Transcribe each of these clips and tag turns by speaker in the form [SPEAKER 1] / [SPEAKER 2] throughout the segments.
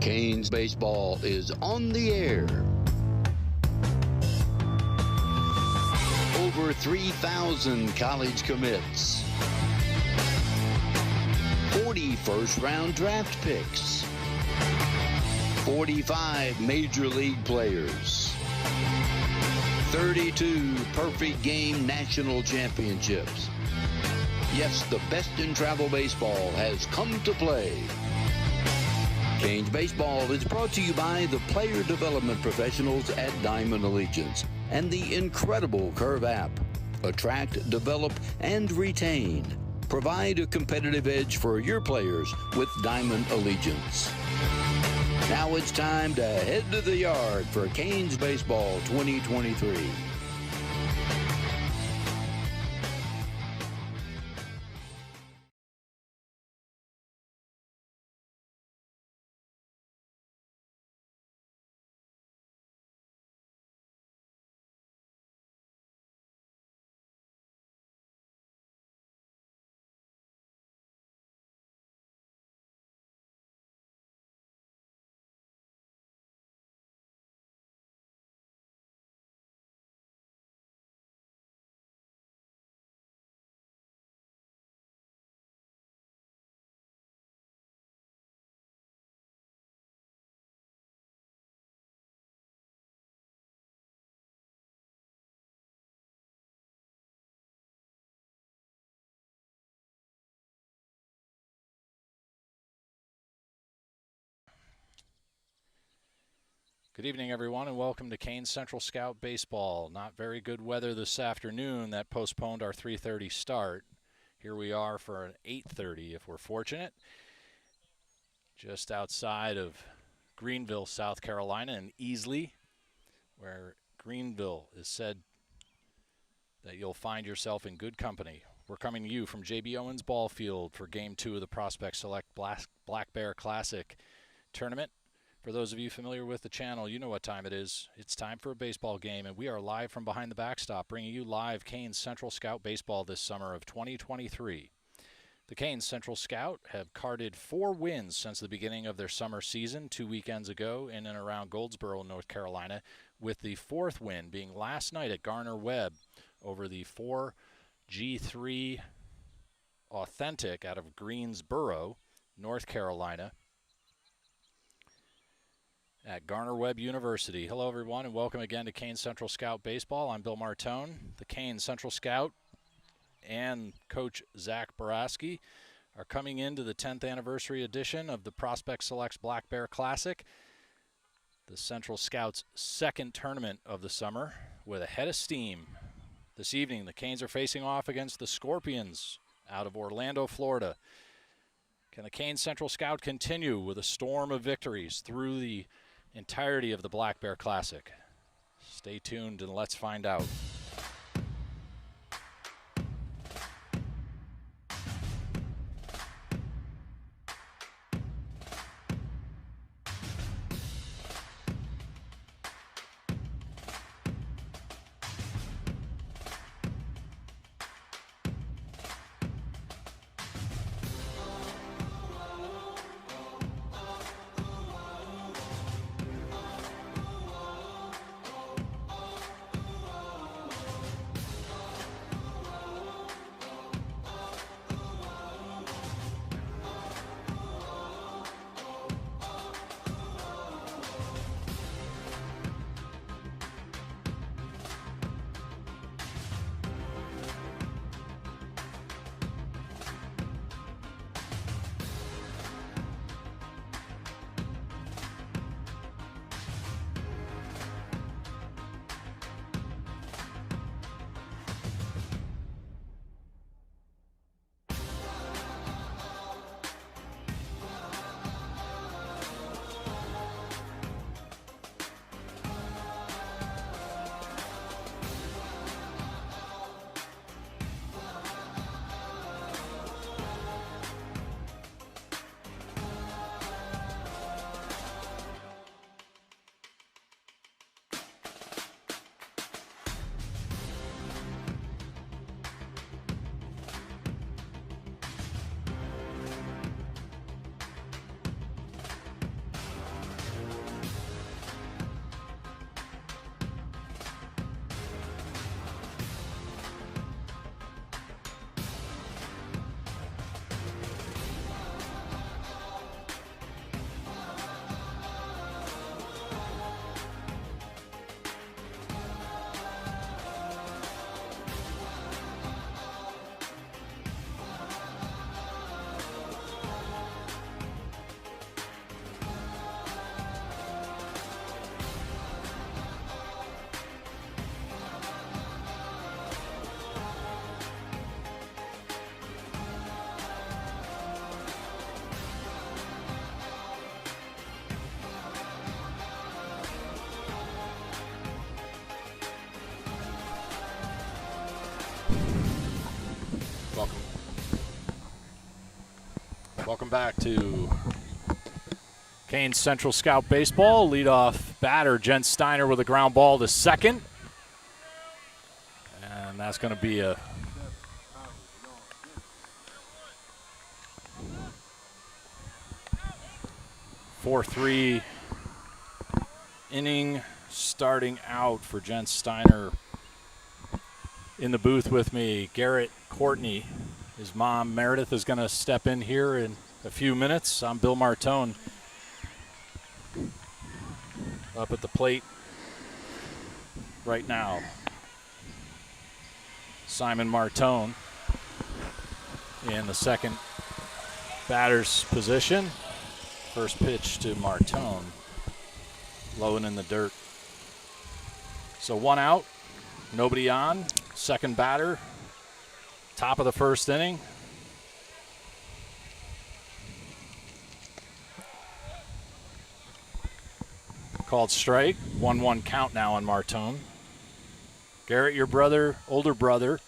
[SPEAKER 1] Canes baseball is on the air. Over 3,000 college commits. 40 first-round draft picks. 45 major league players. 32 perfect game national championships. Yes, the best in travel baseball has come to play. Canes Baseball is brought to you by the player development professionals at Diamond Allegiance and the incredible Curve app. Attract, develop, and retain. Provide a competitive edge for your players with Diamond Allegiance. Now it's time to head to the yard for Canes Baseball 2023.
[SPEAKER 2] Good evening, everyone, and welcome to Canes Central Scout Baseball. Not very good weather this afternoon. That postponed our 3:30 start. Here we are for an 8:30 if we're fortunate. Just outside of Greenville, South Carolina, and Easley, where Greenville is said that you'll find yourself in good company. We're coming to you from J.B. Owens Ball Field for Game 2 of the Prospect Select Black Bear Classic Tournament. For those of you familiar with the channel, you know what time it is. It's time for a baseball game, and we are live from behind the backstop, bringing you live Canes Central Scout Baseball this summer of 2023. The Canes Central Scout have carded 4 wins since the beginning of their summer season 2 weekends ago in and around Goldsboro, North Carolina, with the 4th win being last night at Garner-Webb over the 4G3 Authentic out of Greensboro, North Carolina, at Garner-Webb University. Hello, everyone, and welcome again to Canes Central Scout Baseball. I'm Bill Martone. The Canes Central Scout and Coach Zach Boraski are coming into the 10th anniversary edition of the Prospect Selects Black Bear Classic, the Central Scouts' second tournament of the summer, with a head of steam. This evening, the Canes are facing off against the Scorpions out of Orlando, Florida. Can the Canes Central Scout continue with a storm of victories through the entirety of the Black Bear Classic? Stay tuned and let's find out. Welcome back to CANES Central Scout Baseball. Leadoff batter, Jen Steiner with a ground ball to second. And that's going to be a four-three inning starting out for Jen Steiner. In the booth with me, Garrett Courtney. His mom, Meredith, is going to step in here in a few minutes. I'm Bill Martone. Up at the plate right now, Simon Martone in the second batter's position. First pitch to Martone, low and in the dirt. So one out, nobody on. Second batter, top of the first inning. Called strike. 1-1 count now on Martone. Garrett, your brother, older brother,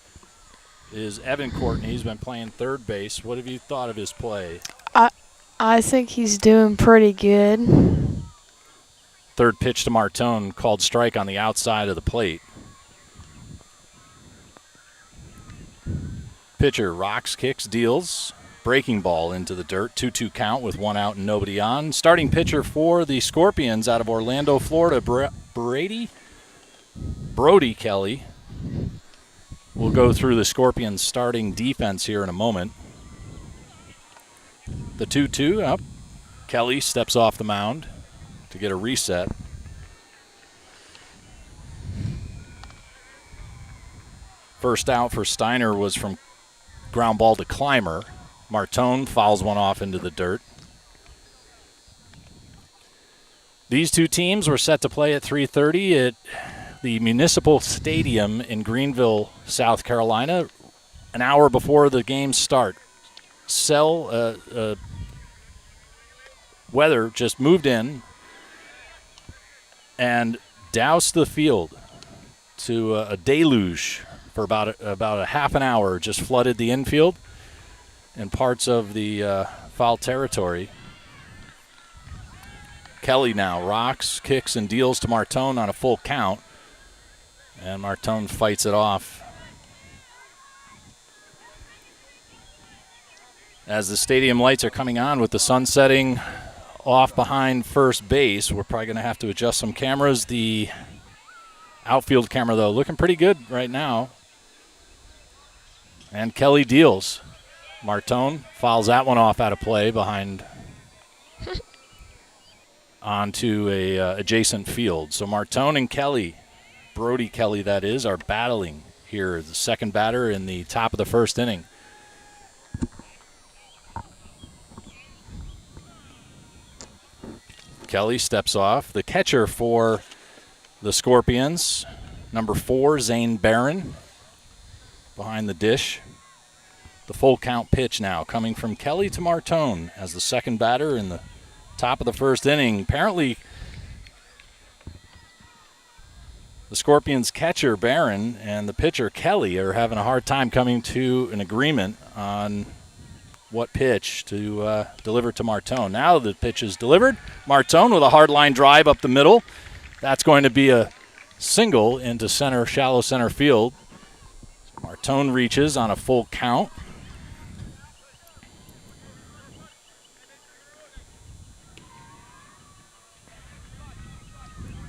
[SPEAKER 2] is Evan Courtney. He's been playing third base. What have you thought of his play?
[SPEAKER 3] I think he's doing pretty good.
[SPEAKER 2] Third pitch to Martone, called strike on the outside of the plate. Pitcher rocks, kicks, deals. Breaking ball into the dirt. 2-2 count with one out and nobody on. Starting pitcher for the Scorpions out of Orlando, Florida, Brody Kelly. We'll go through the Scorpions starting defense here in a moment. The 2-2 up. Kelly steps off the mound to get a reset. First out for Steiner was from ground ball to Clymer. Martone fouls one off into the dirt. These two teams were set to play at 3:30 at the Municipal Stadium in Greenville, South Carolina, an hour before the games start. Weather just moved in and doused the field to a deluge for about a half an hour. Just flooded the infield and parts of the foul territory. Kelly now rocks, kicks, and deals to Martone on a full count. And Martone fights it off. As the stadium lights are coming on with the sun setting off behind first base, we're probably going to have to adjust some cameras. The outfield camera, though, looking pretty good right now. And Kelly deals. Martone fouls that one off out of play behind onto a adjacent field. So Martone and Kelly, Brody Kelly that is, are battling here. The second batter in the top of the first inning. Kelly steps off. The catcher for the Scorpions, number 4, Zane Barron, behind the dish. The full count pitch now coming from Kelly to Martone as the second batter in the top of the first inning. Apparently, the Scorpions catcher Barron and the pitcher Kelly are having a hard time coming to an agreement on what pitch to deliver to Martone. Now the pitch is delivered. Martone with a hard line drive up the middle. That's going to be a single into center, shallow center field. Martone reaches on a full count.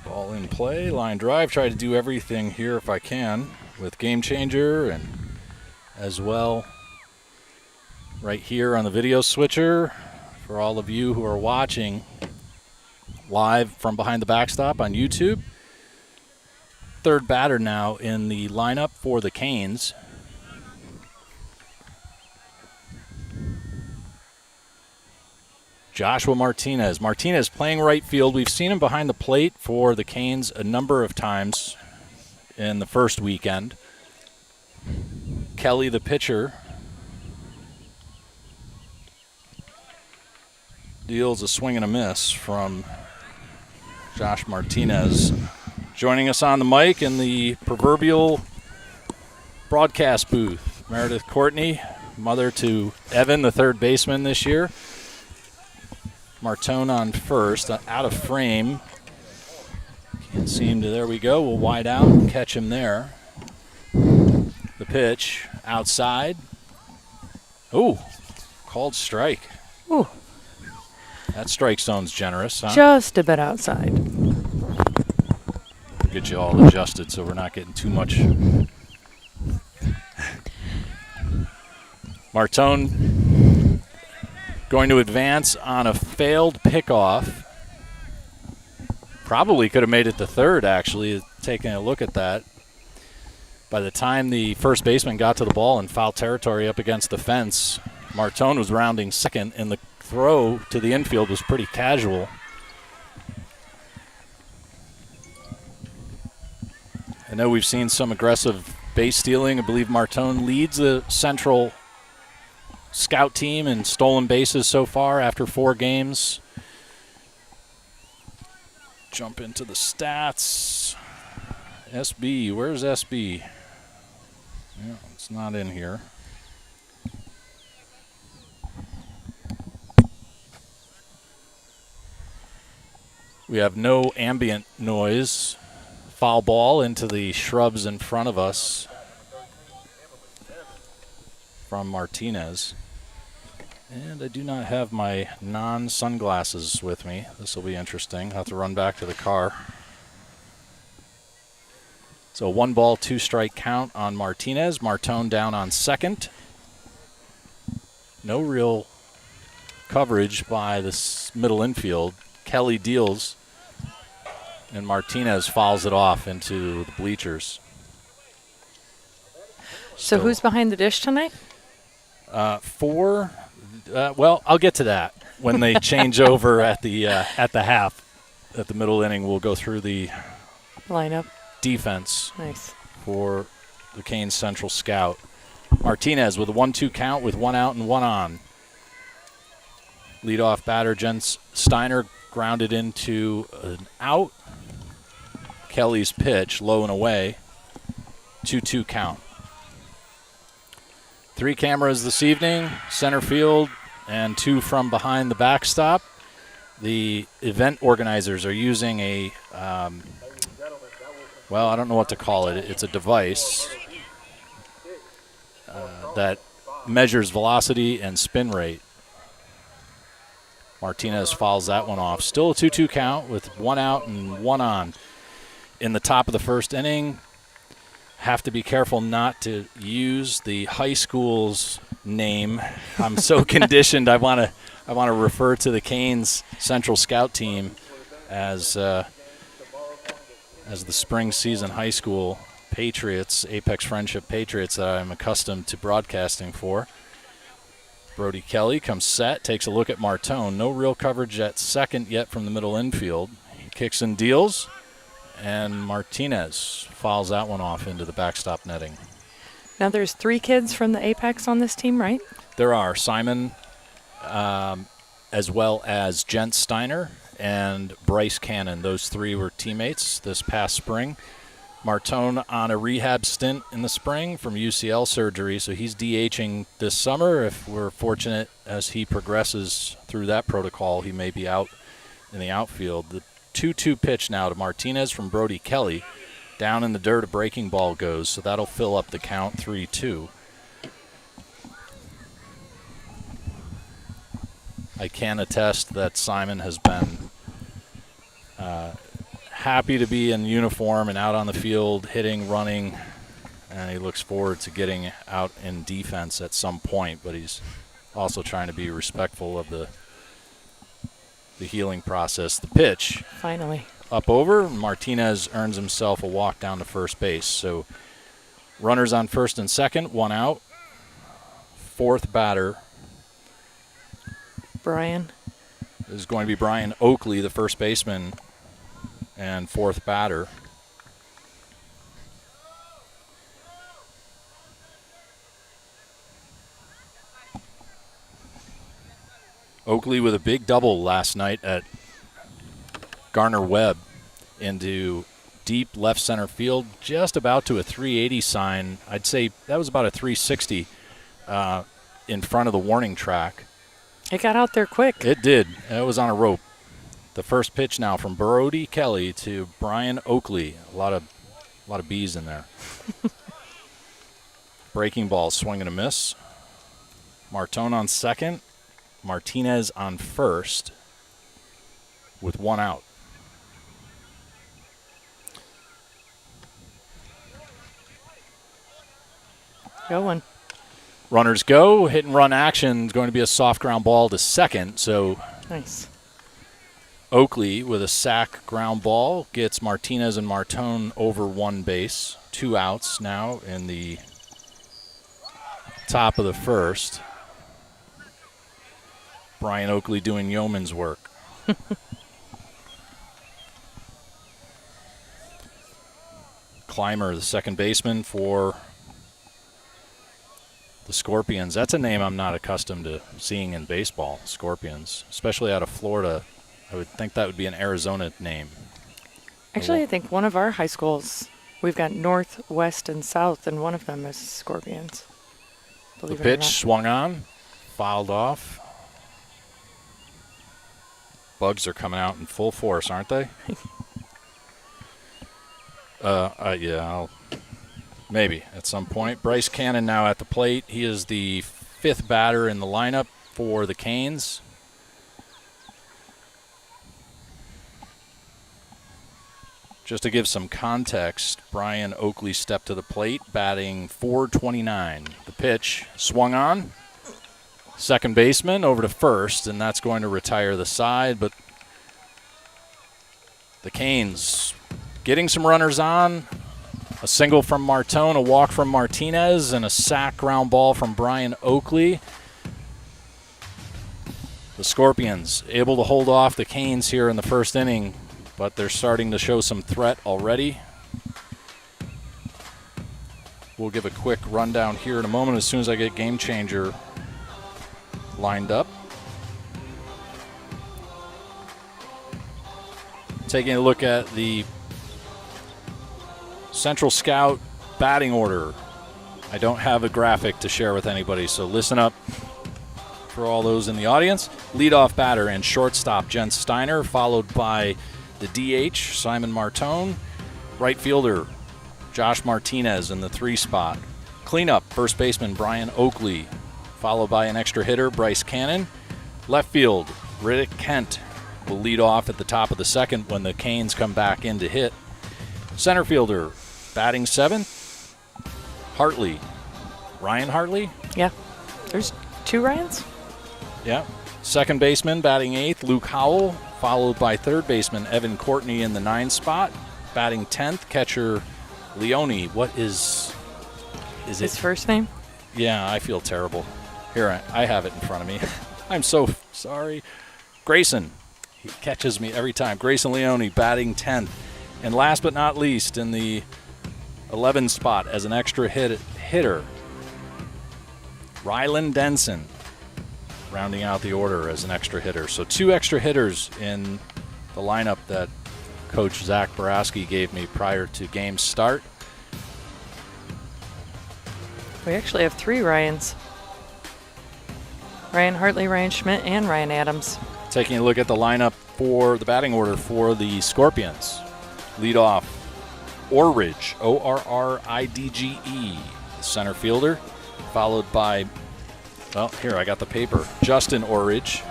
[SPEAKER 2] Ball in play, line drive. Try to do everything here if I can with Game Changer and as well right here on the video switcher for all of you who are watching live from behind the backstop on YouTube. Third batter now in the lineup for the Canes. Joshua Martinez. Martinez playing right field. We've seen him behind the plate for the Canes a number of times in the first weekend. Kelly, the pitcher, deals a swing and a miss from Josh Martinez. Joining us on the mic in the proverbial broadcast booth, Meredith Courtney, mother to Evan, the third baseman this year. Martone on first, out of frame. Can't seem to, there we go. We'll wide out and catch him there. The pitch outside. Ooh, called strike.
[SPEAKER 4] Ooh.
[SPEAKER 2] That strike zone's generous, huh?
[SPEAKER 4] Just a bit outside.
[SPEAKER 2] We'll get you all adjusted so we're not getting too much. Martone going to advance on a failed pickoff. Probably could have made it to third, actually, taking a look at that. By the time the first baseman got to the ball in foul territory up against the fence, Martone was rounding second, and the throw to the infield was pretty casual. I know we've seen some aggressive base stealing. I believe Martone leads the Central Scout team in stolen bases so far after 4 games. Jump into the stats. SB, where's SB? Yeah, it's not in here. We have no ambient noise. Foul ball into the shrubs in front of us from Martinez. And I do not have my non-sunglasses with me. This will be interesting. I'll have to run back to the car. So 1 ball, 2 strike count on Martinez. Martone down on second. No real coverage by this middle infield. Kelly deals, and Martinez fouls it off into the bleachers.
[SPEAKER 4] So who's behind the dish tonight?
[SPEAKER 2] 4. Well, I'll get to that when they change over at the half. At the middle inning, we'll go through the
[SPEAKER 4] Lineup.
[SPEAKER 2] defense
[SPEAKER 4] Nice.
[SPEAKER 2] for the CANES Central Scout. Martinez with a 1-2 count with 1 out and 1 on. Leadoff batter Jens Steiner grounded into an out. Kelly's pitch, low and away. 2-2 count. 3 cameras this evening, center field, and 2 from behind the backstop. The event organizers are using a, well, I don't know what to call it. It's a device that measures velocity and spin rate. Martinez fouls that one off. Still a 2-2 count with 1 out and 1 on. In the top of the first inning, have to be careful not to use the high school's name. I'm so conditioned. I want to refer to the CANES Central Scout team as the spring season high school Patriots, Apex Friendship Patriots that I'm accustomed to broadcasting for. Brody Kelly comes set, takes a look at Martone. No real coverage at second yet from the middle infield. He kicks and deals, and Martinez fouls that one off into the backstop netting.
[SPEAKER 4] Now there's 3 kids from the Apex on this team, right?
[SPEAKER 2] There are Simon, as well as Jens Steiner and Bryce Cannon. Those 3 were teammates this past spring. Martone on a rehab stint in the spring from UCL surgery, so he's DHing this summer. If we're fortunate as he progresses through that protocol, he may be out in the outfield. The 2-2 pitch now to Martinez from Brody Kelly. Down in the dirt, a breaking ball goes, so that'll fill up the count 3-2. I can attest that Simon has been happy to be in uniform and out on the field, hitting, running, and he looks forward to getting out in defense at some point, but he's also trying to be respectful of the healing process. The pitch.
[SPEAKER 4] Finally.
[SPEAKER 2] Up over. Martinez earns himself a walk down to first base. So runners on first and second, 1 out. 4th batter.
[SPEAKER 4] Brian.
[SPEAKER 2] This is going to be Brian Oakley, the first baseman, and 4th batter. Oakley with a big double last night at Garner Webb into deep left center field, just about to a 380 sign. I'd say that was about a 360 in front of the warning track.
[SPEAKER 4] It got out there quick.
[SPEAKER 2] It did. It was on a rope. The first pitch now from Brody Kelly to Brian Oakley. A lot of bees in there. Breaking ball, swing and a miss. Martone on second. Martinez on first with one out.
[SPEAKER 4] Going.
[SPEAKER 2] Runners go. Hit and run action is going to be a soft ground ball to second. So
[SPEAKER 4] Nice.
[SPEAKER 2] Oakley with a sac ground ball gets Martinez and Martone over one base. 2 outs now in the top of the first. Brian Oakley doing yeoman's work. Clymer, the second baseman for the Scorpions. That's a name I'm not accustomed to seeing in baseball, Scorpions, especially out of Florida. I would think that would be an Arizona name.
[SPEAKER 4] Actually, I think one of our high schools, we've got North, West, and South, and one of them is Scorpions.
[SPEAKER 2] The
[SPEAKER 4] Believe it or
[SPEAKER 2] pitch
[SPEAKER 4] not.
[SPEAKER 2] swung on, fouled off. Bugs are coming out in full force, aren't they? Yeah, maybe at some point. Bryce Cannon now at the plate. He is the 5th batter in the lineup for the Canes. Just to give some context, Brian Oakley stepped to the plate, batting .429. The pitch swung on. Second baseman over to first, and that's going to retire the side. But the Canes getting some runners on. A single from Martone, a walk from Martinez, and a sac ground ball from Brian Oakley. The Scorpions able to hold off the Canes here in the first inning, but they're starting to show some threat already. We'll give a quick rundown here in a moment as soon as I get Game Changer lined up. Taking a look at the Central Scout batting order. I don't have a graphic to share with anybody, so listen up for all those in the audience. Leadoff batter and shortstop Jen Steiner, followed by the DH, Simon Martone. Right fielder, Josh Martinez in the 3 spot. Cleanup, first baseman Brian Oakley, followed by an extra hitter, Bryce Cannon. Left field, Riddick Kent will lead off at the top of the second when the Canes come back in to hit. Center fielder, batting 7th, Hartley. Ryan Hartley?
[SPEAKER 4] Yeah. There's 2 Ryans?
[SPEAKER 2] Yeah. Second baseman, batting 8th, Luke Howell, followed by third baseman Evan Courtney in the 9 spot. Batting 10th, catcher Leone. What is
[SPEAKER 4] His
[SPEAKER 2] it?
[SPEAKER 4] first name?
[SPEAKER 2] Yeah, I feel terrible. Here, I have it in front of me. I'm so sorry. Grayson. He catches me every time. Grayson Leone batting 10th. And last but not least, in the 11 spot as an extra hitter, Rylan Denson, rounding out the order as an extra hitter. So 2 extra hitters in the lineup that Coach Zach Borowski gave me prior to game start.
[SPEAKER 4] We actually have 3 Ryans. Ryan Hartley, Ryan Schmidt, and Ryan Adams.
[SPEAKER 2] Taking a look at the lineup for the batting order for the Scorpions. Lead off, Orridge, O-R-R-I-D-G-E, the center fielder, followed by, well, here, I got the paper, Justin Orridge.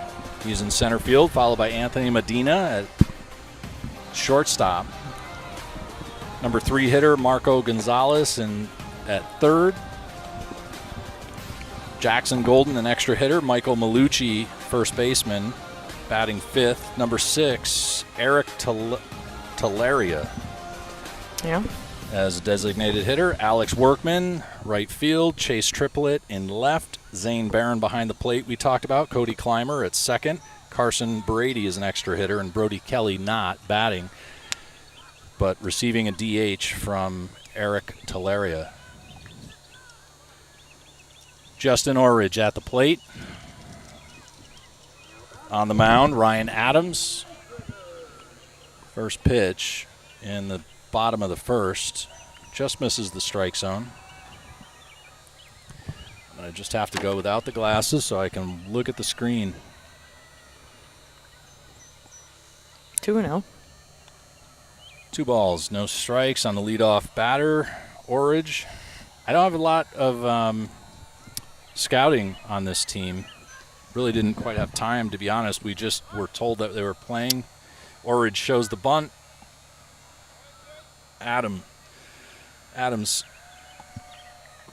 [SPEAKER 2] He's in center field, followed by Anthony Medina at shortstop. Number 3 hitter, Marco Gonzalez, at third. Jackson Golden, an extra hitter. Michael Malucci, first baseman, batting 5th. Number 6, Eric Talaria.
[SPEAKER 4] Yeah.
[SPEAKER 2] As a designated hitter. Alex Workman, right field. Chase Triplett in left. Zane Barron behind the plate we talked about. Cody Clymer at second. Carson Brady is an extra hitter, and Brody Kelly not batting, but receiving a DH from Eric Talaria. Justin Orridge at the plate. On the mound, Ryan Adams. First pitch in the bottom of the first. Just misses the strike zone. I just have to go without the glasses so I can look at the screen.
[SPEAKER 4] 2-0.
[SPEAKER 2] 2 balls, no strikes on the leadoff batter, Orridge. I don't have a lot of scouting on this team. Really didn't quite have time, to be honest. We just were told that they were playing. Orridge shows the bunt. Adams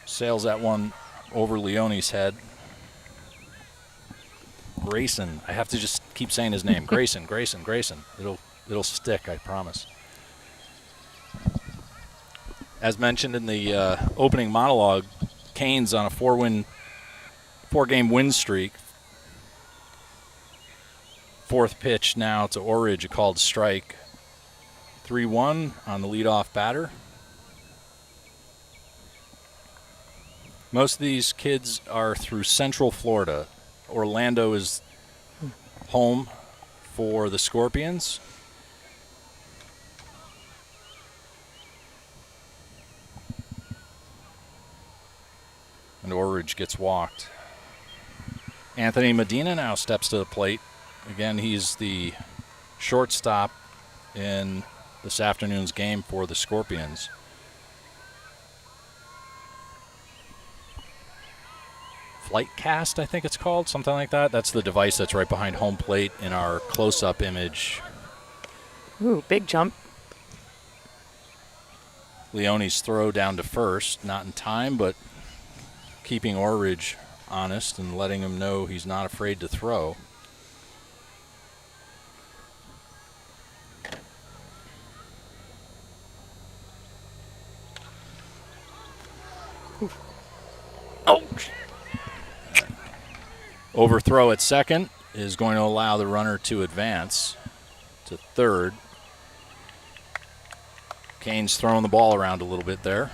[SPEAKER 2] sails that one over Leone's head. Grayson. I have to just keep saying his name. Grayson. It'll stick, I promise. As mentioned in the opening monologue, Canes on a 4-game win streak. 4th pitch now to Orridge, a called strike. 3-1 on the leadoff batter. Most of these kids are through Central Florida. Orlando is home for the Scorpions. And Orridge gets walked. Anthony Medina now steps to the plate. Again, he's the shortstop in this afternoon's game for the Scorpions. Flight cast, I think it's called, something like that. That's the device that's right behind home plate in our close-up image.
[SPEAKER 4] Ooh, big jump.
[SPEAKER 2] Leone's throw down to first, not in time, but keeping Orridge honest and letting him know he's not afraid to throw.
[SPEAKER 4] Oh!
[SPEAKER 2] Overthrow at second is going to allow the runner to advance to third. Canes throwing the ball around a little bit there.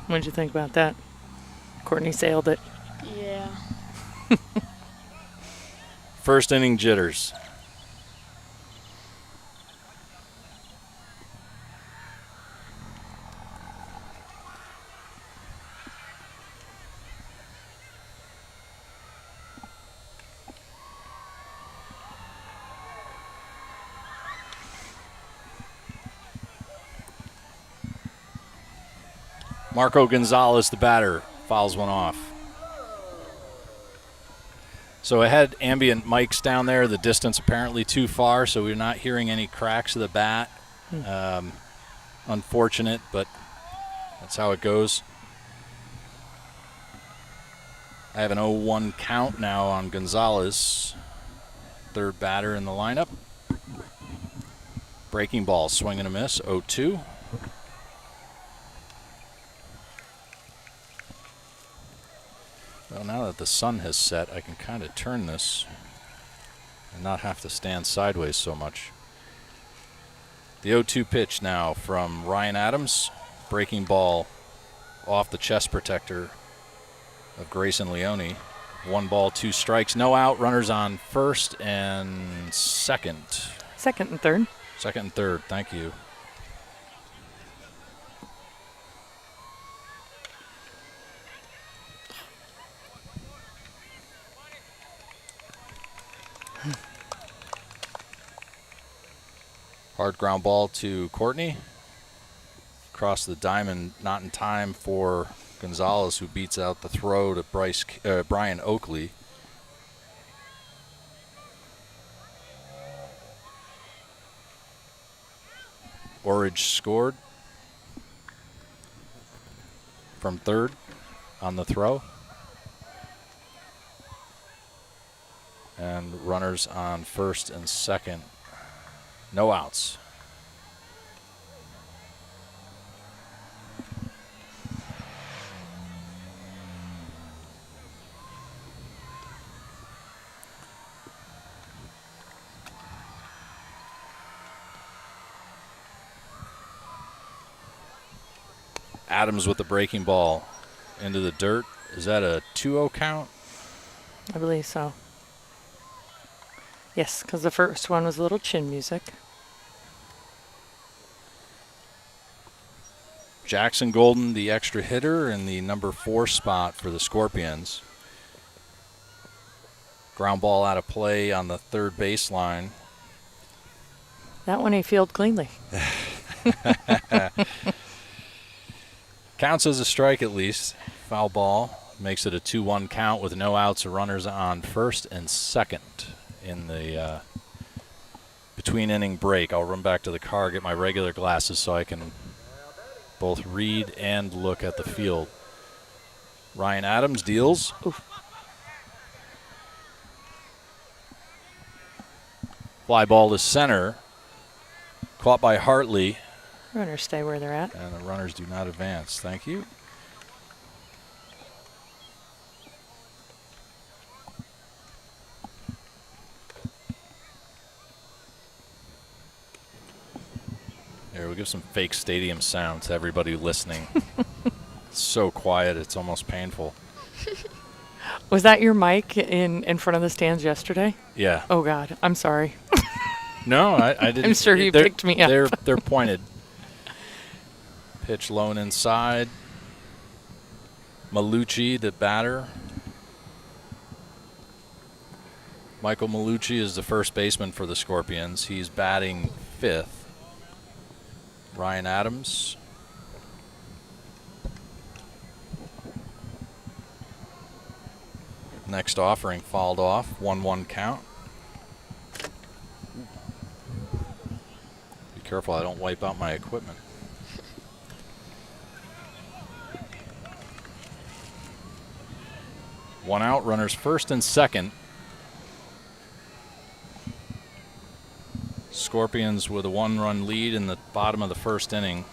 [SPEAKER 4] What did you think about that? Courtney sailed it.
[SPEAKER 3] Yeah.
[SPEAKER 2] First inning jitters. Marco Gonzalez, the batter, fouls one off. So I had ambient mics down there. The distance apparently too far, so we're not hearing any cracks of the bat. Unfortunate, but that's how it goes. I have an 0-1 count now on Gonzalez, third batter in the lineup. Breaking ball, swing and a miss, 0-2. Well, now that the sun has set, I can kind of turn this and not have to stand sideways so much. The 0-2 pitch now from Ryan Adams. Breaking ball off the chest protector of Grayson Leone. 1 ball, 2 strikes, no out. Runners on first and second.
[SPEAKER 4] Second and third.
[SPEAKER 2] Second and third, thank you. Hard ground ball to Courtney. Across the diamond, not in time for Gonzalez, who beats out the throw to Brian Oakley. Orridge scored from third on the throw. And runners on first and second. No outs. Adams with the breaking ball into the dirt. Is that a 2-0 count?
[SPEAKER 4] I believe so. Yes, because the first one was a little chin music.
[SPEAKER 2] Jackson Golden, the extra hitter, in the number 4 spot for the Scorpions. Ground ball out of play on the third baseline.
[SPEAKER 4] That one he fielded cleanly.
[SPEAKER 2] Counts as a strike at least. Foul ball makes it a 2-1 count with no outs or runners on first and second in the between inning break. I'll run back to the car, get my regular glasses so I can both read and look at the field. Ryan Adams deals.
[SPEAKER 4] Oof.
[SPEAKER 2] Fly ball to center. Caught by Hartley.
[SPEAKER 4] Runners stay where they're at.
[SPEAKER 2] And the runners do not advance. Thank you. Here, we'll give some fake stadium sound to everybody listening. It's so quiet, it's almost painful.
[SPEAKER 4] Was that your mic in front of the stands yesterday?
[SPEAKER 2] Yeah.
[SPEAKER 4] Oh, God. I'm sorry.
[SPEAKER 2] No, I didn't.
[SPEAKER 4] I'm sure you picked me up.
[SPEAKER 2] They're pointed. Pitch lone inside. Malucci, the batter. Michael Malucci is the first baseman for the Scorpions. He's batting fifth. Ryan Adams. Next offering fouled off. 1-1 count. Be careful I don't wipe out my equipment. One out, runners first and second. Scorpions with a 1-run lead in the bottom of the first inning.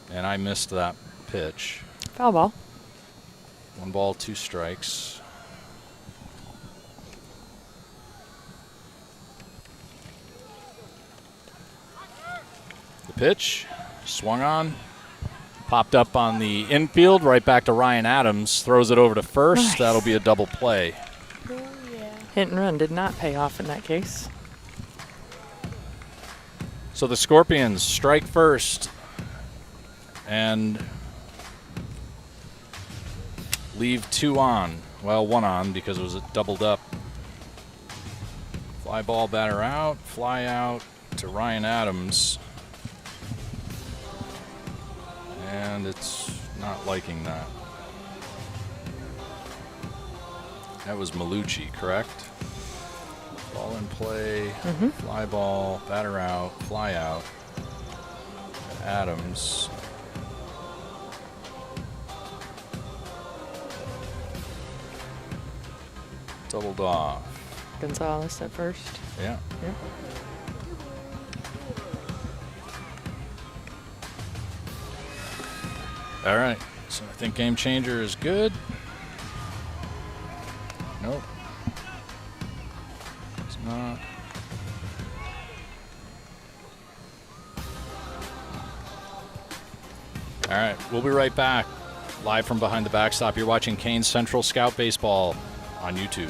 [SPEAKER 2] And I missed that pitch.
[SPEAKER 4] Foul ball.
[SPEAKER 2] 1 ball, 2 strikes. The pitch, swung on, popped up on the infield, right back to Ryan Adams, throws it over to first.
[SPEAKER 4] Nice.
[SPEAKER 2] That'll be a double play.
[SPEAKER 3] Oh, yeah.
[SPEAKER 4] Hit and run did not pay off in that case.
[SPEAKER 2] So the Scorpions strike first and leave 2 on. Well, 1 on because it was doubled up. Fly ball, batter out, fly out to Ryan Adams. And it's not liking that. That was Malucci, correct? Ball in play, fly ball, batter out, fly out. Adams. Doubled off.
[SPEAKER 4] Gonzalez at first.
[SPEAKER 2] Yeah.
[SPEAKER 4] Yep.
[SPEAKER 2] All right. So I think game changer is good. Nope. It's not. All right. We'll be right back. Live from behind the backstop. You're watching Canes Central Scout Baseball on YouTube.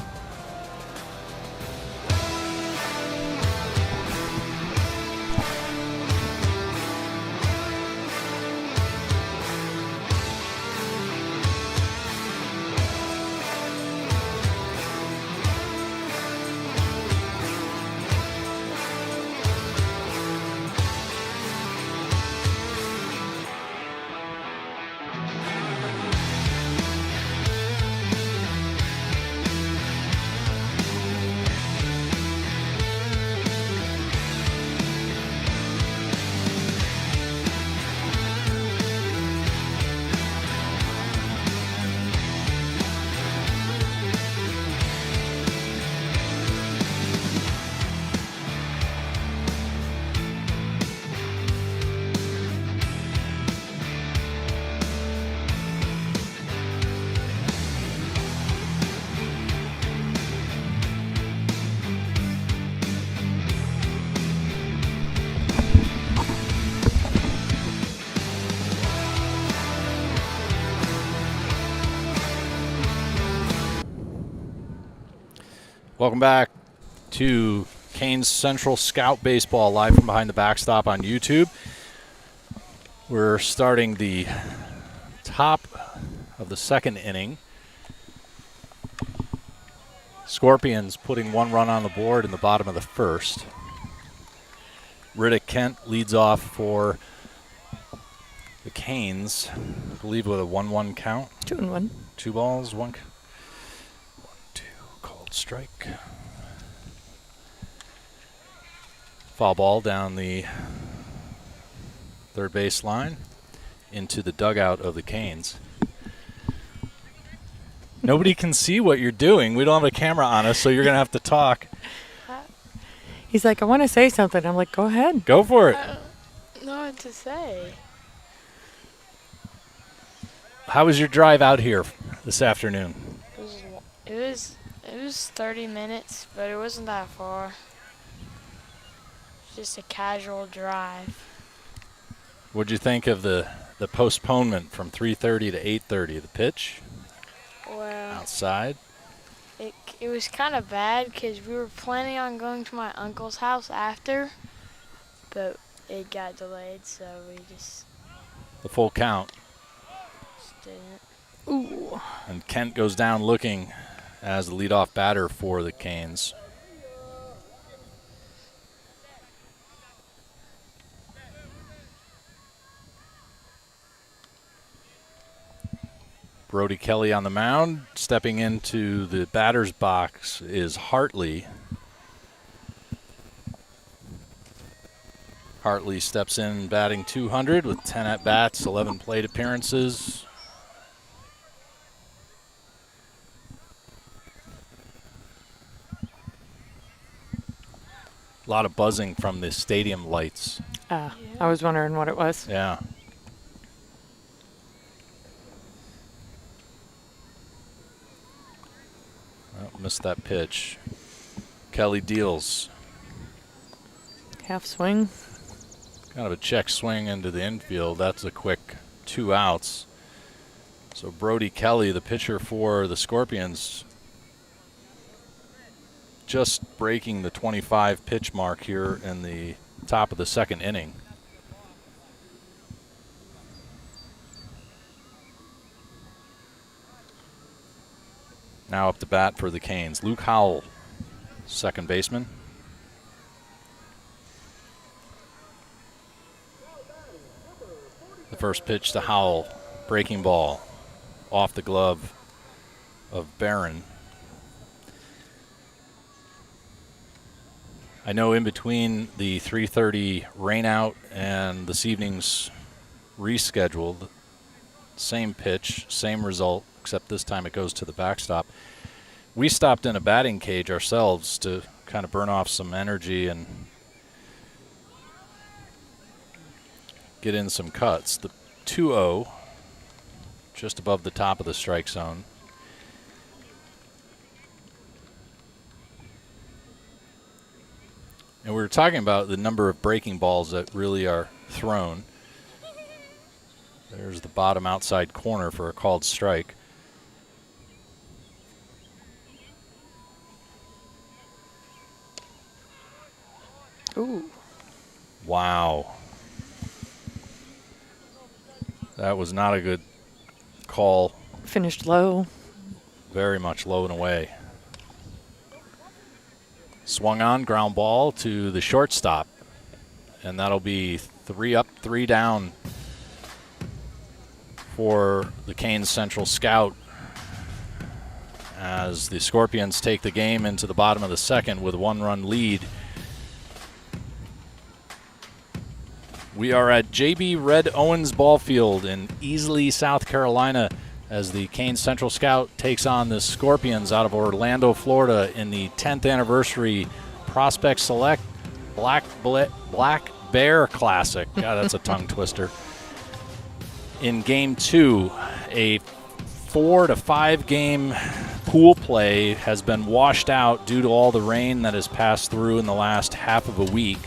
[SPEAKER 2] Welcome back to Canes Central Scout Baseball, live from behind the backstop on YouTube. We're starting the top of the second inning. Scorpions putting 1 run on the board in the bottom of the first. Riddick Kent leads off for the Canes, I believe with a 1-1 count.
[SPEAKER 4] 2-1.
[SPEAKER 2] 2 balls, 1, 2, called strike. Foul ball down the third base line into the dugout of the Canes. Nobody can see what you're doing. We don't have a camera on us, so you're going to have to talk.
[SPEAKER 4] He's like, I want to say something. I'm like, go ahead.
[SPEAKER 2] Go for it.
[SPEAKER 3] I don't know what to say.
[SPEAKER 2] How was your drive out here this afternoon?
[SPEAKER 3] It was 30 minutes, but it wasn't that far. Just a casual drive.
[SPEAKER 2] What'd you think of the postponement from 3:30 to 8:30? The pitch
[SPEAKER 3] Well,
[SPEAKER 2] outside.
[SPEAKER 3] it was kind of bad because we were planning on going to my uncle's house after, but it got delayed, so we just
[SPEAKER 2] The full count.
[SPEAKER 3] didn't.
[SPEAKER 4] Ooh.
[SPEAKER 2] And Kent goes down looking as the leadoff batter for the Canes. Brody Kelly on the mound. Stepping into the batter's box is Hartley. Hartley steps in batting 200 with 10 at-bats, 11 plate appearances. A lot of buzzing from the stadium lights.
[SPEAKER 4] I was wondering what it was.
[SPEAKER 2] Yeah. Well, missed that pitch. Kelly deals.
[SPEAKER 4] Half swing.
[SPEAKER 2] Kind of a check swing into the infield. That's a quick 2 outs. So Brody Kelly, the pitcher for the Scorpions, just breaking the 25 pitch mark here in the top of the second inning. Now up to bat for the Canes. Luke Howell, second baseman. The first pitch to Howell, breaking ball off the glove of Barron. I know in between the 3:30 rainout and this evening's rescheduled, same pitch, same result, except this time it goes to the backstop. We stopped in a batting cage ourselves to kind of burn off some energy and get in some cuts. The 2-0, just above the top of the strike zone. And we were talking about the number of breaking balls that really are thrown. There's the bottom outside corner for a called strike.
[SPEAKER 4] Ooh.
[SPEAKER 2] Wow. That was not a good call.
[SPEAKER 4] Finished low.
[SPEAKER 2] Very much low and away. Swung on, ground ball to the shortstop. And that'll be 3 up, 3 down for the Canes Central Scout as the Scorpions take the game into the bottom of the second with a 1-run lead. We are at J.B. Red Owens Ball Field in Easley, South Carolina, as the Canes Central Scout takes on the Scorpions out of Orlando, Florida, in the 10th anniversary Prospect Select Black Bear Classic. God, that's a tongue twister. In Game 2, a 4 to 5 game pool play has been washed out due to all the rain that has passed through in the last half of a week.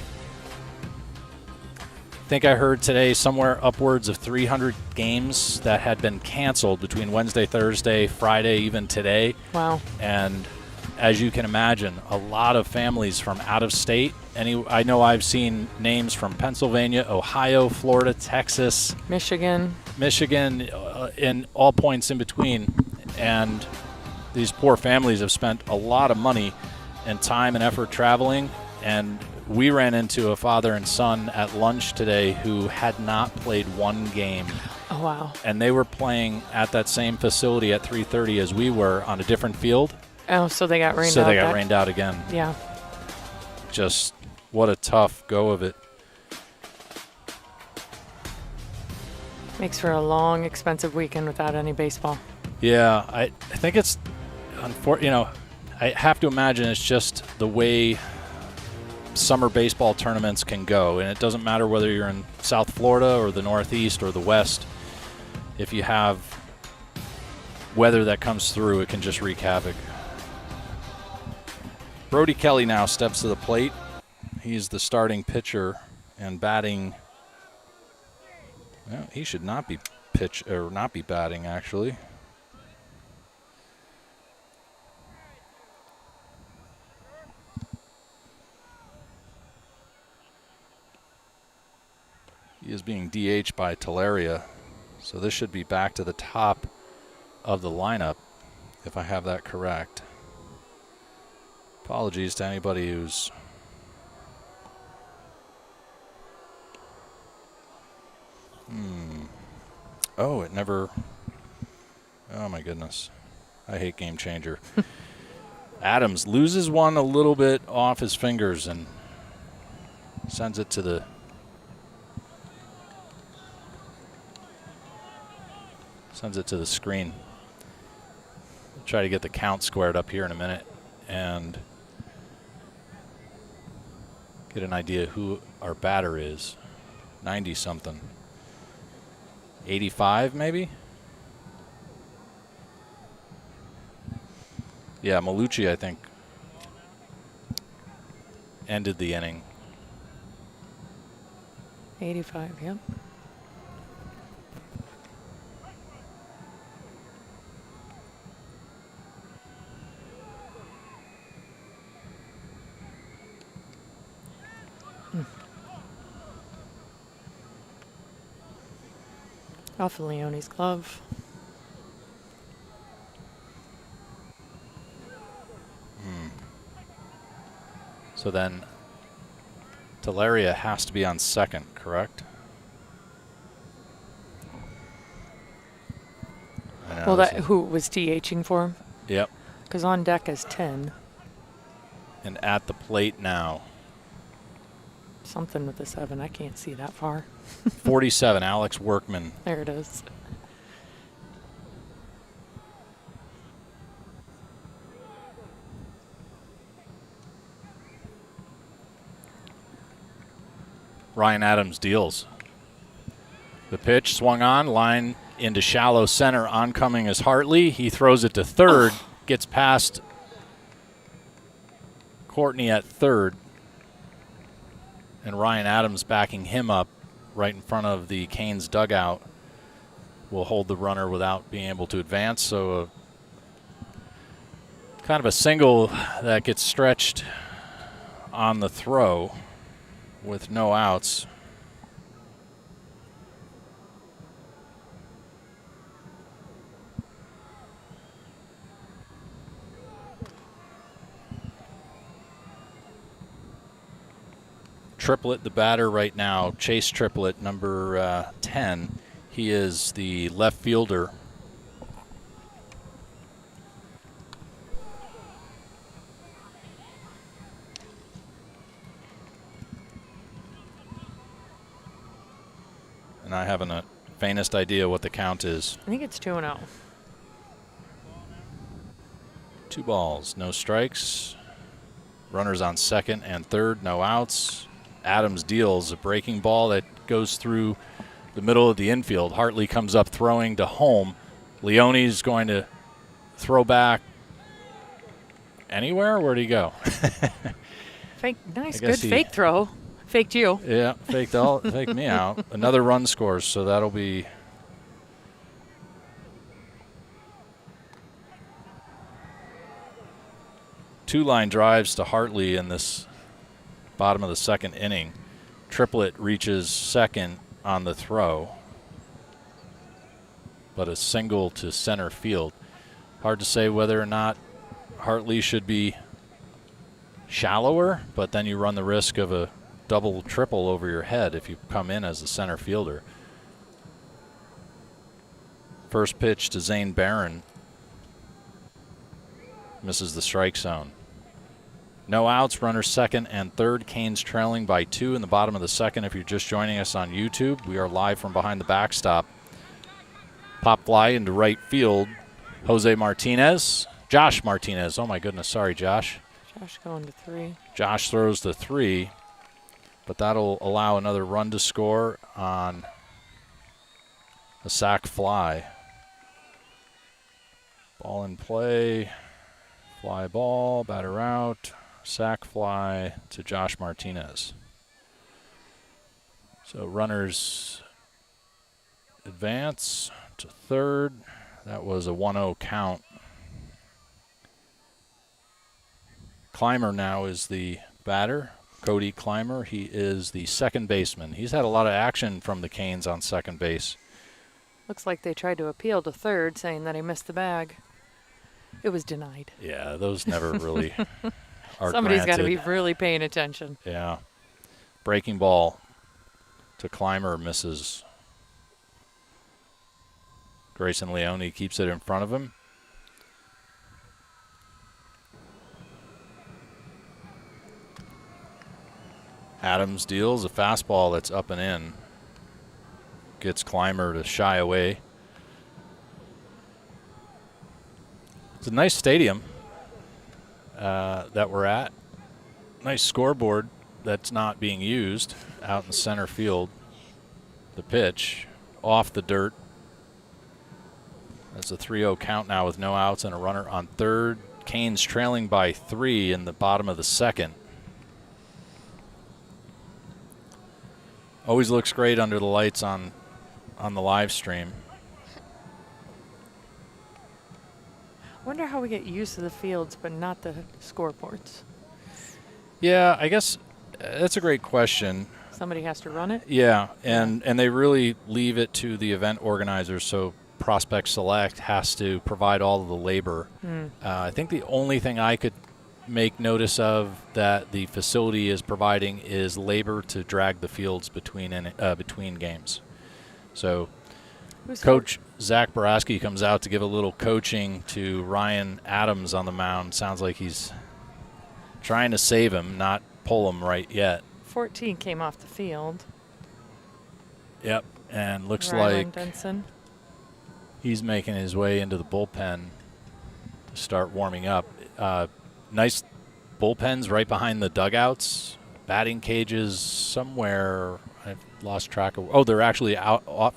[SPEAKER 2] I think I heard today somewhere upwards of 300 games that had been canceled between Wednesday, Thursday, Friday, even today.
[SPEAKER 4] Wow.
[SPEAKER 2] And as you can imagine, a lot of families from out of state. I know I've seen names from Pennsylvania, Ohio, Florida, Texas,
[SPEAKER 4] Michigan,
[SPEAKER 2] and all points in between. And these poor families have spent a lot of money and time and effort traveling, and we ran into a father and son at lunch today who had not played one game.
[SPEAKER 4] Oh, wow.
[SPEAKER 2] And they were playing at that same facility at 3:30 as we were on a different field.
[SPEAKER 4] Oh, so they got rained out.
[SPEAKER 2] So they got rained out again.
[SPEAKER 4] Yeah.
[SPEAKER 2] Just what a tough go of it.
[SPEAKER 4] Makes for a long, expensive weekend without any baseball.
[SPEAKER 2] Yeah, I think it's, I have to imagine it's just the way summer baseball tournaments can go, and it doesn't matter whether you're in South Florida or the Northeast or the West. If you have weather that comes through, it can just wreak havoc. Brody Kelly now steps to the plate. He's the starting pitcher and batting. Well, he should not be batting actually. He is being DH'd by Teleria, so this should be back to the top of the lineup, if I have that correct. Apologies to anybody who's Oh, it never. Oh my goodness, I hate Game Changer. Adams loses one a little bit off his fingers and sends it to the screen. I'll try to get the count squared up here in a minute and get an idea who our batter is. 90 something. 85 maybe? Yeah, Malucci, I think, ended the inning.
[SPEAKER 4] 85, yep. Off of Leone's glove.
[SPEAKER 2] So then Teleria has to be on second, correct?
[SPEAKER 4] Well, who was DHing for him?
[SPEAKER 2] Yep.
[SPEAKER 4] Because on deck is 10.
[SPEAKER 2] And at the plate now.
[SPEAKER 4] Something with the 7. I can't see that far.
[SPEAKER 2] 47, Alex Workman.
[SPEAKER 4] There it is.
[SPEAKER 2] Ryan Adams deals. The pitch swung on, line into shallow center. Oncoming is Hartley. He throws it to third, gets past Courtney at third. And Ryan Adams backing him up right in front of the Canes dugout will hold the runner without being able to advance. So kind of a single that gets stretched on the throw with no outs. Triplett, the batter right now, Chase Triplett, number 10. He is the left fielder. And I haven't a faintest idea what the count is.
[SPEAKER 4] I think it's 2-0.
[SPEAKER 2] 2 balls, no strikes. Runners on second and third, no outs. Adams deals a breaking ball that goes through the middle of the infield. Hartley comes up throwing to home. Leone's going to throw back anywhere. Where'd he go?
[SPEAKER 4] Nice, good fake throw. Faked you.
[SPEAKER 2] Yeah, faked me out. Another run scores, so that'll be two line drives to Hartley in this bottom of the second inning. Triplett reaches second on the throw, but a single to center field. Hard to say whether or not Hartley should be shallower, but then you run the risk of a double, triple over your head if you come in as the center fielder. First pitch to Zane Barron. Misses the strike zone. No outs, runners second and third. Canes trailing by 2 in the bottom of the second. If you're just joining us on YouTube, we are live from behind the backstop. Pop fly into right field. Jose Martinez. Josh Martinez. Oh, my goodness. Sorry, Josh.
[SPEAKER 4] Josh going to 3.
[SPEAKER 2] Josh throws the 3, but that'll allow another run to score on a sac fly. Ball in play. Fly ball, batter out, sac fly to Josh Martinez. So runners advance to third. That was a 1-0 count. Clymer now is the batter. Cody Clymer, he is the second baseman. He's had a lot of action from the Canes on second base.
[SPEAKER 4] Looks like they tried to appeal to third, saying that he missed the bag. It was denied.
[SPEAKER 2] Yeah, those never really are
[SPEAKER 4] Somebody's got to be
[SPEAKER 2] granted.
[SPEAKER 4] really paying attention.
[SPEAKER 2] Yeah. Breaking ball to Clymer, misses. Grayson Leone keeps it in front of him. Adams deals a fastball that's up and in. Gets Clymer to shy away. It's a nice stadium that we're at. Nice scoreboard that's not being used out in center field. The pitch off the dirt. That's a 3-0 count now with no outs and a runner on third. Canes trailing by 3 in the bottom of the second. Always looks great under the lights on the live stream.
[SPEAKER 4] Wonder how we get used to the fields but not the scoreboards.
[SPEAKER 2] Yeah, I guess that's a great question.
[SPEAKER 4] Somebody has to run it?
[SPEAKER 2] Yeah, and they really leave it to the event organizers, so Prospect Select has to provide all of the labor. I think the only thing I could make notice of that the facility is providing is labor to drag the fields between games. So Coach Zach Baraski comes out to give a little coaching to Ryan Adams on the mound. Sounds like he's trying to save him, not pull him right yet.
[SPEAKER 4] 14 came off the field.
[SPEAKER 2] Yep, and looks
[SPEAKER 4] Ryland
[SPEAKER 2] like
[SPEAKER 4] Denson.
[SPEAKER 2] he's making his way into the bullpen to start warming up. Nice bullpens right behind the dugouts. Batting cages somewhere. I've lost track of. Oh, they're actually off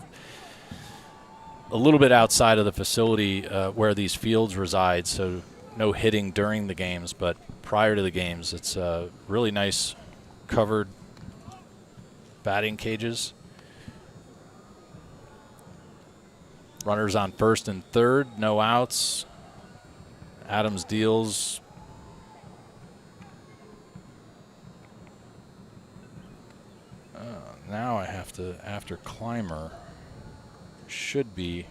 [SPEAKER 2] a little bit outside of the facility where these fields reside, so no hitting during the games, but prior to the games, it's really nice covered batting cages. Runners on first and third, no outs. Adams deals. Now I have to, after Clymer, should be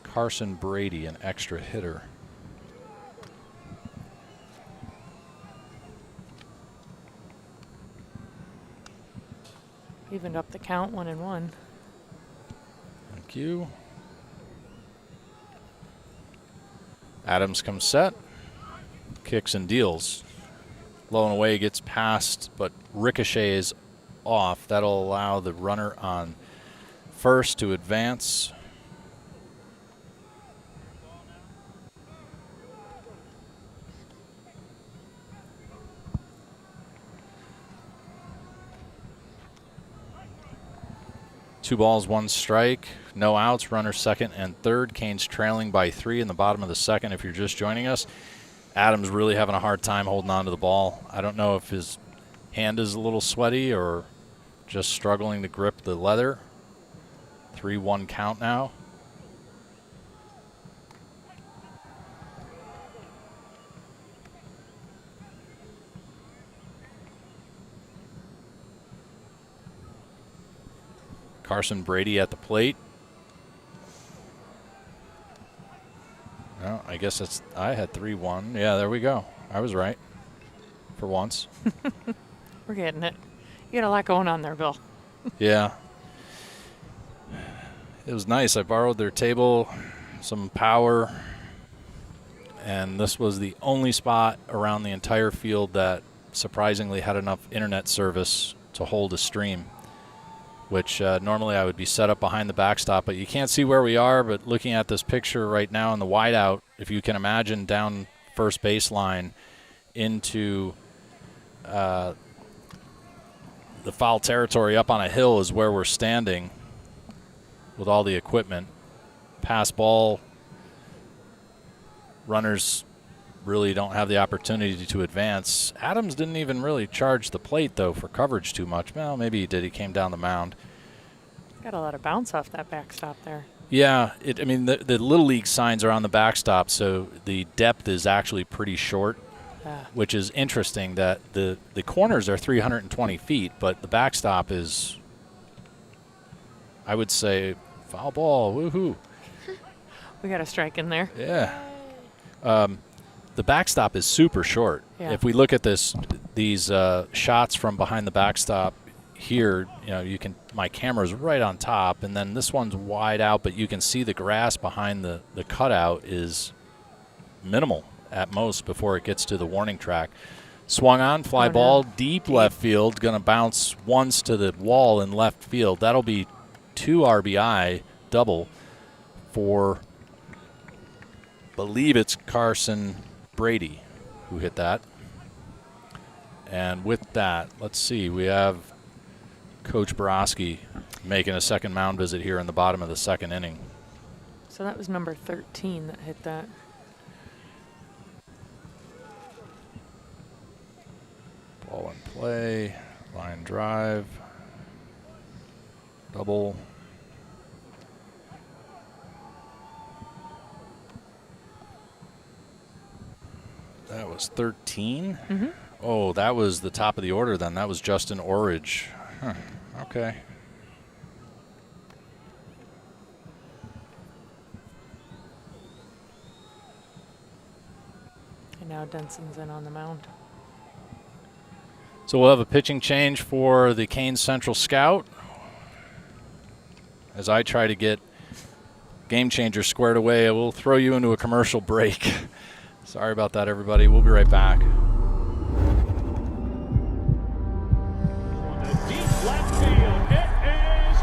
[SPEAKER 2] Carson Brady, an extra hitter.
[SPEAKER 4] Evened up the count, 1-1.
[SPEAKER 2] Thank you. Adams comes set, kicks and deals. Low and away, gets past, but ricochets off. That'll allow the runner on first to advance. Two balls, one strike, no outs, runner second and third. Canes trailing by 3 in the bottom of the second. If you're just joining us, Adams really having a hard time holding on to the ball. I don't know if his hand is a little sweaty or just struggling to grip the leather. 3-1 count now. Carson Brady at the plate. Well, I guess I had 3-1. Yeah, there we go. I was right for once.
[SPEAKER 4] We're getting it. You got a lot going on there, Bill.
[SPEAKER 2] Yeah. It was nice. I borrowed their table, some power, and this was the only spot around the entire field that surprisingly had enough internet service to hold a stream, which normally I would be set up behind the backstop, but you can't see where we are. But looking at this picture right now in the whiteout, if you can imagine down first baseline into the foul territory up on a hill is where we're standing with all the equipment. Pass ball, runners really don't have the opportunity to advance. Adams didn't even really charge the plate, though, for coverage too much. Well, maybe he did. He came down the mound.
[SPEAKER 4] Got a lot of bounce off that backstop there.
[SPEAKER 2] Yeah, I mean, the Little League signs are on the backstop, so the depth is actually pretty short, which is interesting that the corners are 320 feet, but the backstop is, I would say, foul ball, woohoo.
[SPEAKER 4] We got a strike in there.
[SPEAKER 2] Yeah. The backstop is super short.
[SPEAKER 4] Yeah.
[SPEAKER 2] If we look at these shots from behind the backstop here, my camera's right on top, and then this one's wide out, but you can see the grass behind the cutout is minimal at most before it gets to the warning track. Swung on, fly ball, deep left field, going to bounce once to the wall in left field. That'll be 2 RBI double for, believe it's Carson Brady who hit that. And with that, let's see, we have Coach Borowski making a second mound visit here in the bottom of the second inning.
[SPEAKER 4] So that was number 13 that hit that.
[SPEAKER 2] Ball in play, line drive, double. That was 13?
[SPEAKER 4] Mm-hmm.
[SPEAKER 2] Oh, that was the top of the order then. That was Justin Orridge. Huh. Okay.
[SPEAKER 4] And now Denson's in on the mound.
[SPEAKER 2] So we'll have a pitching change for the CANES Central Scout as I try to get Game Changer squared away. I will throw you into a commercial break. Sorry about that, everybody. We'll be right back.
[SPEAKER 5] Deep left field. It is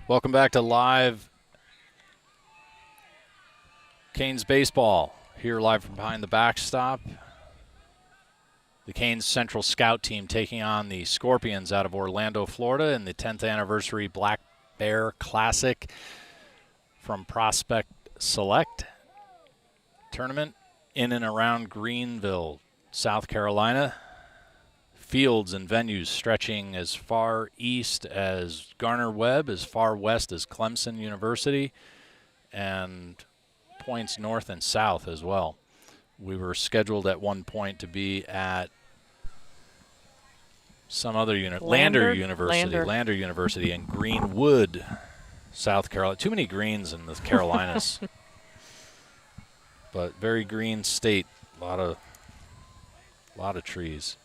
[SPEAKER 2] Welcome back to live Canes baseball. Here live from behind the backstop. The Canes Central Scout team taking on the Scorpions out of Orlando, Florida in the 10th anniversary Black Bear Classic from Prospect Select tournament in and around Greenville, South Carolina. Fields and venues stretching as far east as Garner-Webb, as far west as Clemson University, and points north and south as well. We were scheduled at one point to be at some other unit, Lander University in Greenwood, South Carolina. Too many greens in the Carolinas. But very green state, a lot of trees.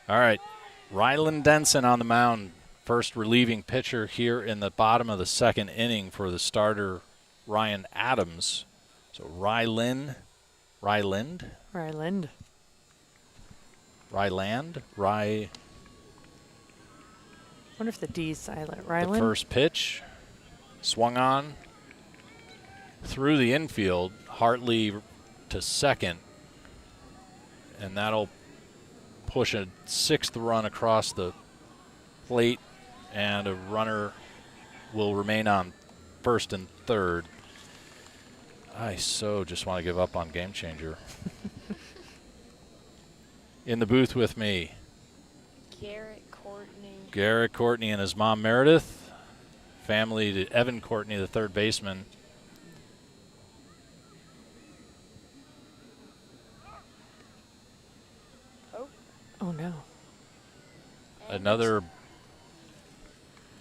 [SPEAKER 2] All right, Ryland Denson on the mound, first relieving pitcher here in the bottom of the second inning for the starter Ryan Adams. So Ryland.
[SPEAKER 4] Ryland.
[SPEAKER 2] I
[SPEAKER 4] wonder if the D's silent.
[SPEAKER 2] The
[SPEAKER 4] Ryland.
[SPEAKER 2] first pitch, swung on through the infield, Hartley to second, and that'll push a sixth run across the plate, and a runner will remain on first and third. I so just want to give up on Game Changer. In the booth with me, Garrett Courtney and his mom Meredith, family to Evan Courtney, the third baseman.
[SPEAKER 4] Oh no.
[SPEAKER 2] Another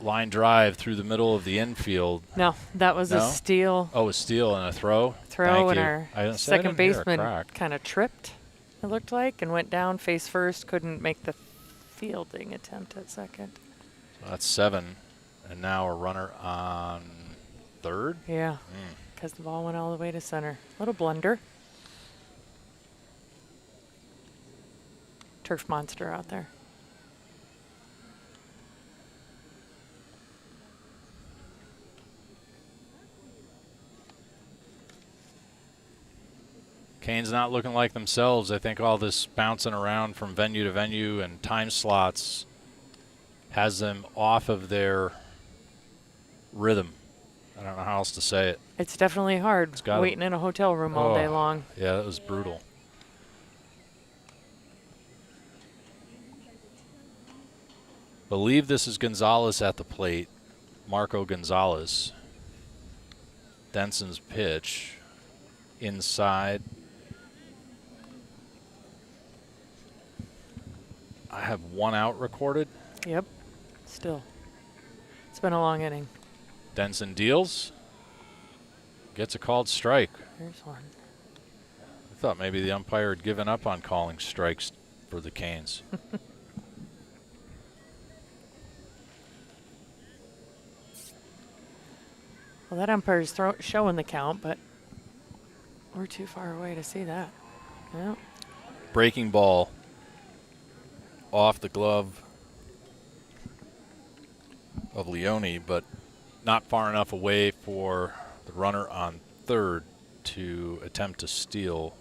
[SPEAKER 2] line drive through the middle of the infield.
[SPEAKER 4] No, that was a steal.
[SPEAKER 2] Oh, a steal and a throw?
[SPEAKER 4] Throw,
[SPEAKER 2] Thank
[SPEAKER 4] and
[SPEAKER 2] you.
[SPEAKER 4] our second baseman kind of tripped, it looked like, and went down face first, couldn't make the fielding attempt at second.
[SPEAKER 2] So that's 7, and now a runner on third?
[SPEAKER 4] Yeah, because the ball went all the way to center. Little blunder. Turf monster out there.
[SPEAKER 2] Canes not looking like themselves. I think all this bouncing around from venue to venue and time slots has them off of their rhythm. I don't know how else to say it.
[SPEAKER 4] It's definitely hard waiting in a hotel room all day long.
[SPEAKER 2] Yeah, that was brutal. Believe this is Gonzalez at the plate. Marco Gonzalez. Denson's pitch. Inside. I have 1 out recorded.
[SPEAKER 4] Yep. Still. It's been a long inning.
[SPEAKER 2] Denson deals. Gets a called strike.
[SPEAKER 4] Here's one.
[SPEAKER 2] I thought maybe the umpire had given up on calling strikes for the Canes.
[SPEAKER 4] Well, that umpire's showing the count, but we're too far away to see that. Yeah.
[SPEAKER 2] Breaking ball off the glove of Leone, but not far enough away for the runner on third to attempt to steal.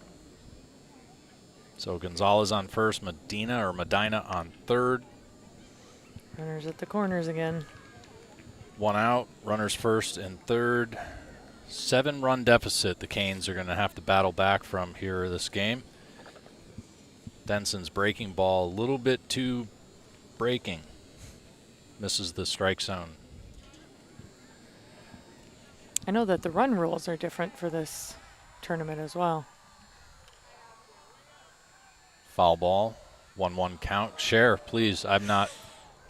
[SPEAKER 2] So Gonzalez on first, Medina on third.
[SPEAKER 4] Runners at the corners again.
[SPEAKER 2] 1 out, runners first and third. 7-run deficit the Canes are going to have to battle back from here this game. Denson's breaking ball a little bit too breaking. Misses the strike zone.
[SPEAKER 4] I know that the run rules are different for this tournament as well.
[SPEAKER 2] Foul ball, 1-1 count. Share, please.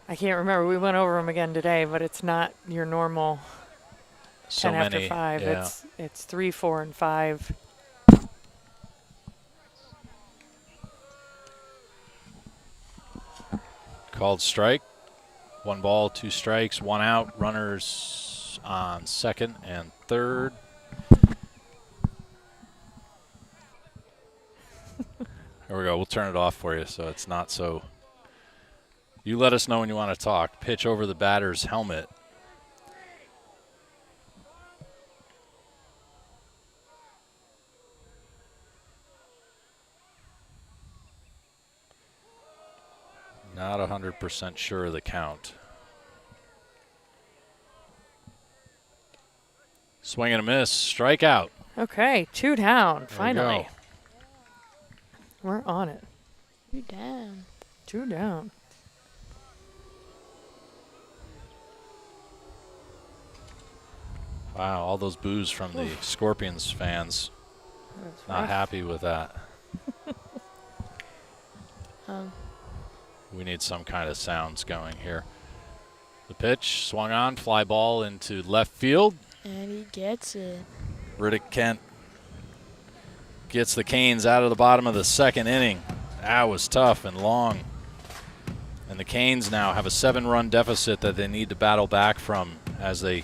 [SPEAKER 4] I can't remember. We went over them again today, but it's not your normal 10 after 5.
[SPEAKER 2] Yeah.
[SPEAKER 4] It's 3, 4, and 5.
[SPEAKER 2] Called strike. 1 ball, 2 strikes, 1 out. Runners on second and third. There we go. We'll turn it off for you so it's not so You let us know when you want to talk. Pitch over the batter's helmet. Not 100% sure of the count. Swing and a miss. Strikeout.
[SPEAKER 4] Okay, 2 down,
[SPEAKER 2] There
[SPEAKER 4] finally.
[SPEAKER 2] you go.
[SPEAKER 4] We're on it.
[SPEAKER 3] 2 down.
[SPEAKER 4] 2 down.
[SPEAKER 2] Wow, all those boos from the Scorpions fans.
[SPEAKER 4] That's
[SPEAKER 2] Not
[SPEAKER 4] rough.
[SPEAKER 2] happy with that.
[SPEAKER 3] Um,
[SPEAKER 2] We need some kind of sounds going here. The pitch swung on, fly ball into left field.
[SPEAKER 3] and he gets it.
[SPEAKER 2] Riddick Kent gets the Canes out of the bottom of the second inning. That was tough and long. And the Canes now have a 7-run deficit that they need to battle back from as they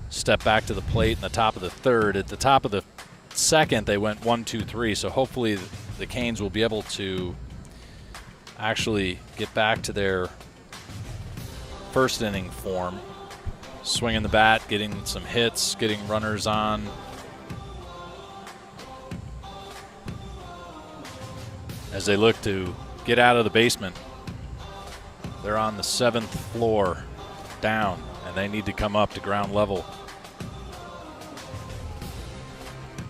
[SPEAKER 2] step back to the plate in the top of the third. At the top of the second, they went 1-2-3. So hopefully the Canes will be able to actually get back to their first inning form. Swinging the bat, getting some hits, getting runners on. As they look to get out of the basement. They're on the 7th floor down, and they need to come up to ground level.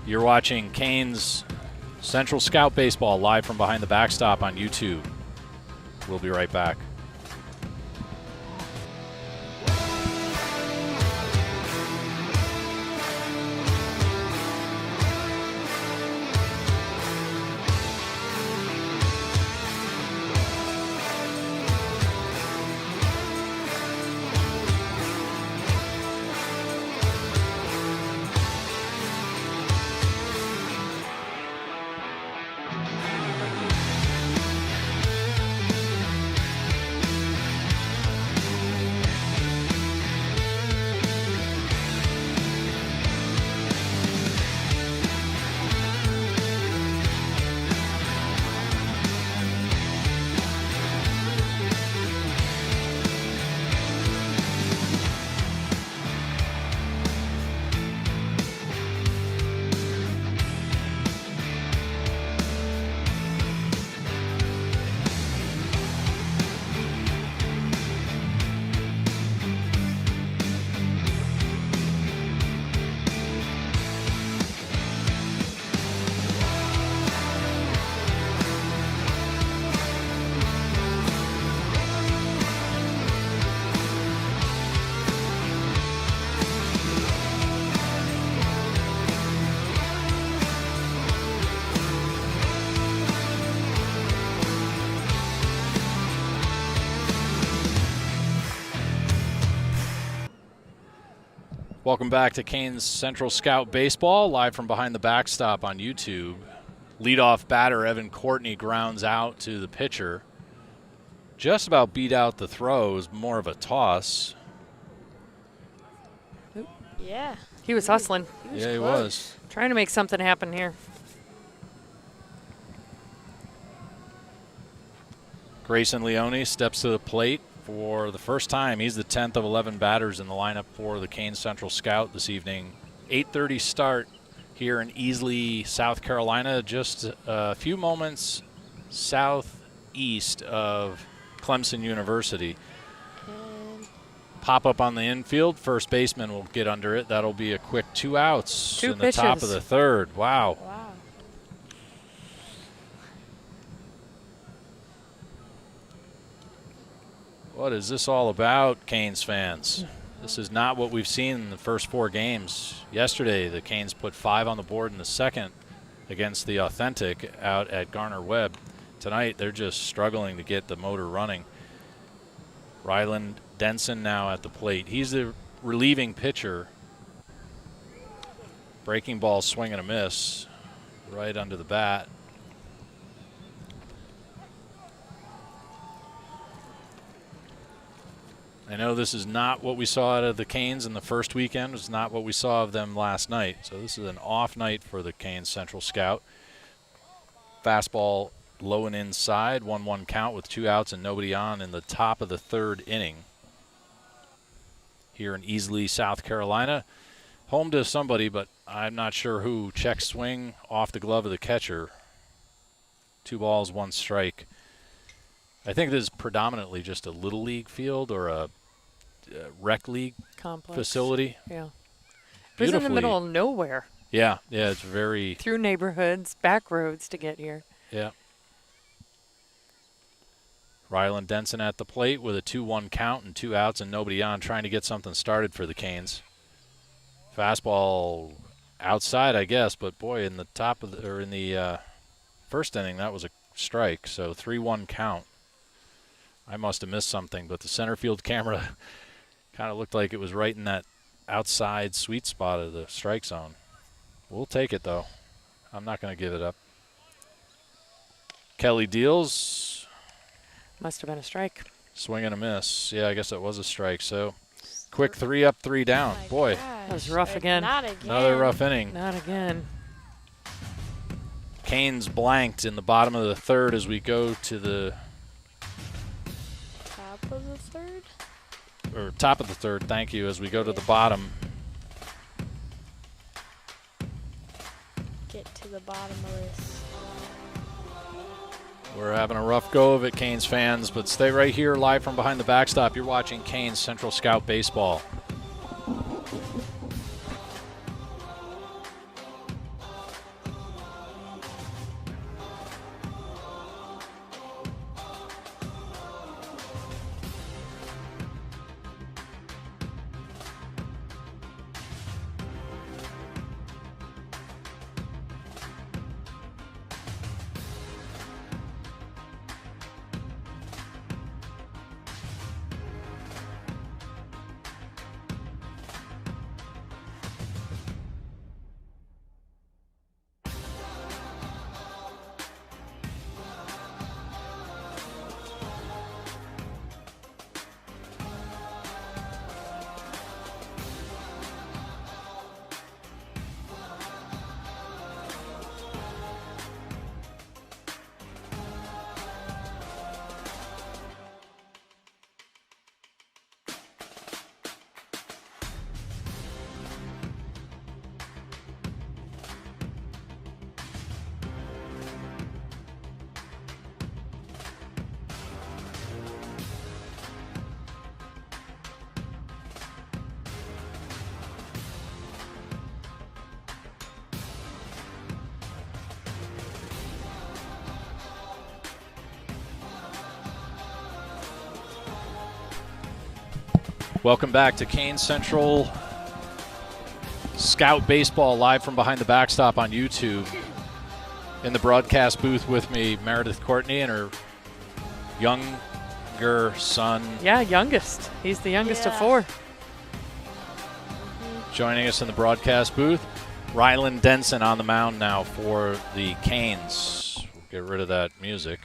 [SPEAKER 2] You're watching Canes Central Scout Baseball live from behind the backstop on YouTube. We'll be right back. Welcome back to Canes Central Scout Baseball, live from behind the backstop on YouTube. Leadoff batter Evan Courtney grounds out to the pitcher. Just about beat out the throw. It was more of a toss.
[SPEAKER 3] Yeah.
[SPEAKER 4] He was hustling,
[SPEAKER 2] Yeah, he was.
[SPEAKER 4] trying to make something happen here.
[SPEAKER 2] Grayson Leone steps to the plate for the first time. He's the 10th of 11 batters in the lineup for the Canes Central Scout this evening. 8:30 start here in Easley, South Carolina, just a few moments southeast of Clemson University.
[SPEAKER 3] And
[SPEAKER 2] Pop up on the infield. First baseman will get under it. That'll be a quick 2 outs
[SPEAKER 4] 2
[SPEAKER 2] in the top of
[SPEAKER 4] pitches.
[SPEAKER 2] the third. Wow.
[SPEAKER 3] wow.
[SPEAKER 2] What is this all about, Canes fans? This is not what we've seen in the first 4 games. Yesterday, the Canes put 5 on the board in the second against the Authentic out at Garner-Webb. Tonight, they're just struggling to get the motor running. Ryland Denson now at the plate. He's the relieving pitcher. Breaking ball, swing and a miss right under the bat. I know this is not what we saw out of the Canes in the first weekend. It's not what we saw of them last night. So this is an off night for the Canes Central Scout. Fastball low and inside, 1-1 count with 2 outs and nobody on in the top of the 3rd inning here in Easley, South Carolina. Home to somebody, but I'm not sure who. Check swing off the glove of the catcher. 2 balls, 1 strike. I think this is predominantly just a little league field or a rec league
[SPEAKER 4] Complex
[SPEAKER 2] facility.
[SPEAKER 4] Yeah. It was in the middle of nowhere.
[SPEAKER 2] Yeah, it's very...
[SPEAKER 4] Through neighborhoods, back roads to get here.
[SPEAKER 2] Yeah. Ryland Denson at the plate with a 2-1 count and 2 outs and nobody on, trying to get something started for the Canes. Fastball outside, I guess, but boy, in the top of the, or in the first inning, that was a strike. So 3-1 count. I must have missed something, but the center field camera kind of looked like it was right in that outside sweet spot of the strike zone. We'll take it, though. I'm not going to give it up. Kelly deals.
[SPEAKER 4] Must have been a strike.
[SPEAKER 2] Swing and a miss. Yeah, I guess it was a strike. So quick 3 up, 3 down.
[SPEAKER 3] Oh
[SPEAKER 2] Boy,
[SPEAKER 4] That was rough again.
[SPEAKER 3] Not again.
[SPEAKER 2] another rough inning.
[SPEAKER 4] Not again.
[SPEAKER 2] Canes blanked in the bottom of the 3rd as we go to the
[SPEAKER 3] Top of the 3rd?
[SPEAKER 2] or top of the 3rd, thank you, as we go to the bottom.
[SPEAKER 3] Get to the bottom of this.
[SPEAKER 2] We're having a rough go of it, Canes fans, but stay right here live from behind the backstop. You're watching Canes Central Scout Baseball. Welcome back to Canes Central Scout Baseball, live from behind the backstop on YouTube. In the broadcast booth with me, Meredith Courtney and her younger son.
[SPEAKER 4] Yeah, youngest. He's the youngest of
[SPEAKER 3] Yeah.
[SPEAKER 4] 4.
[SPEAKER 2] Joining us in the broadcast booth, Ryland Denson on the mound now for the Canes. We'll get rid of that music.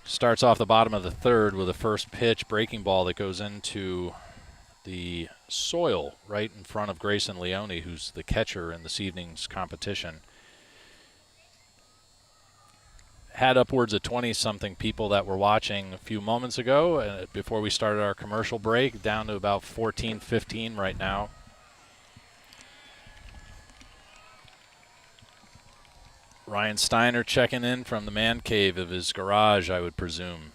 [SPEAKER 2] Starts off the bottom of the 3rd with a first pitch breaking ball that goes into the soil right in front of Grayson Leone, who's the catcher in this evening's competition. Had upwards of 20-something people that were watching a few moments ago before we started our commercial break, down to about 14, 15 right now. Ryan Steiner checking in from the man cave of his garage, I would presume.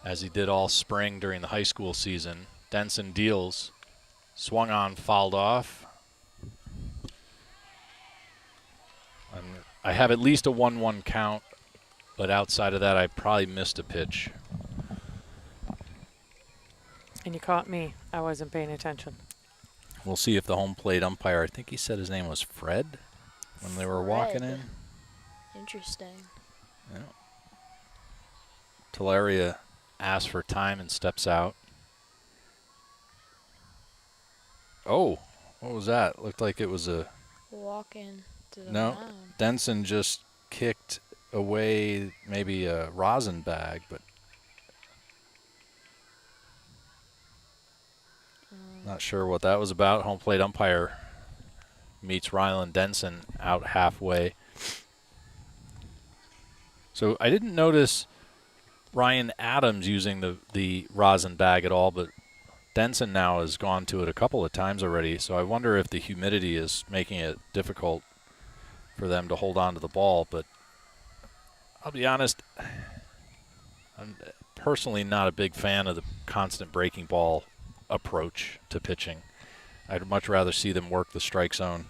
[SPEAKER 2] As he did all spring during the high school season. Denson deals. Swung on, fouled off. I have at least a 1-1 count, but outside of that, I probably missed a pitch.
[SPEAKER 4] And you caught me. I wasn't paying attention.
[SPEAKER 2] We'll see if the home plate umpire, I think he said his name was Fred when they were walking in.
[SPEAKER 3] Interesting.
[SPEAKER 2] Yeah. Talaria asks for time and steps out. Oh, what was that? Looked like it was a...
[SPEAKER 3] Walking to the
[SPEAKER 2] No,
[SPEAKER 3] mound.
[SPEAKER 2] Denson just kicked away maybe a rosin bag, but not sure what that was about. Home plate umpire meets Ryland Denson out halfway. So I didn't notice Ryan Adams using the rosin bag at all, but Denson now has gone to it a couple of times already, so I wonder if the humidity is making it difficult for them to hold on to the ball. But I'll be honest, I'm personally not a big fan of the constant breaking ball approach to pitching. I'd much rather see them work the strike zone.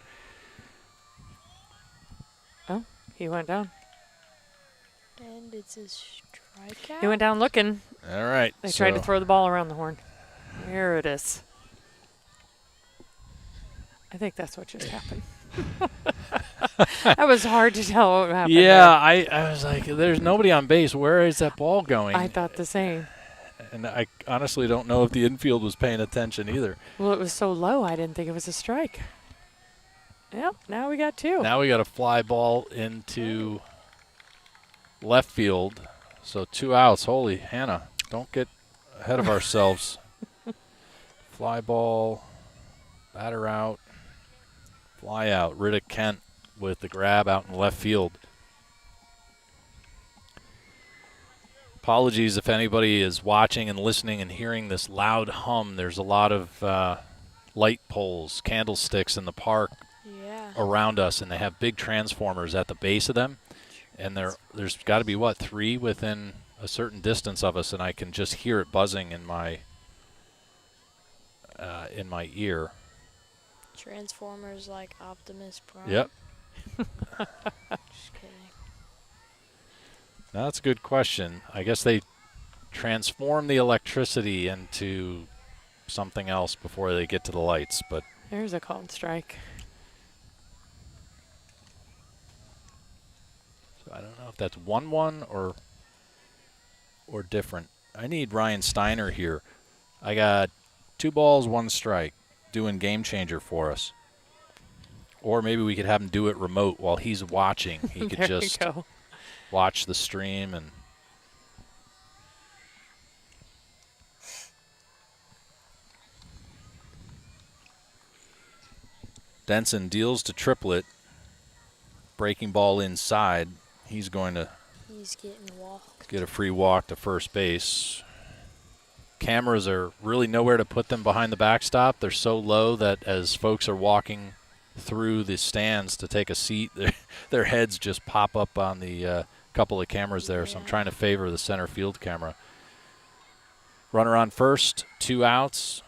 [SPEAKER 4] Oh, he went down.
[SPEAKER 3] And it's a strikeout.
[SPEAKER 4] He went down looking.
[SPEAKER 2] All right.
[SPEAKER 4] They tried to throw the ball around the horn. There it is. I think that's what just happened. That was hard to tell what happened.
[SPEAKER 2] Yeah, I was like, there's nobody on base. Where is that ball going?
[SPEAKER 4] I thought the same.
[SPEAKER 2] And I honestly don't know if the infield was paying attention either.
[SPEAKER 4] Well, it was so low, I didn't think it was a strike. Yep, now we got two.
[SPEAKER 2] Now we got a fly ball into left field. So 2 outs. Holy, Hannah, don't get ahead of ourselves. Fly ball, batter out, fly out. Riddick Kent with the grab out in left field. Apologies if anybody is watching and listening and hearing this loud hum. There's a lot of light poles, candlesticks in the park around us, and they have big transformers at the base of them. And there's got to be, 3 within a certain distance of us, and I can just hear it buzzing in my ear.
[SPEAKER 3] Transformers like Optimus Prime.
[SPEAKER 2] Yep.
[SPEAKER 3] Just kidding.
[SPEAKER 2] Now, that's a good question. I guess they transform the electricity into something else before they get to the lights, but
[SPEAKER 4] There's a called strike.
[SPEAKER 2] so I don't know if that's 1-1 or different. I need Ryan Steiner here. I got 2 balls, 1 strike, doing game changer for us. Or maybe we could have him do it remote while he's watching. He could just watch the stream and Denson deals to Triplet. Breaking ball inside. He's going to
[SPEAKER 3] getting walked.
[SPEAKER 2] Get a free walk to first base. Cameras are really nowhere to put them behind the backstop. They're so low that as folks are walking through the stands to take a seat, their heads just pop up on the couple of cameras there. So I'm trying to favor the center field camera. Runner on first, 2 outs.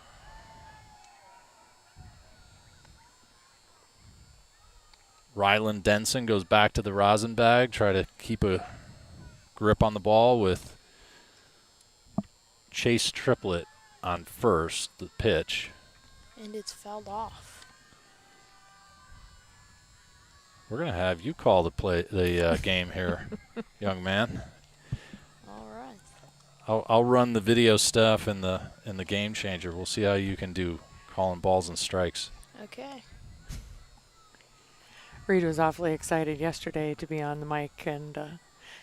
[SPEAKER 2] Ryland Denson goes back to the rosin bag, try to keep a grip on the ball with Chase Triplet on first, the pitch.
[SPEAKER 3] And it's fouled off.
[SPEAKER 2] We're going to have you call the game here, young man.
[SPEAKER 3] All right.
[SPEAKER 2] I'll run the video stuff in the game changer. We'll see how you can do calling balls and strikes.
[SPEAKER 3] Okay.
[SPEAKER 4] Reed was awfully excited yesterday to be on the mic, and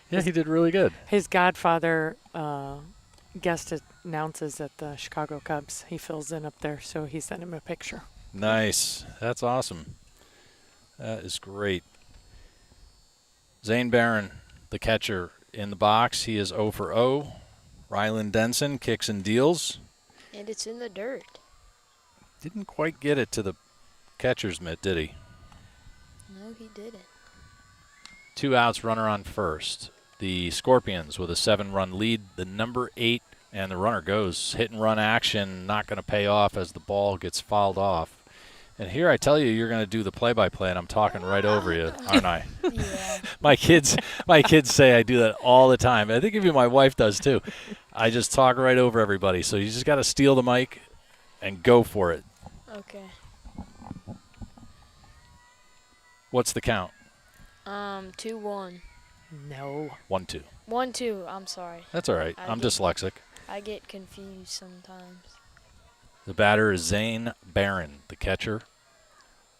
[SPEAKER 2] yeah, he did really good.
[SPEAKER 4] His godfather guest announces at the Chicago Cubs. He fills in up there, so he sent him a picture.
[SPEAKER 2] Nice. That's awesome. That is great. Zane Barron, the catcher, in the box. He is 0 for 0. Ryland Denson kicks and deals.
[SPEAKER 3] And it's in the dirt.
[SPEAKER 2] Didn't quite get it to the catcher's mitt, did he?
[SPEAKER 3] No, he didn't.
[SPEAKER 2] 2 outs, runner on first. The Scorpions with a 7-run lead. The number 8, and the runner goes. Hit and run action, not going to pay off as the ball gets fouled off. And here I tell you, you're going to do the play-by-play, and I'm talking right over you, aren't I?
[SPEAKER 3] Yeah.
[SPEAKER 2] My kids say I do that all the time. I think even my wife does too. I just talk right over everybody. So you just got to steal the mic and go for it.
[SPEAKER 3] Okay.
[SPEAKER 2] What's the count?
[SPEAKER 3] 2-1.
[SPEAKER 4] No.
[SPEAKER 2] 1-2.
[SPEAKER 3] 1-2. I'm sorry.
[SPEAKER 2] That's all right. I'm dyslexic.
[SPEAKER 3] I get confused sometimes.
[SPEAKER 2] The batter is Zane Barron, the catcher.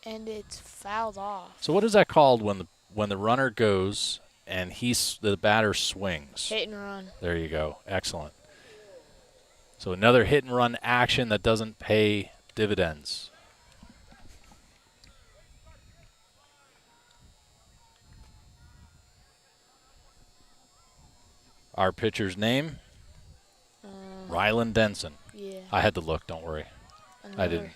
[SPEAKER 3] And it's fouled off.
[SPEAKER 2] So what is that called when the runner goes and the batter swings?
[SPEAKER 3] Hit and run.
[SPEAKER 2] There you go. Excellent. So another hit and run action that doesn't pay dividends. Our pitcher's name? Ryland Denson.
[SPEAKER 3] Yeah.
[SPEAKER 2] I had to look, don't worry. I didn't.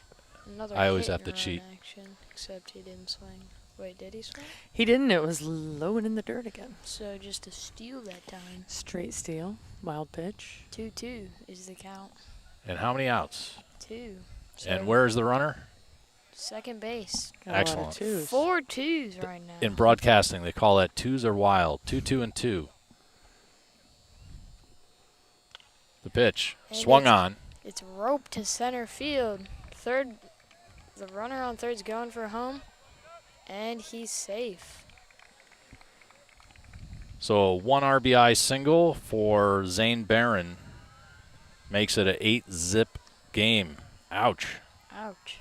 [SPEAKER 2] I always have to cheat.
[SPEAKER 3] Action, except he didn't swing. Wait, did he swing?
[SPEAKER 4] He didn't. It was low and in the dirt again.
[SPEAKER 3] So just a steal that time.
[SPEAKER 4] Straight steal. Wild pitch.
[SPEAKER 3] 2-2 is the count.
[SPEAKER 2] And how many outs?
[SPEAKER 3] 2. So
[SPEAKER 2] And where is the runner?
[SPEAKER 3] second base.
[SPEAKER 4] Got a lot of
[SPEAKER 2] Excellent.
[SPEAKER 4] twos.
[SPEAKER 3] 4 twos right now.
[SPEAKER 2] In broadcasting, they call that twos are wild. 2-2 and 2. The pitch.
[SPEAKER 3] And
[SPEAKER 2] Swung
[SPEAKER 3] it's-
[SPEAKER 2] on.
[SPEAKER 3] It's roped to center field. The runner on third's going for home, and he's safe.
[SPEAKER 2] So a 1 RBI single for Zane Barron makes it an 8-zip game. Ouch.
[SPEAKER 3] Ouch.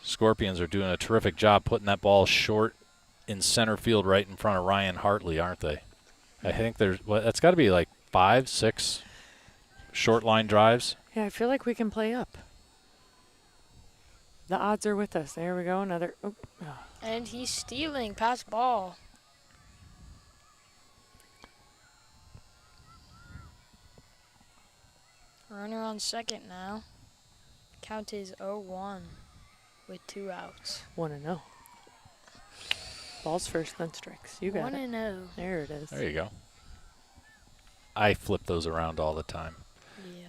[SPEAKER 2] Scorpions are doing a terrific job putting that ball short in center field right in front of Ryan Hartley, aren't they? I think that's got to be like 5, 6 short line drives.
[SPEAKER 4] Yeah, I feel like we can play up. The odds are with us. There we go. Another. Oh.
[SPEAKER 3] And he's stealing past ball. Runner on second now. Count is 0-1 with 2 outs.
[SPEAKER 4] 1-0. Balls first, then strikes. You got
[SPEAKER 3] 1-0.
[SPEAKER 4] There it is.
[SPEAKER 2] There you go. I flip those around all the time.
[SPEAKER 3] Yeah.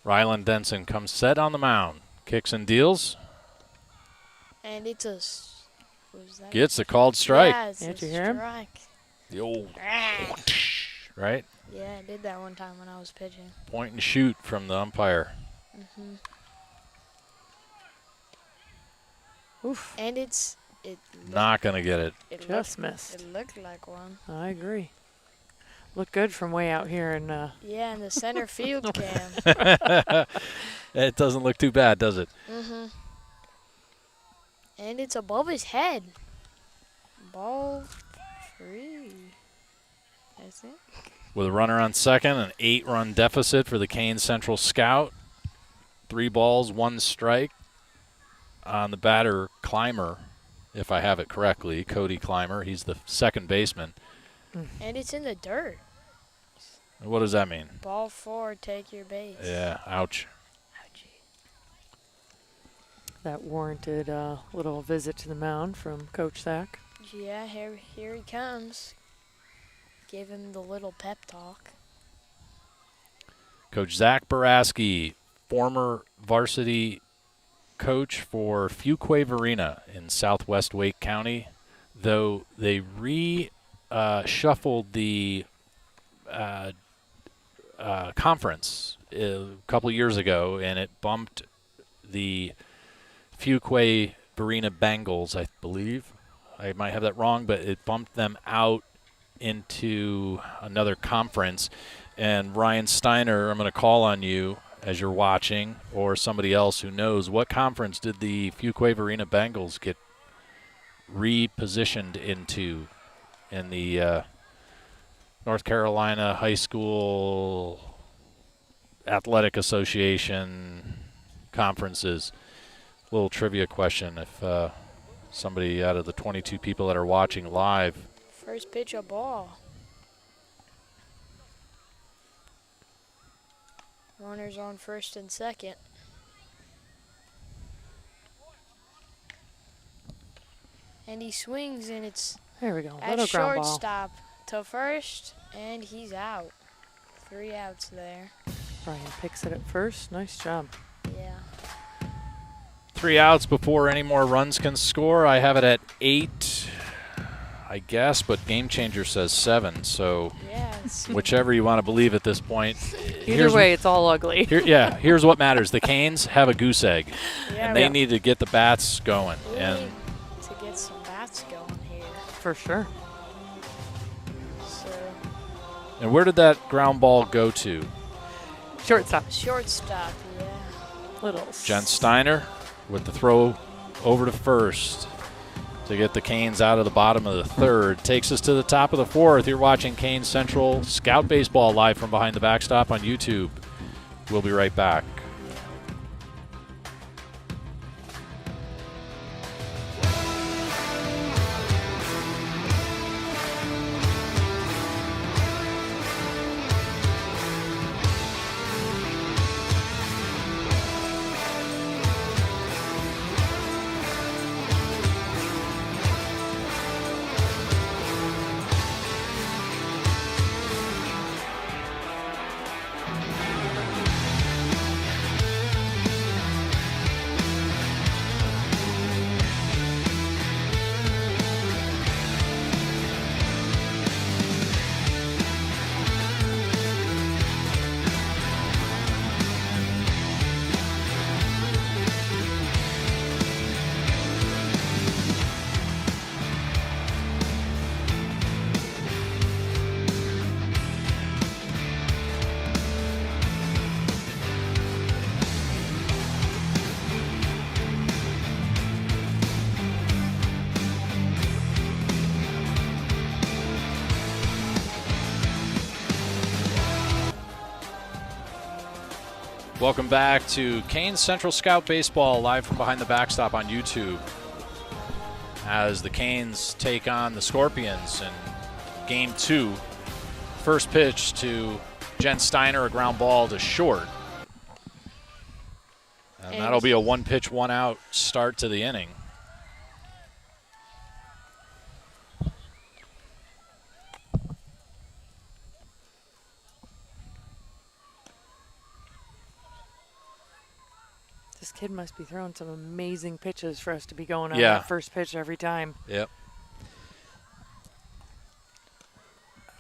[SPEAKER 2] Ryland Denson comes set on the mound. Kicks and deals.
[SPEAKER 3] And it's a. What was that?
[SPEAKER 2] Gets a called strike.
[SPEAKER 3] Yeah, it's
[SPEAKER 4] Did
[SPEAKER 3] a
[SPEAKER 4] you hear him?
[SPEAKER 3] strike.
[SPEAKER 2] The old,
[SPEAKER 3] Ah.
[SPEAKER 2] right?
[SPEAKER 3] Yeah, I did that one time when I was pitching.
[SPEAKER 2] Point and shoot from the umpire.
[SPEAKER 3] Mm-hmm.
[SPEAKER 4] Oof.
[SPEAKER 3] And it
[SPEAKER 2] Not going to get it.
[SPEAKER 4] Just missed.
[SPEAKER 3] It looked like one.
[SPEAKER 4] I agree. Looked good from way out here in
[SPEAKER 3] Yeah, in the center field cam.
[SPEAKER 2] It doesn't look too bad, does it?
[SPEAKER 3] Mm-hmm. And it's above his head. Ball 3. That's it.
[SPEAKER 2] With a runner on second, an 8-run deficit for the Canes Central Scout. 3 balls, 1 strike. On the batter, Clymer, if I have it correctly, Cody Clymer. He's the second baseman.
[SPEAKER 3] And it's in the dirt.
[SPEAKER 2] What does that mean?
[SPEAKER 3] Ball 4, take your base.
[SPEAKER 2] Yeah, ouch.
[SPEAKER 3] Ouchie.
[SPEAKER 4] that warranted a little visit to the mound from Coach Zach.
[SPEAKER 3] Yeah, here he comes. Give him the little pep talk.
[SPEAKER 2] Coach Zach Baraski, former varsity coach for Fuquay Varina in southwest Wake County, though they shuffled the conference a couple years ago, and it bumped the Fuquay Varina Bengals, I believe. I might have that wrong, but it bumped them out into another conference. And Ryan Steiner, I'm going to call on you as you're watching, or somebody else who knows, what conference did the Fuquay Varina Bengals get repositioned into in the North Carolina High School Athletic Association conferences? Little trivia question, if somebody out of the 22 people that are watching live.
[SPEAKER 3] First pitch, a ball. Runners on first and second. And he swings, and it's
[SPEAKER 4] There we go.
[SPEAKER 3] at
[SPEAKER 4] Little ground ball.
[SPEAKER 3] shortstop to first, and he's out. 3 outs there.
[SPEAKER 4] Brian picks it at first. Nice job.
[SPEAKER 3] Yeah.
[SPEAKER 2] 3 outs before any more runs can score. I have it at 8, I guess, but Game Changer says 7. So
[SPEAKER 3] Yeah. It's
[SPEAKER 2] whichever you want to believe at this point.
[SPEAKER 4] Either way, it's all ugly.
[SPEAKER 2] Here's what matters. The Canes have a goose egg,
[SPEAKER 3] yeah,
[SPEAKER 2] and they need to get the bats going.
[SPEAKER 3] we
[SPEAKER 2] And
[SPEAKER 3] need to get some bats going here.
[SPEAKER 4] For sure.
[SPEAKER 3] So
[SPEAKER 2] and where did that ground ball go to?
[SPEAKER 4] Shortstop.
[SPEAKER 3] shortstop, yeah.
[SPEAKER 4] Little.
[SPEAKER 2] Jen Steiner with the throw over to first to get the Canes out of the bottom of the third. Takes us to the top of the fourth. You're watching Canes Central Scout Baseball live from behind the backstop on YouTube. We'll be right back. Welcome back to Canes Central Scout Baseball, live from behind the backstop on YouTube. As the Canes take on the Scorpions in Game 2. First pitch to Jen Steiner, a ground ball to short. And that'll be a one-pitch, one-out start to the inning.
[SPEAKER 4] This kid must be throwing some amazing pitches for us to be going on
[SPEAKER 2] Yeah.
[SPEAKER 4] that first pitch every time.
[SPEAKER 2] Yep.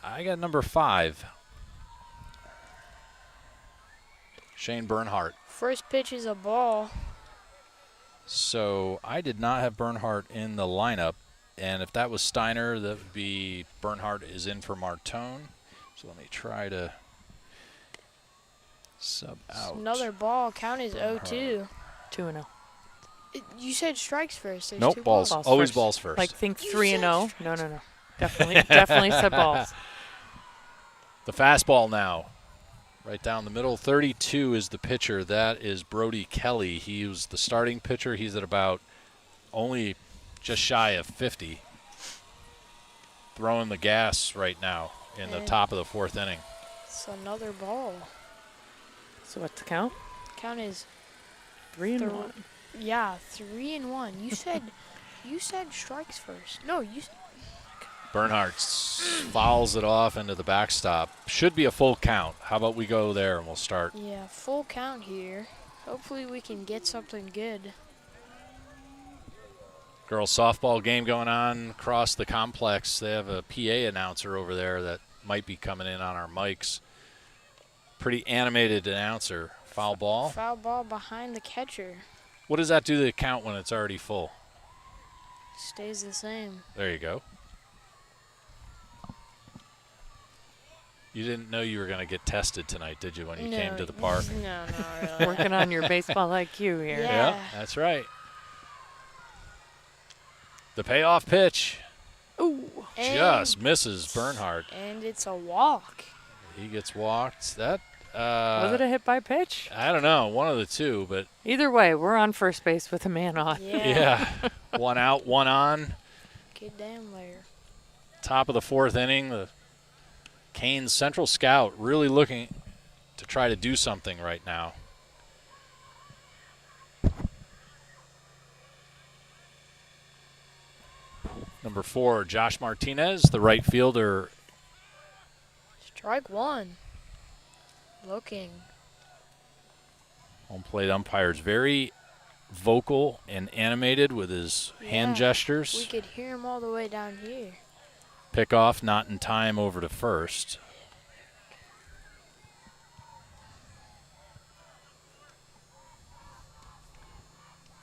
[SPEAKER 2] I got number 5. Shane Bernhardt.
[SPEAKER 3] First pitch is a ball.
[SPEAKER 2] So I did not have Bernhardt in the lineup. And if that was Steiner, that would be Bernhardt is in for Martone. So let me try to sub out.
[SPEAKER 3] Another ball. Count is 0-2.
[SPEAKER 4] 2-0.
[SPEAKER 3] You said strikes first. There's
[SPEAKER 2] Nope,
[SPEAKER 3] two
[SPEAKER 2] balls.
[SPEAKER 4] Balls
[SPEAKER 2] Always
[SPEAKER 4] first.
[SPEAKER 2] balls first.
[SPEAKER 4] Like think
[SPEAKER 3] You
[SPEAKER 4] 3-0.
[SPEAKER 3] said
[SPEAKER 4] No. Definitely said balls.
[SPEAKER 2] The fastball now. Right down the middle. 32 is the pitcher. That is Brody Kelly. He was the starting pitcher. He's at about only just shy of 50. Throwing the gas right now in the top of the 4th inning.
[SPEAKER 3] It's another ball.
[SPEAKER 4] So what's the count?
[SPEAKER 3] Count is
[SPEAKER 4] 3-1.
[SPEAKER 3] yeah, 3-1. You said strikes first. No, you said
[SPEAKER 2] Bernhardt fouls it off into the backstop. Should be a full count. How about we go there and we'll start.
[SPEAKER 3] yeah, full count here. Hopefully we can get something good.
[SPEAKER 2] Girls softball game going on across the complex. They have a PA announcer over there that might be coming in on our mics. Pretty animated announcer. Foul ball.
[SPEAKER 3] Foul ball behind the catcher.
[SPEAKER 2] What does that do to the count when it's already full?
[SPEAKER 3] Stays the same.
[SPEAKER 2] There you go. You didn't know you were going to get tested tonight, did you, when you came to the park?
[SPEAKER 3] No, not really.
[SPEAKER 4] Working on your baseball IQ here.
[SPEAKER 3] Yeah.
[SPEAKER 2] That's right. The payoff pitch
[SPEAKER 4] Ooh.
[SPEAKER 2] just misses Bernhardt.
[SPEAKER 3] And it's a walk.
[SPEAKER 2] He gets walked. That
[SPEAKER 4] Was it a hit by pitch?
[SPEAKER 2] I don't know, one of the two, but
[SPEAKER 4] Either way, we're on first base with a man on.
[SPEAKER 3] Yeah.
[SPEAKER 2] one out, one on.
[SPEAKER 3] Good damn layer.
[SPEAKER 2] Top of the 4th inning, the Canes Central Scout really looking to try to do something right now. Number 4, Josh Martinez, the right fielder.
[SPEAKER 3] Strike one. Looking.
[SPEAKER 2] Home plate umpire's very vocal and animated with his hand
[SPEAKER 3] Yeah.
[SPEAKER 2] gestures.
[SPEAKER 3] We could hear him all the way down here.
[SPEAKER 2] Pickoff not in time over to first.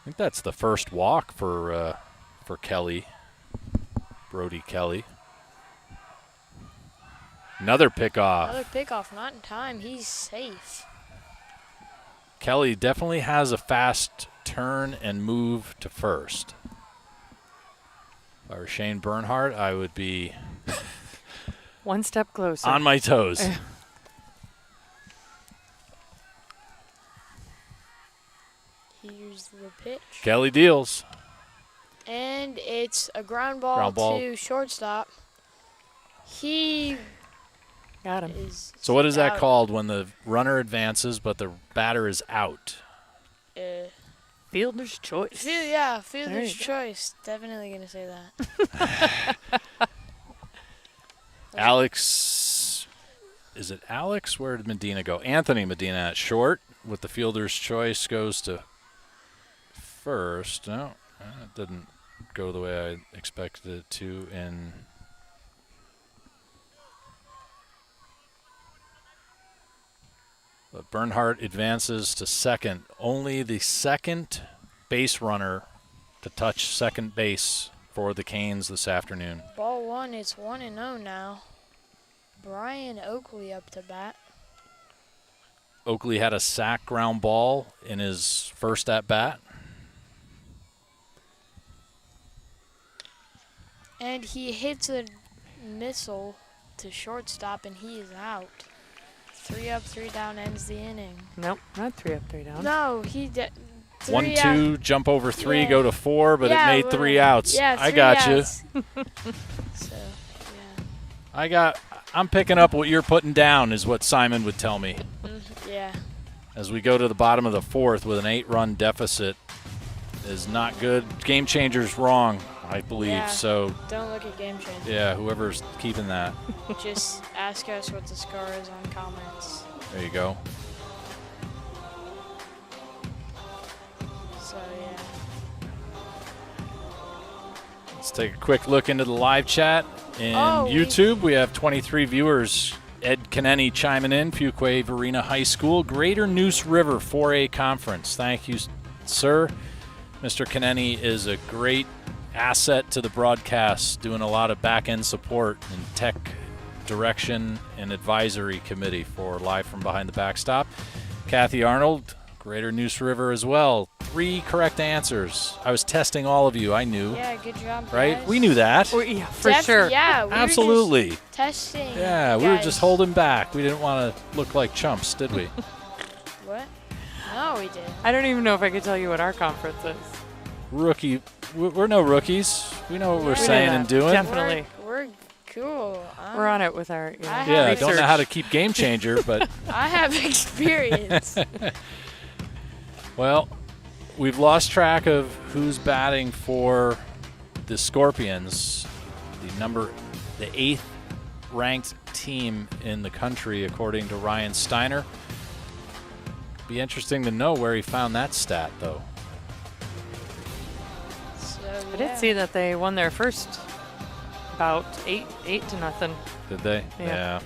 [SPEAKER 2] I think that's the first walk for Kelly, Brody Kelly. Another pickoff.
[SPEAKER 3] Another pickoff, not in time. He's safe.
[SPEAKER 2] Kelly definitely has a fast turn and move to first. If I were Shane Bernhardt, I would be
[SPEAKER 4] One step closer.
[SPEAKER 2] on my toes.
[SPEAKER 3] Here's the pitch.
[SPEAKER 2] Kelly deals.
[SPEAKER 3] And it's a ground ball,
[SPEAKER 2] Ground ball.
[SPEAKER 3] to shortstop. He
[SPEAKER 4] Got him.
[SPEAKER 3] is.
[SPEAKER 2] So what is that
[SPEAKER 3] out.
[SPEAKER 2] called when the runner advances but the batter is out?
[SPEAKER 4] Fielder's choice.
[SPEAKER 3] Fielder's
[SPEAKER 4] you go.
[SPEAKER 3] choice. Definitely going to say that.
[SPEAKER 2] Alex, is it Alex? Where did Medina go? Anthony Medina at short with the fielder's choice goes to first. No, it didn't go the way I expected it to. And but Bernhardt advances to second. Only the second base runner to touch second base for the Canes this afternoon.
[SPEAKER 3] Ball one. It's 1-0 now. Brian Oakley up to bat.
[SPEAKER 2] Oakley had a sac ground ball in his first at-bat.
[SPEAKER 3] And he hits a missile to shortstop, and he is out. 3 up, 3 down ends the inning.
[SPEAKER 4] Nope, not 3 up, 3 down.
[SPEAKER 3] No, he did.
[SPEAKER 2] 1, 2, jump over 3,
[SPEAKER 3] Yeah.
[SPEAKER 2] go to 4, but it made 3 outs.
[SPEAKER 3] Yeah,
[SPEAKER 2] I
[SPEAKER 3] 3
[SPEAKER 2] got you.
[SPEAKER 3] outs. So, yeah.
[SPEAKER 2] I'm picking up what you're putting down, is what Simon would tell me.
[SPEAKER 3] Yeah.
[SPEAKER 2] As we go to the bottom of the 4th with an 8-run deficit is not good. Game changer's wrong, I believe.
[SPEAKER 3] Yeah.
[SPEAKER 2] So,
[SPEAKER 3] Don't look at game changer.
[SPEAKER 2] yeah, whoever's keeping that.
[SPEAKER 3] Just ask us what the score is on comments.
[SPEAKER 2] There you go.
[SPEAKER 3] So, yeah.
[SPEAKER 2] Let's take a quick look into the live chat. In
[SPEAKER 3] Oh,
[SPEAKER 2] YouTube, we have 23 viewers. Ed Kaneni chiming in, Fuquay Varina High School, Greater Neuse River 4A Conference. Thank you, sir. Mr. Kaneni is a great asset to the broadcast, doing a lot of back-end support and tech direction and advisory committee for Live from Behind the Backstop. Kathy Arnold, Greater Neuse River as well. 3 correct answers. I was testing all of you. I knew.
[SPEAKER 3] Yeah, good job,
[SPEAKER 2] Right?
[SPEAKER 3] guys.
[SPEAKER 2] We knew that.
[SPEAKER 4] Yeah, for sure.
[SPEAKER 3] Yeah, we
[SPEAKER 2] Absolutely.
[SPEAKER 3] were just testing.
[SPEAKER 2] Yeah,
[SPEAKER 3] you
[SPEAKER 2] we were
[SPEAKER 3] guys.
[SPEAKER 2] just holding back. We didn't want to look like chumps, did we?
[SPEAKER 3] What? No, we didn't.
[SPEAKER 4] I don't even know if I could tell you what our conference is.
[SPEAKER 2] Rookie. We're no rookies. We know what we're
[SPEAKER 3] Yeah.
[SPEAKER 2] saying
[SPEAKER 4] Yeah,
[SPEAKER 2] and doing.
[SPEAKER 4] definitely.
[SPEAKER 3] We're cool.
[SPEAKER 4] We're on it with our
[SPEAKER 3] I
[SPEAKER 2] Yeah,
[SPEAKER 3] have
[SPEAKER 2] don't know how to
[SPEAKER 4] research.
[SPEAKER 2] keep game changer, but
[SPEAKER 3] I have experience.
[SPEAKER 2] well, we've lost track of who's batting for the Scorpions, the 8th ranked team in the country according to Ryan Steiner. Be interesting to know where he found that stat, though.
[SPEAKER 3] So,
[SPEAKER 4] I did see that they won their first about 8-0.
[SPEAKER 2] Did they?
[SPEAKER 4] Yeah.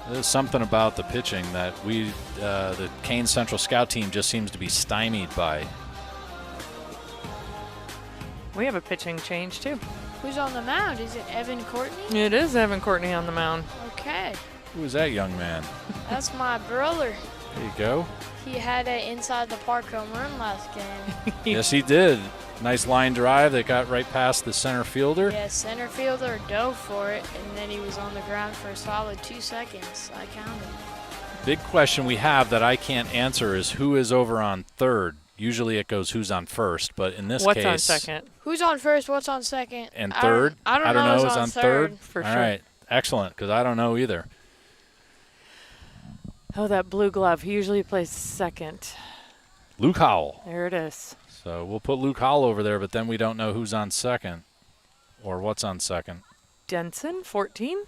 [SPEAKER 2] There's something about the pitching that the CANES Central Scout team just seems to be stymied by.
[SPEAKER 4] We have a pitching change too.
[SPEAKER 3] Who's on the mound? Is it Evan Courtney?
[SPEAKER 4] It is Evan Courtney on the mound.
[SPEAKER 3] Okay.
[SPEAKER 2] Who is that young man?
[SPEAKER 3] That's my brother.
[SPEAKER 2] There you go.
[SPEAKER 3] He had a inside the park home run last game.
[SPEAKER 2] Yes, he did. Nice line drive that got right past the center fielder.
[SPEAKER 3] Yeah, center fielder dove for it, and then he was on the ground for a solid 2 seconds. I counted.
[SPEAKER 2] Big question we have that I can't answer is who is over on third. Usually it goes who's on first, but in this
[SPEAKER 4] What's
[SPEAKER 2] case.
[SPEAKER 4] on second?
[SPEAKER 3] Who's on first? What's on second?
[SPEAKER 2] And third?
[SPEAKER 3] I don't know who's
[SPEAKER 2] on third.
[SPEAKER 4] For
[SPEAKER 2] All
[SPEAKER 4] sure.
[SPEAKER 2] right, excellent, because I don't know either.
[SPEAKER 4] Oh, that blue glove. He usually plays second.
[SPEAKER 2] Luke Howell.
[SPEAKER 4] There it is.
[SPEAKER 2] So we'll put Luke Howell over there, but then we don't know who's on second or what's on second.
[SPEAKER 4] Denson, 14.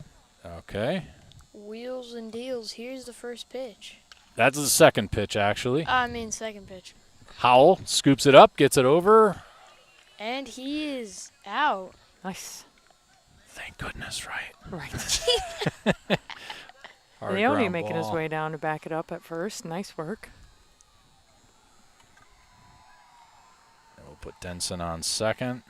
[SPEAKER 2] Okay.
[SPEAKER 3] Wheels and deals. Here's the first pitch.
[SPEAKER 2] That's the second pitch, actually.
[SPEAKER 3] I mean, second pitch.
[SPEAKER 2] Howell scoops it up, gets it over.
[SPEAKER 3] And he is out.
[SPEAKER 4] Nice.
[SPEAKER 2] Thank goodness, right?
[SPEAKER 4] Right.
[SPEAKER 2] Hard
[SPEAKER 4] Leone
[SPEAKER 2] ground
[SPEAKER 4] making his
[SPEAKER 2] ball.
[SPEAKER 4] way down to back it up at first. Nice work.
[SPEAKER 2] And we'll put Denson on second.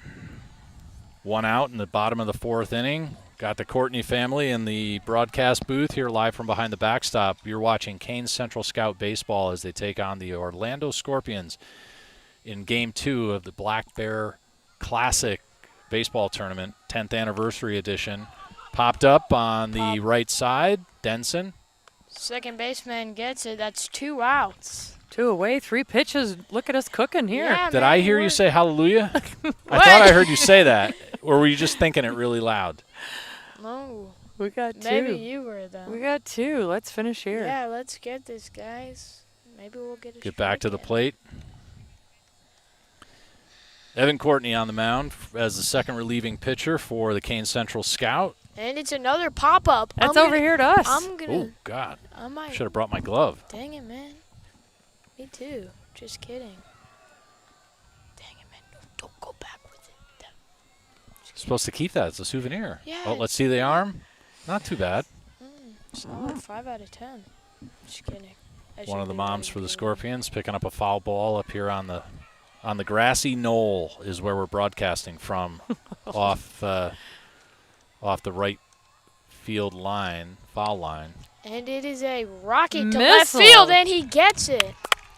[SPEAKER 2] 1 out in the bottom of the 4th inning. Got the Courtney family in the broadcast booth here live from behind the backstop. You're watching CANES Central Scout Baseball as they take on the Orlando Scorpions in Game 2 of the Black Bear Classic Baseball Tournament, 10th Anniversary Edition. Popped up on the right side, Denson.
[SPEAKER 3] Second baseman gets it. That's 2 outs.
[SPEAKER 4] 2 away, 3 pitches. Look at us cooking here.
[SPEAKER 3] Yeah,
[SPEAKER 2] Did
[SPEAKER 3] man,
[SPEAKER 2] I hear you
[SPEAKER 3] we're-
[SPEAKER 2] say hallelujah? I
[SPEAKER 3] What?
[SPEAKER 2] thought I heard you say that. Or were you just thinking it really loud?
[SPEAKER 3] No.
[SPEAKER 4] We got 2.
[SPEAKER 3] Maybe you were, though.
[SPEAKER 4] We got 2. Let's finish here.
[SPEAKER 3] Yeah, let's get this, guys. Maybe we'll get a
[SPEAKER 2] Get back to the
[SPEAKER 3] strikeout.
[SPEAKER 2] plate. Evan Courtney on the mound as the second relieving pitcher for the CANES Central Scout.
[SPEAKER 3] And it's another pop-up.
[SPEAKER 4] That's over here to us.
[SPEAKER 3] I'm gonna.
[SPEAKER 2] Oh, God.
[SPEAKER 3] I might.
[SPEAKER 2] Should have brought my glove.
[SPEAKER 3] Dang it, man. Me too. Just kidding. Dang it, man. Don't go back with it.
[SPEAKER 2] Supposed to keep that as a souvenir.
[SPEAKER 3] Yeah.
[SPEAKER 2] Oh, let's see the arm. Not too bad.
[SPEAKER 3] Solid 5 out of 10. Just kidding. I
[SPEAKER 2] One of the
[SPEAKER 3] should leave
[SPEAKER 2] moms
[SPEAKER 3] that
[SPEAKER 2] for the
[SPEAKER 3] in.
[SPEAKER 2] Scorpions picking up a foul ball up here on the grassy knoll is where we're broadcasting from off the right field line, foul line.
[SPEAKER 3] And it is a rocket to
[SPEAKER 4] Missile.
[SPEAKER 3] left field, and he gets it.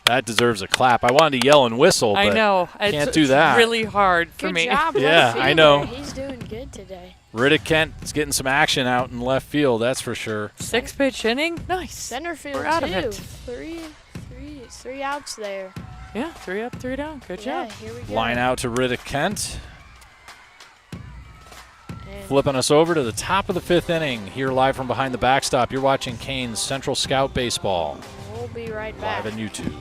[SPEAKER 2] That deserves a clap. I wanted to yell and whistle, but
[SPEAKER 4] I know.
[SPEAKER 2] can't
[SPEAKER 4] It's
[SPEAKER 2] do that.
[SPEAKER 4] really hard for
[SPEAKER 3] Good
[SPEAKER 4] me.
[SPEAKER 3] job,
[SPEAKER 2] Yeah,
[SPEAKER 3] left
[SPEAKER 2] I
[SPEAKER 3] fielder.
[SPEAKER 2] know.
[SPEAKER 3] He's doing good today.
[SPEAKER 2] Riddick Kent is getting some action out in left field, that's for sure.
[SPEAKER 4] 6-pitch inning. Nice.
[SPEAKER 3] Center field,
[SPEAKER 4] We're out
[SPEAKER 3] too.
[SPEAKER 4] of it.
[SPEAKER 3] Three outs there.
[SPEAKER 4] Yeah, 3 up, 3 down. Good job.
[SPEAKER 3] Here we go.
[SPEAKER 2] Line out to Riddick Kent.
[SPEAKER 3] And
[SPEAKER 2] Flipping us over to the top of the 5th inning here live from behind the backstop. You're watching Canes Central Scout Baseball
[SPEAKER 3] we'll be right back.
[SPEAKER 2] live on YouTube.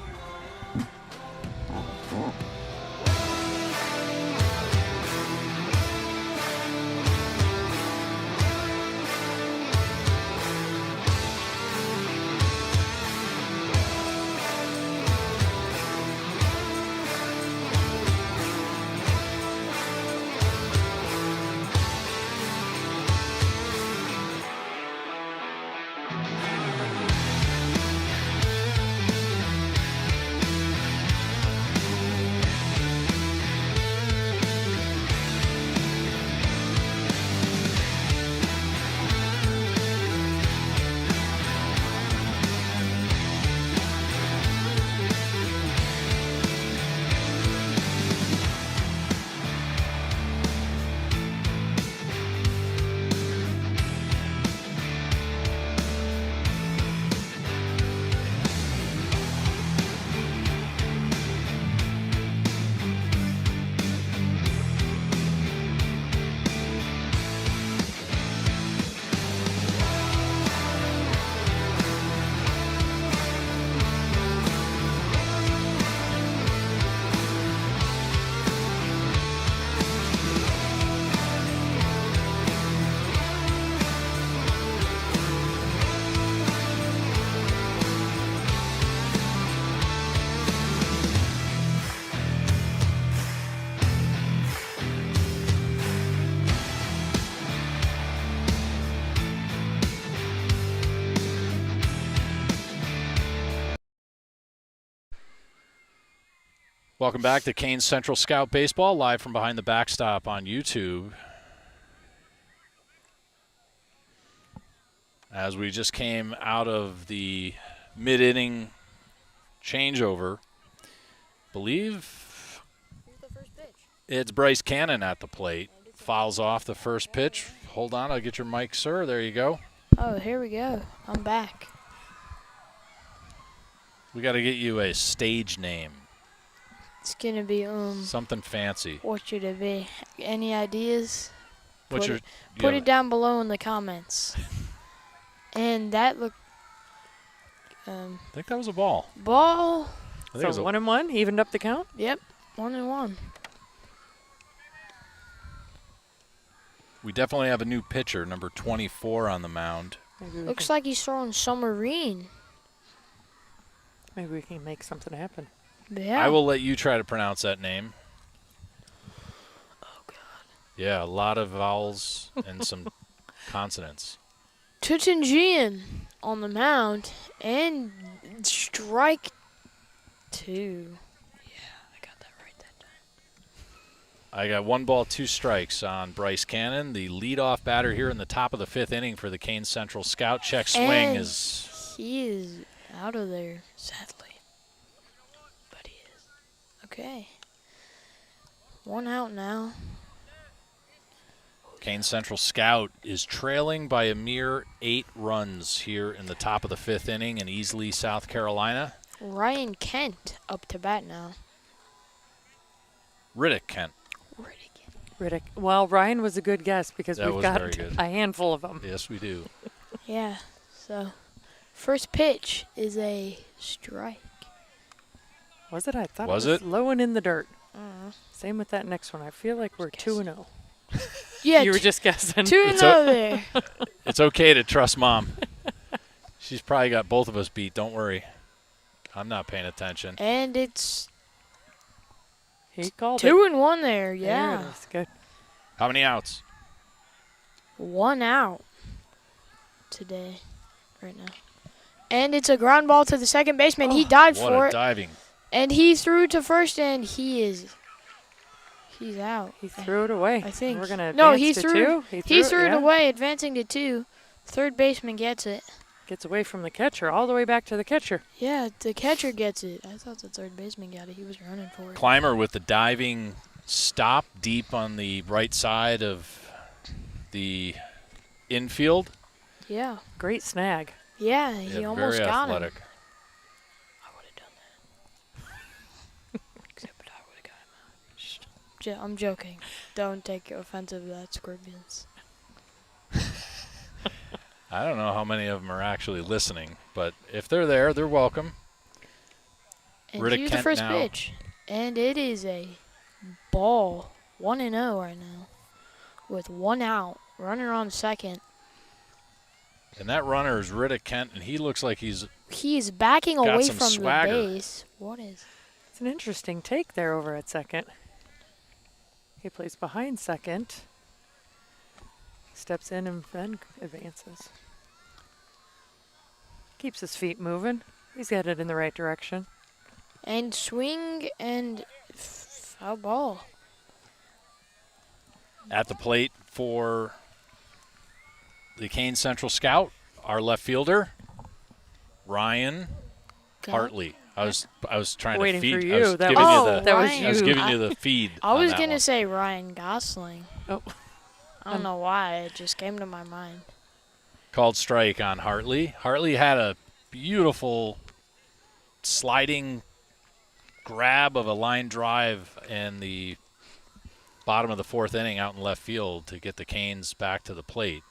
[SPEAKER 2] Welcome back to Canes Central Scout Baseball, live from behind the backstop on YouTube. As we just came out of the mid-inning changeover, believe it's Bryce Cannon at the plate. Fouls off the first pitch. Hold on, I'll get your mic, sir. There you go.
[SPEAKER 3] Oh, here we go. I'm back.
[SPEAKER 2] We got to get you a stage name.
[SPEAKER 3] It's gonna be
[SPEAKER 2] Something fancy.
[SPEAKER 3] what should it be? Any ideas?
[SPEAKER 2] What's
[SPEAKER 3] Put it down below in the comments. And that looked
[SPEAKER 2] I think that was a ball.
[SPEAKER 3] ball.
[SPEAKER 2] I think it was
[SPEAKER 4] So 1-1, evened up the count.
[SPEAKER 3] Yep, 1-1.
[SPEAKER 2] We definitely have a new pitcher, number 24 on the mound.
[SPEAKER 3] Looks like he's throwing submarine.
[SPEAKER 4] Maybe we can make something happen.
[SPEAKER 3] Yeah.
[SPEAKER 2] I will let you try to pronounce that name.
[SPEAKER 3] Oh God.
[SPEAKER 2] Yeah, a lot of vowels and some consonants.
[SPEAKER 3] Tutangian on the mound and strike 2. Yeah, I got that right that time.
[SPEAKER 2] I got 1 ball, 2 strikes on Bryce Cannon, the leadoff batter here in the top of the 5th inning for the Canes Central Scout. Check swing
[SPEAKER 3] And
[SPEAKER 2] is
[SPEAKER 3] he is out of there, sadly. But he is. Okay. 1 out now.
[SPEAKER 2] Canes Central Scout is trailing by a mere 8 runs here in the top of the 5th inning in Easley, South Carolina.
[SPEAKER 3] Ryan Kent up to bat now.
[SPEAKER 2] Riddick Kent.
[SPEAKER 4] Riddick. Well, Ryan was a good guess because
[SPEAKER 2] That
[SPEAKER 4] we've
[SPEAKER 2] was
[SPEAKER 4] got
[SPEAKER 2] very good.
[SPEAKER 4] a handful of them.
[SPEAKER 2] Yes, we do.
[SPEAKER 3] Yeah, so first pitch is a strike.
[SPEAKER 4] Was it? I thought
[SPEAKER 2] Was
[SPEAKER 4] it was
[SPEAKER 2] it?
[SPEAKER 4] low and in the dirt. Same with that next one. I feel like we're 2-0.
[SPEAKER 3] Yeah,
[SPEAKER 4] You were just guessing.
[SPEAKER 3] 2-0 there.
[SPEAKER 2] It's okay to trust Mom. She's probably got both of us beat. Don't worry. I'm not paying attention.
[SPEAKER 3] And it's
[SPEAKER 4] He called
[SPEAKER 3] 2-1 there,
[SPEAKER 4] it.
[SPEAKER 3] yeah.
[SPEAKER 4] There it is. Good.
[SPEAKER 2] How many outs?
[SPEAKER 3] 1 out today, right now. And it's a ground ball to the second baseman. He dived
[SPEAKER 2] What
[SPEAKER 3] for
[SPEAKER 2] a
[SPEAKER 3] it.
[SPEAKER 2] diving.
[SPEAKER 3] And he threw to first, and he's out.
[SPEAKER 4] He threw it away.
[SPEAKER 3] I think.
[SPEAKER 4] We're gonna
[SPEAKER 3] No,
[SPEAKER 4] advance
[SPEAKER 3] he
[SPEAKER 4] to
[SPEAKER 3] threw.
[SPEAKER 4] 2.
[SPEAKER 3] He threw it
[SPEAKER 4] yeah.
[SPEAKER 3] away, advancing to 2. Third baseman gets it.
[SPEAKER 4] Gets away from the catcher, all the way back to the catcher.
[SPEAKER 3] Yeah, the catcher gets it. I thought the third baseman got it. He was running for it.
[SPEAKER 2] Clymer with the diving stop deep on the right side of the infield.
[SPEAKER 3] Yeah.
[SPEAKER 4] Great snag.
[SPEAKER 3] Yeah, he
[SPEAKER 2] Yeah,
[SPEAKER 3] almost
[SPEAKER 2] very
[SPEAKER 3] got
[SPEAKER 2] athletic.
[SPEAKER 3] him. I would have done that. Except I would have got him out. I'm joking. Don't take offensive to that, Scorpions.
[SPEAKER 2] I don't know how many of them are actually listening, but if they're there, they're welcome.
[SPEAKER 3] And
[SPEAKER 2] Riddick
[SPEAKER 3] here's the
[SPEAKER 2] Kent
[SPEAKER 3] first
[SPEAKER 2] now.
[SPEAKER 3] pitch. And it is a ball. 1-0 right now. With 1 out. Runner on second.
[SPEAKER 2] And that runner is Riddick Kent, and he looks like he's
[SPEAKER 3] He is backing
[SPEAKER 2] got
[SPEAKER 3] away
[SPEAKER 2] some
[SPEAKER 3] from
[SPEAKER 2] swagger.
[SPEAKER 3] the base. What is?
[SPEAKER 4] It's an interesting take there over at second. He plays behind second. Steps in and then advances. Keeps his feet moving. He's headed in the right direction.
[SPEAKER 3] And swing and foul ball.
[SPEAKER 2] at the plate for the CANES Central Scout, our left fielder, Ryan Hartley. I was trying
[SPEAKER 4] Waiting
[SPEAKER 2] to feed.
[SPEAKER 4] for you.
[SPEAKER 2] I was
[SPEAKER 4] That
[SPEAKER 2] giving
[SPEAKER 4] was-
[SPEAKER 2] you the.
[SPEAKER 4] that was
[SPEAKER 2] I was
[SPEAKER 4] you.
[SPEAKER 2] giving you the feed.
[SPEAKER 3] I was
[SPEAKER 2] on that
[SPEAKER 3] going to
[SPEAKER 2] one.
[SPEAKER 3] say Ryan Gosling.
[SPEAKER 4] Oh.
[SPEAKER 3] I don't know why. It just came to my mind.
[SPEAKER 2] Called strike on Hartley. Hartley had a beautiful sliding grab of a line drive in the bottom of the fourth inning out in left field to get the Canes back to the plate.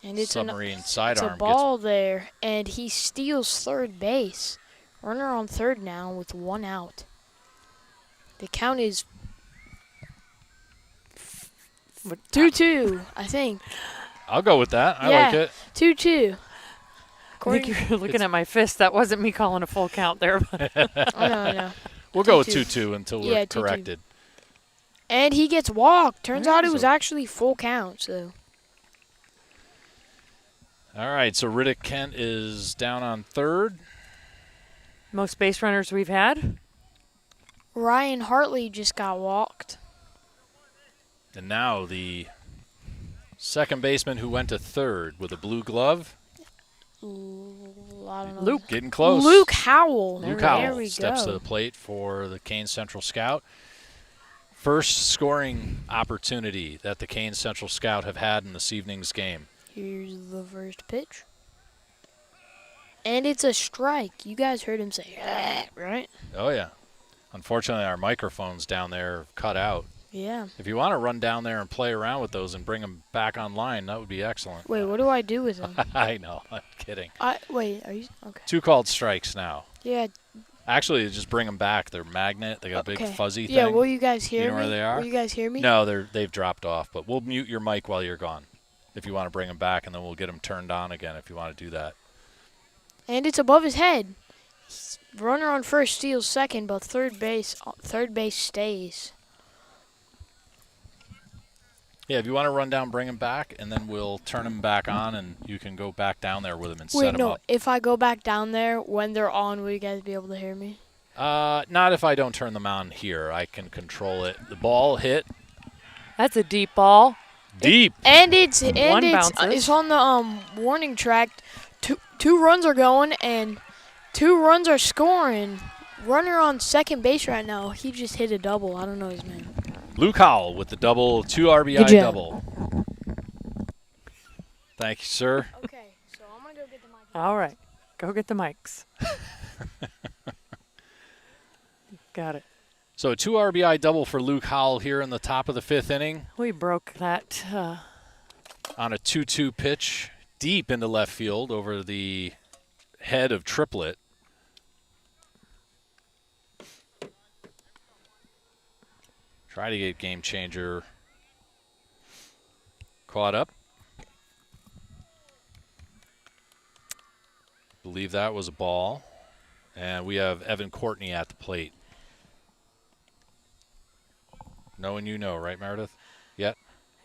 [SPEAKER 3] And it's
[SPEAKER 2] Submarine
[SPEAKER 3] it's
[SPEAKER 2] sidearm
[SPEAKER 3] a ball there, and he steals third base. Runner on third now with 1 out. The count is 2-2, I think.
[SPEAKER 2] I'll go with that. I
[SPEAKER 3] Yeah.
[SPEAKER 2] like it.
[SPEAKER 3] 2-2.
[SPEAKER 4] I think you're looking at my fist. That wasn't me calling a full count there.
[SPEAKER 3] Oh, no.
[SPEAKER 2] We'll go with
[SPEAKER 3] 2-2.
[SPEAKER 2] 2-2 until we're
[SPEAKER 3] Yeah, 2-2.
[SPEAKER 2] corrected.
[SPEAKER 3] And he gets walked. Turns out it was
[SPEAKER 2] So-
[SPEAKER 3] actually full count, so.
[SPEAKER 2] All right, so Riddick Kent is down on third.
[SPEAKER 4] Most base runners we've had.
[SPEAKER 3] Ryan Hartley just got walked.
[SPEAKER 2] And now the second baseman who went to third with a blue glove,
[SPEAKER 3] I don't know.
[SPEAKER 4] Luke.
[SPEAKER 2] getting close.
[SPEAKER 3] Luke Howell.
[SPEAKER 2] Luke
[SPEAKER 3] There
[SPEAKER 2] Howell
[SPEAKER 3] we
[SPEAKER 2] steps
[SPEAKER 3] go.
[SPEAKER 2] to the plate for the CANES Central Scout. First scoring opportunity that the CANES Central Scout have had in this evening's game.
[SPEAKER 3] Here's the first pitch. And it's a strike. You guys heard him say, "Ah," right?
[SPEAKER 2] Oh, yeah. Unfortunately, our microphones down there are cut out.
[SPEAKER 3] Yeah.
[SPEAKER 2] If you want to run down there and play around with those and bring them back online, that would be excellent.
[SPEAKER 3] Wait, what do I do with them?
[SPEAKER 2] I know. I'm kidding.
[SPEAKER 3] Wait, are you okay?
[SPEAKER 2] 2 called strikes now.
[SPEAKER 3] Yeah.
[SPEAKER 2] Actually, just bring them back. They're magnet. They got a big
[SPEAKER 3] Okay.
[SPEAKER 2] fuzzy thing.
[SPEAKER 3] Yeah, will you guys hear
[SPEAKER 2] You know
[SPEAKER 3] me?
[SPEAKER 2] where they are?
[SPEAKER 3] Will you guys hear me?
[SPEAKER 2] No, they've dropped off. But we'll mute your mic while you're gone if you want to bring them back, and then we'll get them turned on again if you want to do that.
[SPEAKER 3] And it's above his head. Runner on first steals second, but third base stays.
[SPEAKER 2] Yeah, if you want to run down, bring them back, and then we'll turn them back on, and you can go back down there with them and set
[SPEAKER 3] Wait,
[SPEAKER 2] them
[SPEAKER 3] no.
[SPEAKER 2] up.
[SPEAKER 3] If I go back down there when they're on, will you guys be able to hear me?
[SPEAKER 2] Not if I don't turn them on here. I can control it. The ball hit
[SPEAKER 4] That's a deep ball.
[SPEAKER 2] deep.
[SPEAKER 3] And it's
[SPEAKER 4] bounces.
[SPEAKER 3] it's on the warning track. Two runs are going and 2 runs are scoring. Runner on second base right now. He just hit a double. I don't know his name.
[SPEAKER 2] Luke Howell with the double, 2 RBI
[SPEAKER 3] Good job.
[SPEAKER 2] double. Thank you, sir.
[SPEAKER 3] Okay, so I'm gonna go get the mic.
[SPEAKER 4] All right. Go get the mics. Got it.
[SPEAKER 2] So a 2 RBI double for Luke Howell here in the top of the 5th inning
[SPEAKER 4] We broke that.
[SPEAKER 2] on a 2-2 pitch deep into left field over the head of Triplet. Try to get Game Changer caught up. Believe that was a ball. And we have Evan Courtney at the plate. Knowing you know, right, Meredith? Yet?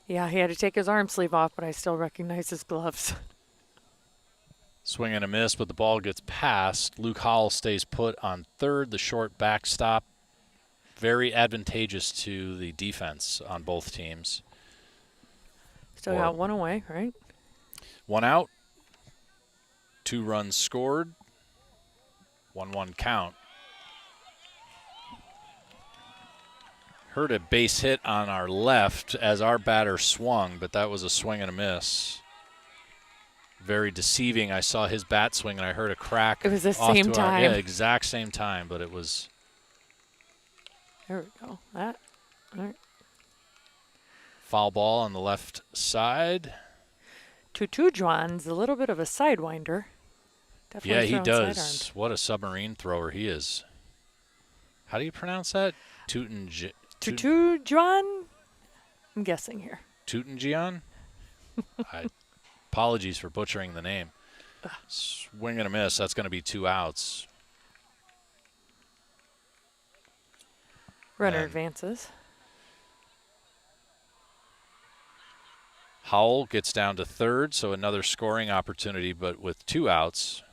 [SPEAKER 4] Yeah, he had to take his arm sleeve off, but I still recognize his gloves.
[SPEAKER 2] Swing and a miss, but the ball gets past. Luke Howell stays put on third, the short backstop. Very advantageous to the defense on both teams.
[SPEAKER 4] Still got 1 away, right?
[SPEAKER 2] 1 out. 2 runs scored. 1-1 count. Heard a base hit on our left as our batter swung, but that was a swing and a miss. Very deceiving. I saw his bat swing and I heard a crack.
[SPEAKER 4] It was the same time.
[SPEAKER 2] Yeah, exact same time, but it was.
[SPEAKER 4] There we go. That. All right.
[SPEAKER 2] Foul ball on the left side.
[SPEAKER 4] Tutujuan's a little bit of a sidewinder.
[SPEAKER 2] Yeah, he
[SPEAKER 4] throwing
[SPEAKER 2] does.
[SPEAKER 4] sidearmed.
[SPEAKER 2] What a submarine thrower he is. How do you pronounce that?
[SPEAKER 4] Tutujuan? I'm guessing here.
[SPEAKER 2] Tutunjian? Apologies for butchering the name. Swing and a miss. That's going to be 2 outs.
[SPEAKER 4] Runner
[SPEAKER 2] And
[SPEAKER 4] advances.
[SPEAKER 2] Howell gets down to third, so another scoring opportunity, but with 2 outs.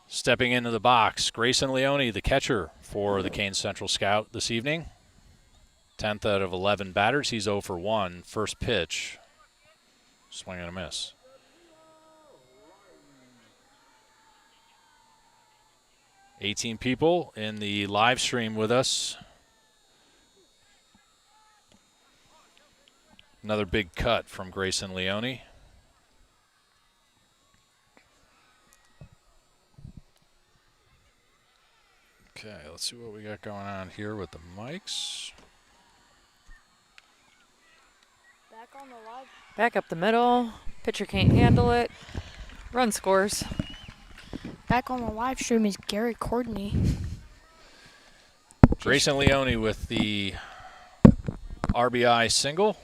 [SPEAKER 2] Stepping into the box, Grayson Leone, the catcher for the Canes Central Scout this evening. 10th out of 11 batters. He's 0 for 1. First pitch. Swing and a miss. $18 people in the live stream with us. Another big cut from Grayson Leone. Okay, let's see what we got going on here with the mics.
[SPEAKER 3] Back on the live.
[SPEAKER 4] Back up the middle. Pitcher can't handle it. Run scores.
[SPEAKER 3] Back on the live stream is Garrett Courtney.
[SPEAKER 2] Grayson Leone with the RBI single.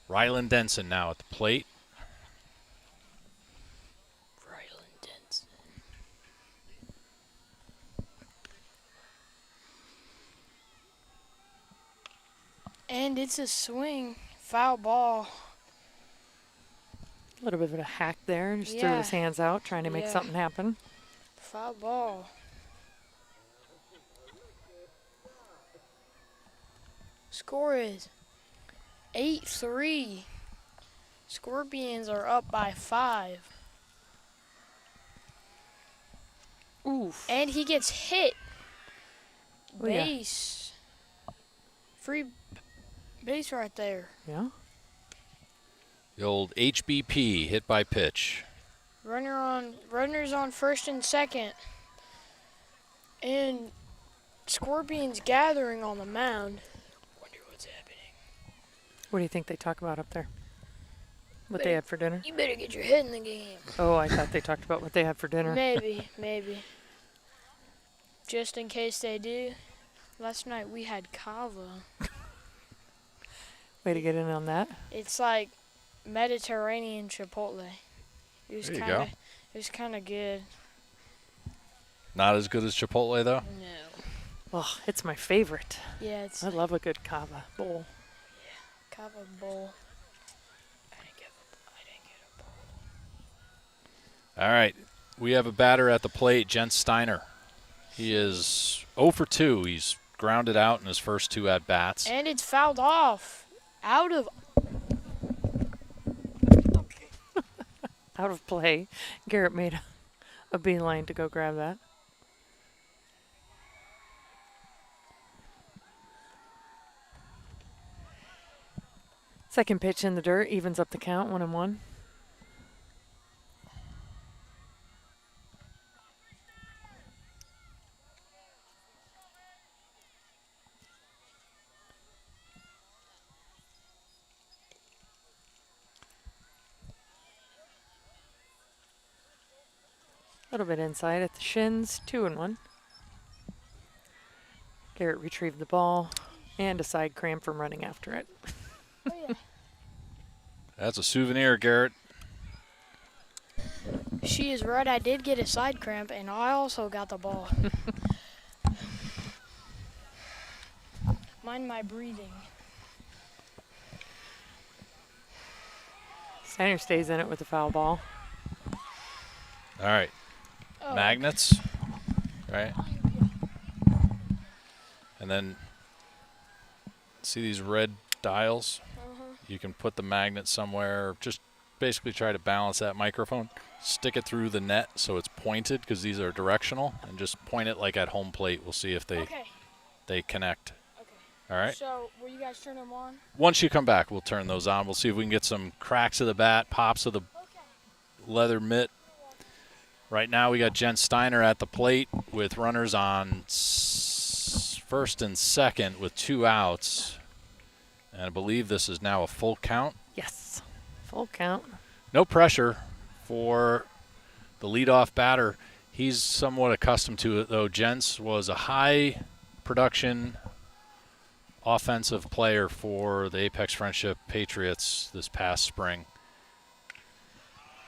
[SPEAKER 2] Rylan Denson now at the plate.
[SPEAKER 3] Rylan Denson. And it's a swing. Foul ball.
[SPEAKER 4] A little bit of a hack there. Just threw
[SPEAKER 3] Yeah.
[SPEAKER 4] his hands out, trying to make
[SPEAKER 3] Yeah.
[SPEAKER 4] something happen.
[SPEAKER 3] Foul ball. Score is 8-3. Scorpions are up by 5.
[SPEAKER 4] Oof.
[SPEAKER 3] And he gets hit.
[SPEAKER 4] Oh, yeah.
[SPEAKER 3] Base. Free base right there.
[SPEAKER 4] Yeah.
[SPEAKER 2] The old HBP, hit by pitch.
[SPEAKER 3] Runners on first and second. And Scorpions gathering on the mound. Wonder what's happening.
[SPEAKER 4] What do you think they talk about up there? What they had for dinner?
[SPEAKER 3] You better get your head in the game.
[SPEAKER 4] Oh, I thought they talked about what they had for dinner.
[SPEAKER 3] Maybe. Just in case they do. Last night we had kava.
[SPEAKER 4] Way to get in on that.
[SPEAKER 3] It's like Mediterranean Chipotle. It was
[SPEAKER 2] There you
[SPEAKER 3] kind
[SPEAKER 2] go.
[SPEAKER 3] of it was kind of good.
[SPEAKER 2] Not as good as Chipotle, though.
[SPEAKER 3] No.
[SPEAKER 4] Oh, it's my favorite.
[SPEAKER 3] Yeah, it's
[SPEAKER 4] I love a good kava bowl.
[SPEAKER 3] kava bowl. I didn't get a bowl.
[SPEAKER 2] All right. We have a batter at the plate, Jens Steiner. He is 0 for 2. He's grounded out in his first 2 at-bats.
[SPEAKER 3] And it's fouled off. Out of
[SPEAKER 4] Out of play. Garrett made a beeline to go grab that. Second pitch in the dirt, evens up the count, 1-1. A little bit inside at the shins, 2-1. Garrett retrieved the ball and a side cramp from running after it.
[SPEAKER 3] oh yeah.
[SPEAKER 2] That's a souvenir, Garrett.
[SPEAKER 3] She is right. I did get a side cramp, and I also got the ball. Mind my breathing.
[SPEAKER 4] Steiner stays in it with the foul ball.
[SPEAKER 2] All right.
[SPEAKER 3] Oh,
[SPEAKER 2] Magnets, right? And then see these red dials?
[SPEAKER 3] Uh-huh.
[SPEAKER 2] You can put the magnet somewhere. Just basically try to balance that microphone. Stick it through the net so it's pointed because these are directional, and just point it like at home plate. We'll see if they connect.
[SPEAKER 3] Okay.
[SPEAKER 2] All right?
[SPEAKER 3] So, will you guys turn them on?
[SPEAKER 2] Once you come back, we'll turn those on. We'll see if we can get some cracks of the bat, pops of the leather mitt. Right now we got Jen Steiner at the plate with runners on first and second with 2 outs. And I believe this is now a full count.
[SPEAKER 4] Yes, full count.
[SPEAKER 2] No pressure for the leadoff batter. He's somewhat accustomed to it, though. Jens was a high production offensive player for the Apex Friendship Patriots this past spring.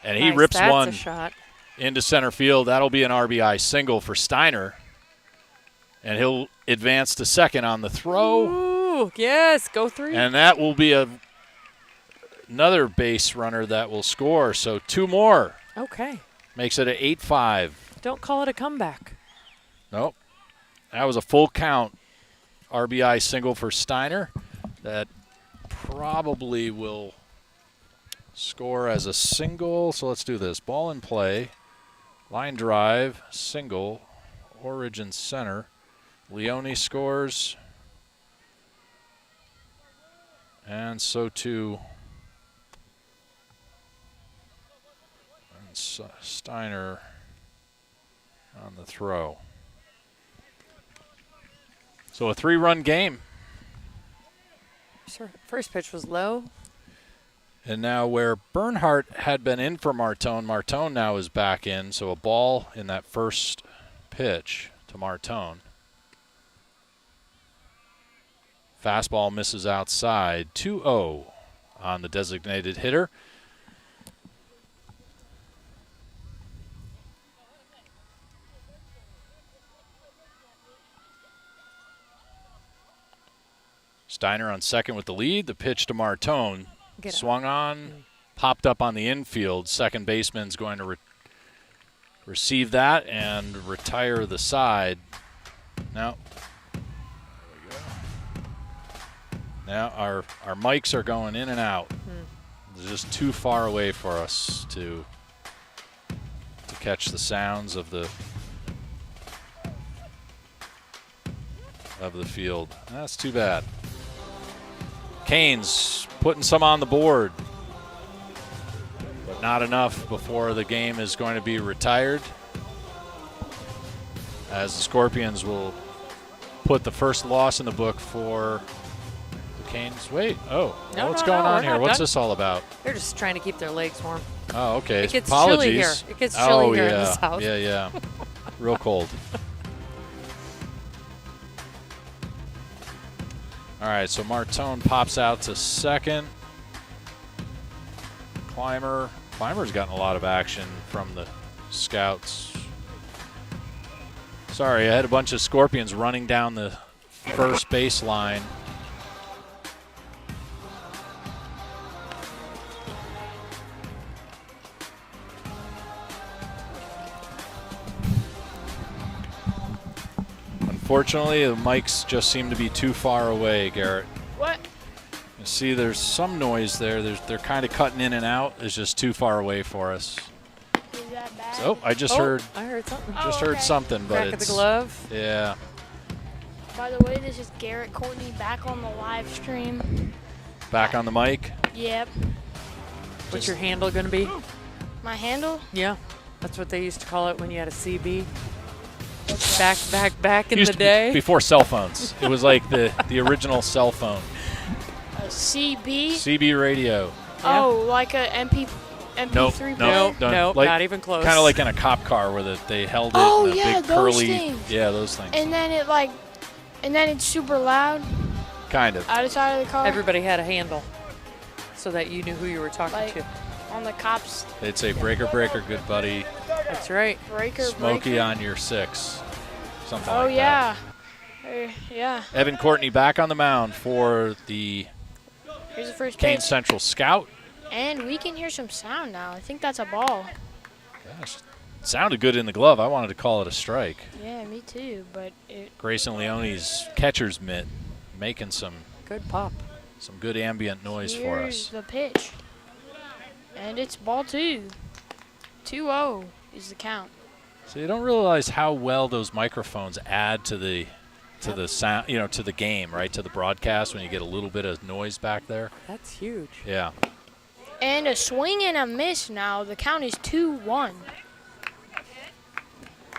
[SPEAKER 2] And he rips one into center field. That'll be an RBI single for Steiner. And he'll advance to second on the throw.
[SPEAKER 4] Ooh, yes, go 3.
[SPEAKER 2] And that will be another base runner that will score. So 2 more.
[SPEAKER 4] Okay.
[SPEAKER 2] Makes it an 8-5.
[SPEAKER 4] Don't call it a comeback.
[SPEAKER 2] Nope. That was a full count RBI single for Steiner. That probably will score as a single. So let's do this. Ball in play. Line drive. Single. Origin center. Leone scores. And so too Steiner on the throw. So a 3-run game.
[SPEAKER 4] First pitch was low.
[SPEAKER 2] And now where Bernhardt had been in for Martone, Martone now is back in. So a ball in that first pitch to Martone. Fastball misses outside. 2-0 on the designated hitter. Steiner on second with the lead. The pitch to Martone. Swung on, popped up on the infield. Second baseman's going to receive that and retire the side. Now, there we go. Now our mics are going in and out. They're just too far away for us to catch the sounds of the field. That's too bad. Canes putting some on the board, but not enough before the game is going to be retired, as the Scorpions will put the first loss in the book for the Canes. Wait, what's going on here? What's this all about?
[SPEAKER 4] They're just trying to keep their legs warm.
[SPEAKER 2] Oh, okay.
[SPEAKER 4] It gets
[SPEAKER 2] Apologies.
[SPEAKER 4] chilly here. It gets chilly here in the south.
[SPEAKER 2] Yeah. Real cold. All right, so Martone pops out to second. Clymer's gotten a lot of action from the scouts. Sorry, I had a bunch of Scorpions running down the first baseline. Unfortunately, the mics just seem to be too far away, Garrett.
[SPEAKER 3] What?
[SPEAKER 2] You see, there's some noise there. They're kind of cutting in and out. It's just too far away for us.
[SPEAKER 3] Is that bad?
[SPEAKER 2] So I just heard.
[SPEAKER 4] I heard something.
[SPEAKER 2] Heard something, but
[SPEAKER 4] Crack of the glove.
[SPEAKER 2] Yeah.
[SPEAKER 3] By the way, this is Garrett Courtney back on the live stream.
[SPEAKER 2] Back on the mic.
[SPEAKER 3] Yep.
[SPEAKER 4] What's your handle going to be?
[SPEAKER 3] My handle?
[SPEAKER 4] Yeah. That's what they used to call it when you had a CB. Back in
[SPEAKER 2] Used
[SPEAKER 4] the
[SPEAKER 2] to be
[SPEAKER 4] day.
[SPEAKER 2] before cell phones. It was like the original cell phone.
[SPEAKER 3] A CB?
[SPEAKER 2] CB radio.
[SPEAKER 3] Oh, like a MP3 player?
[SPEAKER 4] Nope,
[SPEAKER 2] like,
[SPEAKER 4] not even close.
[SPEAKER 2] Kind of like in a cop car where they held it.
[SPEAKER 3] Oh,
[SPEAKER 2] in a
[SPEAKER 3] yeah,
[SPEAKER 2] big
[SPEAKER 3] those
[SPEAKER 2] curly,
[SPEAKER 3] things.
[SPEAKER 2] Yeah, those things.
[SPEAKER 3] And then it's super loud.
[SPEAKER 2] Kind of.
[SPEAKER 3] Out of side of the car.
[SPEAKER 4] Everybody had a handle so that you knew who you were talking to.
[SPEAKER 3] On the cops.
[SPEAKER 2] They'd say, breaker, good buddy.
[SPEAKER 4] That's right.
[SPEAKER 3] Breaker,
[SPEAKER 2] Smokey on your 6. Something
[SPEAKER 3] oh,
[SPEAKER 2] like
[SPEAKER 3] yeah.
[SPEAKER 2] that.
[SPEAKER 3] Yeah.
[SPEAKER 2] Evan Courtney back on the mound for the
[SPEAKER 3] Here's the first
[SPEAKER 2] Canes
[SPEAKER 3] pitch.
[SPEAKER 2] Central Scout.
[SPEAKER 3] And we can hear some sound now. I think that's a ball.
[SPEAKER 2] Gosh, it sounded good in the glove. I wanted to call it a strike.
[SPEAKER 3] Yeah, me too, but it...
[SPEAKER 2] Grayson Leone's catcher's mitt making some
[SPEAKER 4] good pop.
[SPEAKER 2] Some good ambient noise for us.
[SPEAKER 3] Here's the pitch. And it's ball 2. 2-0 is the count.
[SPEAKER 2] So you don't realize how well those microphones add to the sound, to the game, right? To the broadcast when you get a little bit of noise back there.
[SPEAKER 4] That's huge.
[SPEAKER 2] Yeah.
[SPEAKER 3] And a swing and a miss now. The count is 2-1.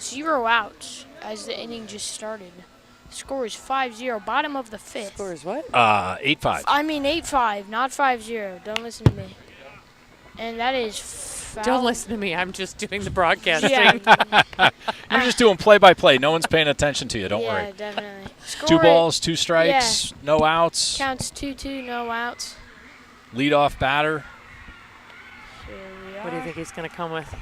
[SPEAKER 3] 0 outs as the inning just started. Score is 5-0. Bottom of the 5th.
[SPEAKER 4] Score is what?
[SPEAKER 2] 8-5.
[SPEAKER 3] I mean 8-5, not 5-0. Don't listen to me. And that is foul.
[SPEAKER 4] Don't listen to me. I'm just doing the broadcasting.
[SPEAKER 3] Yeah,
[SPEAKER 2] You're just doing play-by-play. No one's paying attention to you. Don't worry.
[SPEAKER 3] Yeah, definitely.
[SPEAKER 2] 2
[SPEAKER 3] Score
[SPEAKER 2] balls, 2 strikes, no outs.
[SPEAKER 3] counts 2-2, no outs.
[SPEAKER 2] Leadoff batter.
[SPEAKER 3] Here we
[SPEAKER 4] What do you
[SPEAKER 3] are.
[SPEAKER 4] think he's going to come with?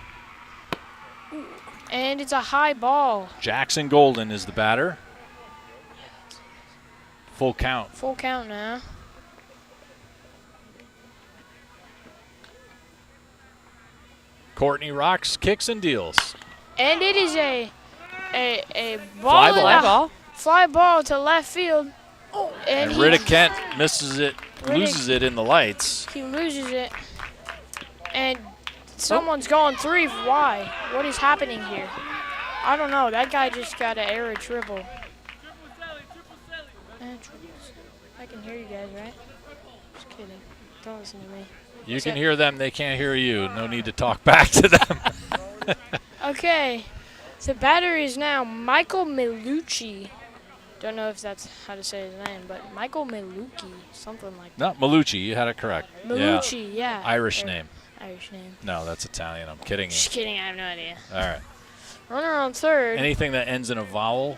[SPEAKER 3] And it's a high ball.
[SPEAKER 2] Jackson Golden is the batter. Full count.
[SPEAKER 3] Full count now.
[SPEAKER 2] Courtney rocks, kicks, and deals.
[SPEAKER 3] And it is a
[SPEAKER 2] Fly
[SPEAKER 3] ball,
[SPEAKER 2] ball.
[SPEAKER 3] fly ball to left field. And
[SPEAKER 2] And Riddick Kent misses it,
[SPEAKER 3] Riddick-
[SPEAKER 2] loses it in the lights.
[SPEAKER 3] he loses it. And someone's going 3. Why? What is happening here? I don't know. That guy just got an error triple. I can hear you guys, right? Just kidding. Don't listen to me.
[SPEAKER 2] You can hear them, they can't hear you. No need to talk back to them.
[SPEAKER 3] Okay. The batter is now Michael Milucci. Don't know if that's how to say his name, but Michael Milucci, something like
[SPEAKER 2] No, Malucci, you had it correct.
[SPEAKER 3] Milucci, yeah.
[SPEAKER 2] Irish
[SPEAKER 3] Or-
[SPEAKER 2] name.
[SPEAKER 3] Irish name.
[SPEAKER 2] No, that's Italian. I'm kidding you.
[SPEAKER 3] Just kidding, I have no idea.
[SPEAKER 2] All right.
[SPEAKER 3] Runner on third.
[SPEAKER 2] Anything that ends in a vowel,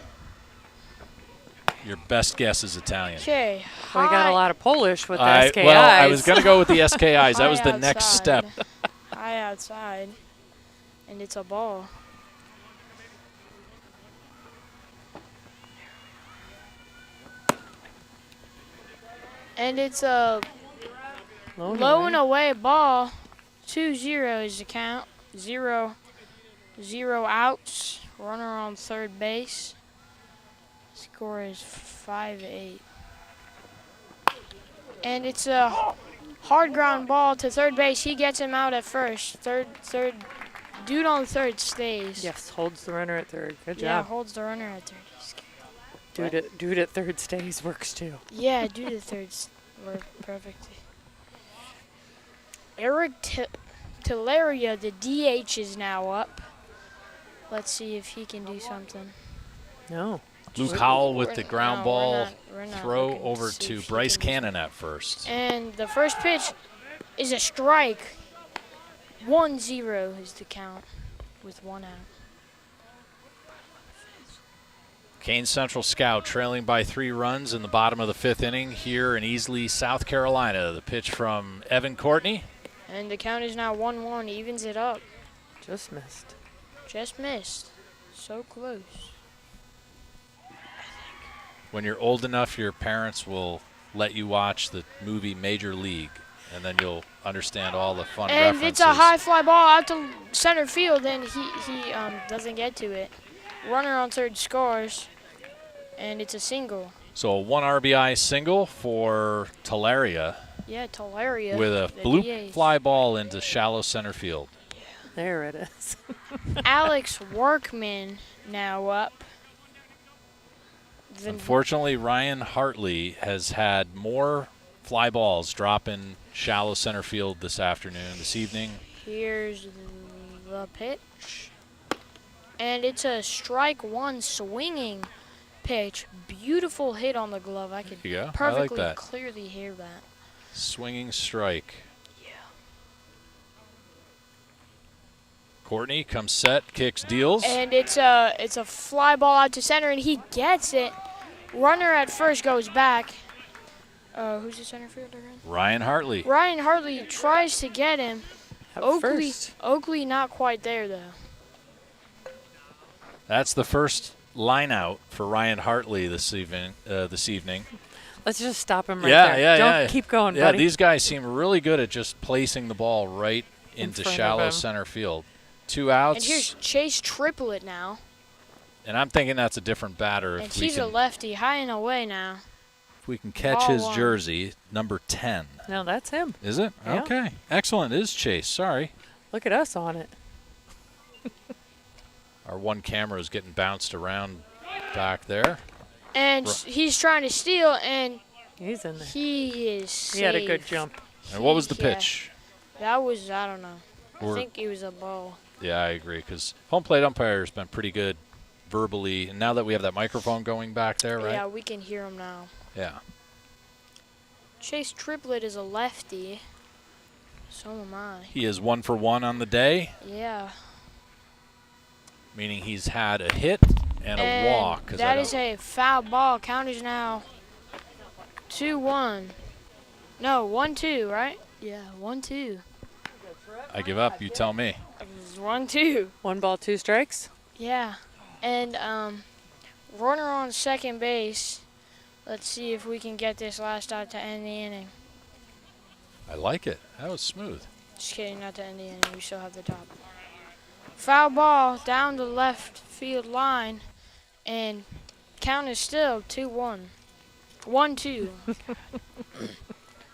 [SPEAKER 2] your best guess is Italian.
[SPEAKER 3] Okay.
[SPEAKER 4] Well, we got a lot of Polish with the
[SPEAKER 2] I
[SPEAKER 4] SKIs.
[SPEAKER 2] was going to go with the SKIs. That was
[SPEAKER 3] High
[SPEAKER 2] the next
[SPEAKER 3] outside.
[SPEAKER 2] step.
[SPEAKER 3] High outside. And it's a ball. And it's a low and away ball. 2-0 is the count. 0 outs. Runner on third base. Score is 5-8. And it's a hard ground ball to third base. He gets him out at first. Third. Dude on third stays.
[SPEAKER 4] Yes, holds the runner at third. Good
[SPEAKER 3] Yeah,
[SPEAKER 4] job.
[SPEAKER 3] holds the runner at third. He's good.
[SPEAKER 4] Dude at third stays works too.
[SPEAKER 3] Yeah, dude at third work perfectly. Eric Teleria, the DH, is now up. Let's see if he can do something.
[SPEAKER 4] No.
[SPEAKER 2] Luke Howell with
[SPEAKER 3] We're-
[SPEAKER 2] the ground
[SPEAKER 3] no,
[SPEAKER 2] ball
[SPEAKER 3] we're not
[SPEAKER 2] throw
[SPEAKER 3] looking
[SPEAKER 2] over
[SPEAKER 3] see
[SPEAKER 2] to
[SPEAKER 3] if he
[SPEAKER 2] Bryce
[SPEAKER 3] can do
[SPEAKER 2] Cannon at first.
[SPEAKER 3] And the first pitch is a strike. 1-0 is the count with 1 out.
[SPEAKER 2] Kane Central Scout trailing by 3 runs in the bottom of the 5th inning here in Easley, South Carolina. The pitch from Evan Courtney.
[SPEAKER 3] And the count is now 1-1, evens it up.
[SPEAKER 4] Just missed.
[SPEAKER 3] Just missed. So close.
[SPEAKER 2] When you're old enough, your parents will let you watch the movie Major League, and then you'll understand all the fun
[SPEAKER 3] And
[SPEAKER 2] references.
[SPEAKER 3] it's a high fly ball out to center field, and he doesn't get to it. Runner on third scores, and it's a single.
[SPEAKER 2] So a 1 RBI single for Teleria
[SPEAKER 3] Yeah, Teleria.
[SPEAKER 2] with a
[SPEAKER 3] the
[SPEAKER 2] blue
[SPEAKER 3] DH.
[SPEAKER 2] fly ball into shallow center field.
[SPEAKER 4] There it is.
[SPEAKER 3] Alex Workman now up.
[SPEAKER 2] Unfortunately, Ryan Hartley has had more fly balls drop in shallow center field this evening.
[SPEAKER 3] Here's the pitch. And it's a strike 1 swinging pitch. Beautiful hit on the glove. I could
[SPEAKER 2] There you go. I like
[SPEAKER 3] perfectly
[SPEAKER 2] that.
[SPEAKER 3] clearly hear that.
[SPEAKER 2] Swinging strike.
[SPEAKER 3] Yeah.
[SPEAKER 2] Courtney comes set, kicks, deals.
[SPEAKER 3] And it's a fly ball out to center, and he gets it. Runner at first goes back. Who's the center fielder again?
[SPEAKER 2] Ryan Hartley.
[SPEAKER 3] Ryan Hartley tries to get him.
[SPEAKER 4] At
[SPEAKER 3] Oakley,
[SPEAKER 4] first.
[SPEAKER 3] Oakley not quite there though.
[SPEAKER 2] That's the first line out for Ryan Hartley this evening.
[SPEAKER 4] Let's just stop him right
[SPEAKER 2] Yeah,
[SPEAKER 4] there.
[SPEAKER 2] yeah,
[SPEAKER 4] Don't
[SPEAKER 2] yeah.
[SPEAKER 4] keep going,
[SPEAKER 2] Yeah,
[SPEAKER 4] buddy.
[SPEAKER 2] these guys seem really good at just placing the ball right into
[SPEAKER 4] front of
[SPEAKER 2] shallow
[SPEAKER 4] him.
[SPEAKER 2] center field. 2 outs.
[SPEAKER 3] And here's Chase Triplet now.
[SPEAKER 2] And I'm thinking that's a different batter.
[SPEAKER 3] And
[SPEAKER 2] If we
[SPEAKER 3] he's a
[SPEAKER 2] can,
[SPEAKER 3] lefty, high and away now.
[SPEAKER 2] if we can catch
[SPEAKER 3] Ball
[SPEAKER 2] his
[SPEAKER 3] one.
[SPEAKER 2] jersey, number 10.
[SPEAKER 4] No, that's him.
[SPEAKER 2] Is it?
[SPEAKER 4] Yeah.
[SPEAKER 2] Okay. Excellent. It is Chase. Sorry.
[SPEAKER 4] Look at us on it.
[SPEAKER 2] Our one camera is getting bounced around back there.
[SPEAKER 3] And he's trying to steal, and
[SPEAKER 4] He's in there.
[SPEAKER 3] he is safe.
[SPEAKER 4] He had a good jump.
[SPEAKER 2] And what was the
[SPEAKER 3] Yeah.
[SPEAKER 2] pitch?
[SPEAKER 3] That was, I don't know. I
[SPEAKER 2] Or-
[SPEAKER 3] think it was a ball.
[SPEAKER 2] Yeah, I agree, because home plate umpire has been pretty good verbally. And now that we have that microphone going back there, right?
[SPEAKER 3] Yeah, we can hear him now.
[SPEAKER 2] Yeah.
[SPEAKER 3] Chase Triplett is a lefty. So am I.
[SPEAKER 2] He is 1 for 1 on the day,
[SPEAKER 3] Yeah.
[SPEAKER 2] meaning he's had a hit and a walk. 'Cause
[SPEAKER 3] That is a foul ball. Count is now 2-1. No, 1-2, right? Yeah, 1-2.
[SPEAKER 2] I give up. You tell me.
[SPEAKER 3] It's 1-2.
[SPEAKER 4] 1 ball, 2 strikes.
[SPEAKER 3] Yeah. And runner on second base. Let's see if we can get this last out to end the inning.
[SPEAKER 2] I like it. That was smooth.
[SPEAKER 3] Just kidding, not to end the inning. We still have the top. Foul ball down the left field line, and count is still 2-1. 1-2.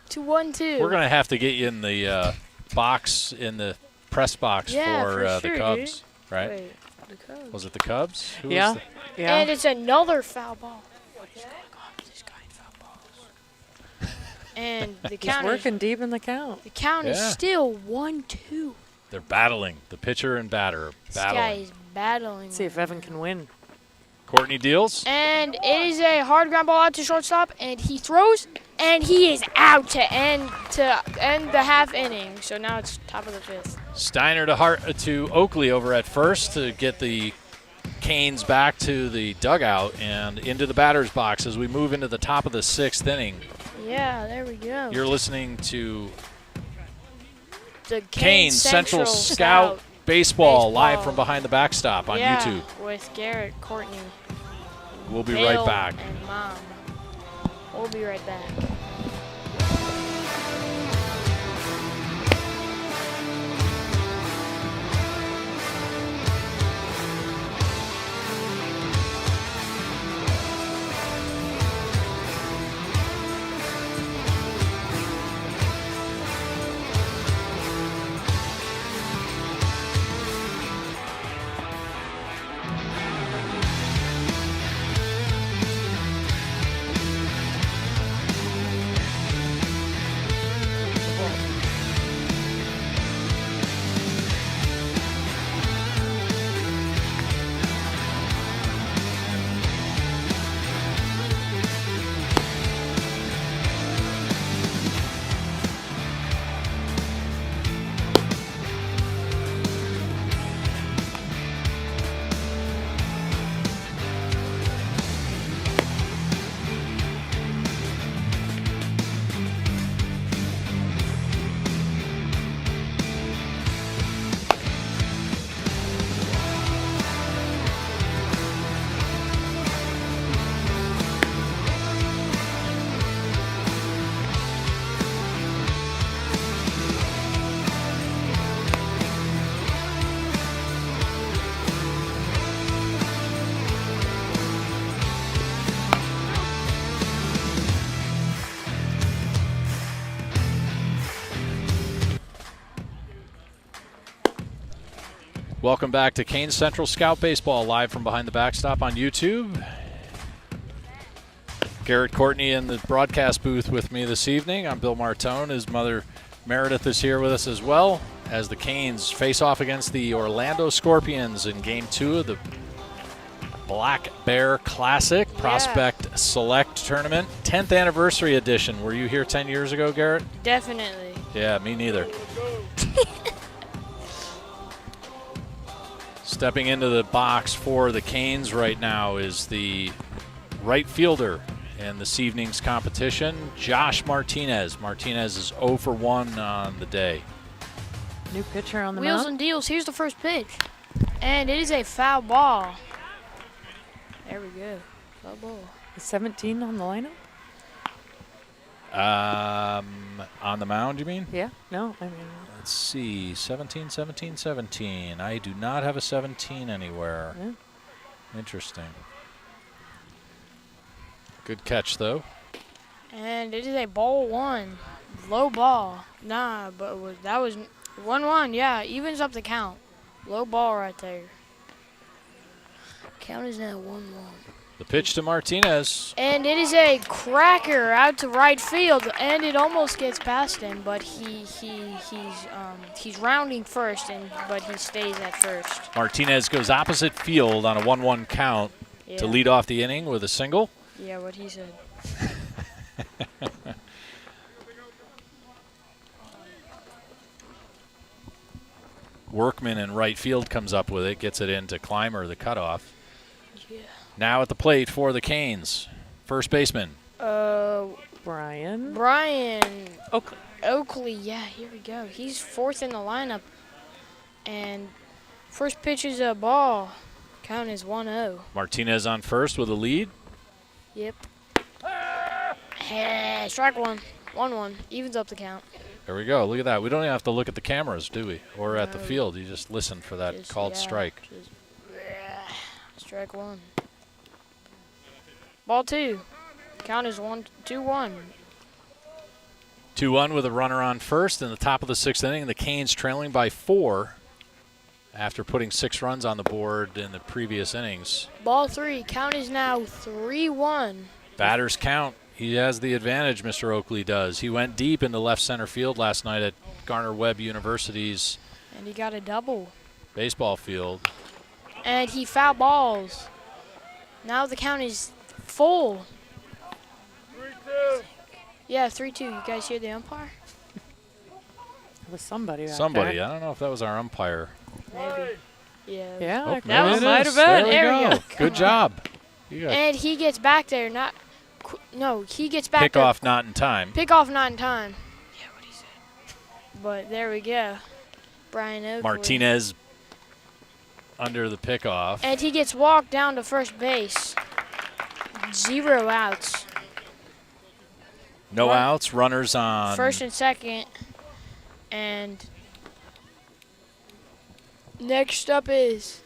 [SPEAKER 3] 2-1-2.
[SPEAKER 2] We're going to have to get you in the box, in the press box
[SPEAKER 3] Yeah,
[SPEAKER 2] for
[SPEAKER 3] for
[SPEAKER 2] the
[SPEAKER 3] sure,
[SPEAKER 2] Cubs,
[SPEAKER 3] dude.
[SPEAKER 2] right?
[SPEAKER 3] Wait, the Cubs.
[SPEAKER 2] Was it the Cubs? Who
[SPEAKER 4] Yeah.
[SPEAKER 2] Was
[SPEAKER 4] Yeah.
[SPEAKER 3] And it's another foul ball. What is going on with this guy in foul balls? And the
[SPEAKER 4] He's
[SPEAKER 3] count is,
[SPEAKER 4] working deep in the count.
[SPEAKER 3] the count is
[SPEAKER 2] Yeah.
[SPEAKER 3] still 1-2.
[SPEAKER 2] They're battling. The pitcher and batter are
[SPEAKER 3] This guy
[SPEAKER 2] battling.
[SPEAKER 3] is battling.
[SPEAKER 4] Let's see if
[SPEAKER 3] right
[SPEAKER 4] Evan
[SPEAKER 3] now.
[SPEAKER 4] can win.
[SPEAKER 2] Courtney deals.
[SPEAKER 3] And it is a hard ground ball out to shortstop, and he throws, and he is out to end the half inning. So now it's top of the 5th.
[SPEAKER 2] Steiner to Oakley over at first to get the Canes back to the dugout and into the batter's box as we move into the top of the 6th inning.
[SPEAKER 3] Yeah, there we go.
[SPEAKER 2] You're listening to
[SPEAKER 3] the
[SPEAKER 2] Canes Central Scout Baseball live
[SPEAKER 3] Baseball.
[SPEAKER 2] from behind the backstop on
[SPEAKER 3] Yeah,
[SPEAKER 2] YouTube.
[SPEAKER 3] with Garrett, Courtney,
[SPEAKER 2] We'll be
[SPEAKER 3] Bill,
[SPEAKER 2] right back.
[SPEAKER 3] and Mom. We'll be right back.
[SPEAKER 2] Welcome back to Canes Central Scout Baseball live from behind the backstop on YouTube. Garrett Courtney in the broadcast booth with me this evening. I'm Bill Martone. His mother Meredith is here with us as well as the Canes face off against the Orlando Scorpions in Game 2 of the Black Bear Classic Prospect Select Tournament. 10th anniversary edition. Were you here 10 years ago, Garrett?
[SPEAKER 3] Definitely.
[SPEAKER 2] Yeah, me neither. Stepping into the box for the Canes right now is the right fielder in this evening's competition, Josh Martinez. Martinez is 0 for 1 on the day.
[SPEAKER 4] New pitcher on the
[SPEAKER 3] Wheels
[SPEAKER 4] mound.
[SPEAKER 3] and deals. Here's the first pitch. And it is a foul ball. There we go. Foul ball.
[SPEAKER 4] Is 17 on the lineup?
[SPEAKER 2] On the mound, you mean?
[SPEAKER 4] Yeah. No, I mean.
[SPEAKER 2] Let's see. 17, 17, 17. I do not have a 17 anywhere.
[SPEAKER 4] Yeah.
[SPEAKER 2] Interesting. Good catch, though.
[SPEAKER 3] And it is a ball 1. Low ball. Nah, but that was 1-1. Yeah, evens up the count. Low ball right there. Count is now 1-1.
[SPEAKER 2] The pitch to Martinez.
[SPEAKER 3] And it is a cracker out to right field, and it almost gets past him, but he's rounding first, but he stays at first.
[SPEAKER 2] Martinez goes opposite field on a 1-1 count to lead off the inning with a single.
[SPEAKER 3] Yeah, what he said.
[SPEAKER 2] Workman in right field comes up with it, gets it into Clymer, the cutoff.
[SPEAKER 3] Yeah.
[SPEAKER 2] Now at the plate for the Canes. First baseman.
[SPEAKER 4] Brian.
[SPEAKER 3] Oakley, yeah, here we go. He's 4th in the lineup. And first pitch is a ball. Count is 1-0.
[SPEAKER 2] Martinez on first with a lead.
[SPEAKER 3] Yep. Strike 1. 1-1. Evens up the count.
[SPEAKER 2] There we go. Look at that. We don't even have to look at the cameras, do we? Or at the field. You just listen for that called strike.
[SPEAKER 3] Strike 1. Ball 2. Count is 2-1.
[SPEAKER 2] 2-1 with a runner on first in the top of the 6th inning. The Canes trailing by 4 after putting 6 runs on the board in the previous innings.
[SPEAKER 3] Ball 3. Count is now 3-1.
[SPEAKER 2] Batters count. He has the advantage, Mr. Oakley does. He went deep into left center field last night at Garner-Webb University's
[SPEAKER 3] And he got a double.
[SPEAKER 2] baseball field.
[SPEAKER 3] And he foul balls. Now the count is full.
[SPEAKER 5] 3-2.
[SPEAKER 3] Yeah, 3-2. You guys hear the umpire?
[SPEAKER 4] It was somebody back
[SPEAKER 2] Somebody.
[SPEAKER 4] there.
[SPEAKER 2] I don't know if that was our umpire.
[SPEAKER 3] Maybe. Yeah.
[SPEAKER 4] Yeah,
[SPEAKER 2] Oh,
[SPEAKER 4] that
[SPEAKER 2] maybe
[SPEAKER 4] one
[SPEAKER 2] it
[SPEAKER 4] might
[SPEAKER 2] is.
[SPEAKER 4] have been.
[SPEAKER 2] There we
[SPEAKER 3] There we
[SPEAKER 2] go.
[SPEAKER 3] go.
[SPEAKER 2] Good job. You got
[SPEAKER 3] And he gets back there. He gets back
[SPEAKER 2] pick
[SPEAKER 3] there.
[SPEAKER 2] off not in time.
[SPEAKER 3] Pick off not in time. Yeah, what he said. But there we go. Brian Oakley.
[SPEAKER 2] Martinez under the pickoff.
[SPEAKER 3] And he gets walked down to first base. 0 outs.
[SPEAKER 2] No
[SPEAKER 3] Run-
[SPEAKER 2] outs. Runners on
[SPEAKER 3] First and second. And next up is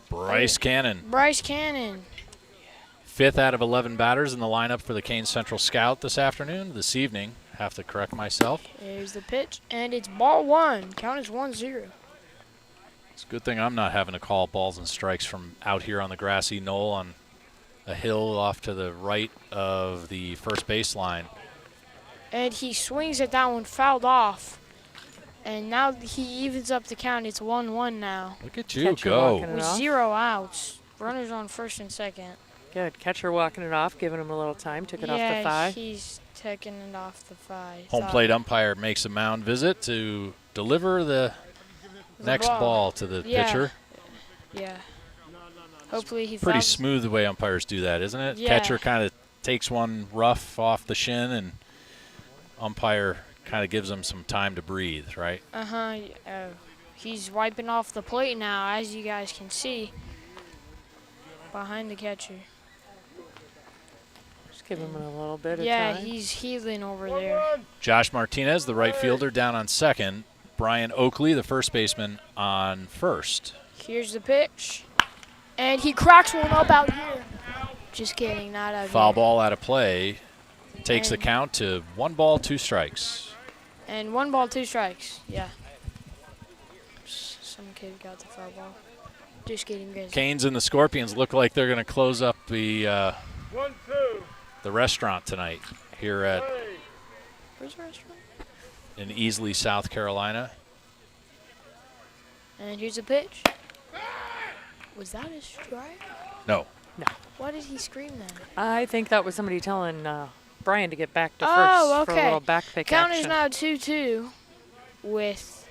[SPEAKER 2] Bryce Cannon.
[SPEAKER 3] Bryce Cannon.
[SPEAKER 2] 5th out of 11 batters in the lineup for the Canes Central Scout this evening. Have to correct myself.
[SPEAKER 3] Here's the pitch. And it's ball 1. Count is 1-0.
[SPEAKER 2] It's a good thing I'm not having to call balls and strikes from out here on the grassy knoll on a hill off to the right of the first baseline.
[SPEAKER 3] And he swings at that one, fouled off. And now he evens up the count. It's 1-1 now.
[SPEAKER 2] Look at you
[SPEAKER 4] Catcher
[SPEAKER 2] go.
[SPEAKER 4] walking it
[SPEAKER 3] With
[SPEAKER 4] off.
[SPEAKER 3] 0 outs. Runners on first and second.
[SPEAKER 4] Good. Catcher walking it off, giving him a little time. Took it off the 5.
[SPEAKER 3] He's taking it off the 5.
[SPEAKER 2] Home plate umpire makes a mound visit to deliver the next
[SPEAKER 3] ball.
[SPEAKER 2] ball to the
[SPEAKER 3] Yeah.
[SPEAKER 2] pitcher.
[SPEAKER 3] Yeah. Hopefully he
[SPEAKER 2] Pretty
[SPEAKER 3] fouls-
[SPEAKER 2] smooth the way umpires do that, isn't it?
[SPEAKER 3] Yeah.
[SPEAKER 2] Catcher kind of takes one rough off the shin, and umpire kind of gives him some time to breathe, right?
[SPEAKER 3] He's wiping off the plate now, as you guys can see. Behind the catcher.
[SPEAKER 4] Just give him a little bit of
[SPEAKER 3] Yeah,
[SPEAKER 4] time.
[SPEAKER 3] he's healing over there.
[SPEAKER 2] Josh Martinez, the right fielder, down on second. Brian Oakley, the first baseman, on first.
[SPEAKER 3] Here's the pitch. And he cracks one up out here. Just kidding, not out
[SPEAKER 2] Foul
[SPEAKER 3] here.
[SPEAKER 2] ball out of play. Takes the
[SPEAKER 3] And-
[SPEAKER 2] count to 1 ball, 2 strikes.
[SPEAKER 3] And 1 ball, 2 strikes. Yeah. Some kid got the foul ball. Just kidding, guys.
[SPEAKER 2] Canes and the Scorpions look like they're going to close up the
[SPEAKER 5] 1-2.
[SPEAKER 2] restaurant tonight here at
[SPEAKER 3] Where's the restaurant?
[SPEAKER 2] in Easley, South Carolina.
[SPEAKER 3] And here's the pitch. Was that a strike?
[SPEAKER 2] No.
[SPEAKER 3] Why did he scream then?
[SPEAKER 4] I think that was somebody telling Brian to get back to
[SPEAKER 3] Oh,
[SPEAKER 4] first for a
[SPEAKER 3] okay.
[SPEAKER 4] little back pick
[SPEAKER 3] Count is
[SPEAKER 4] action.
[SPEAKER 3] now 2-2 with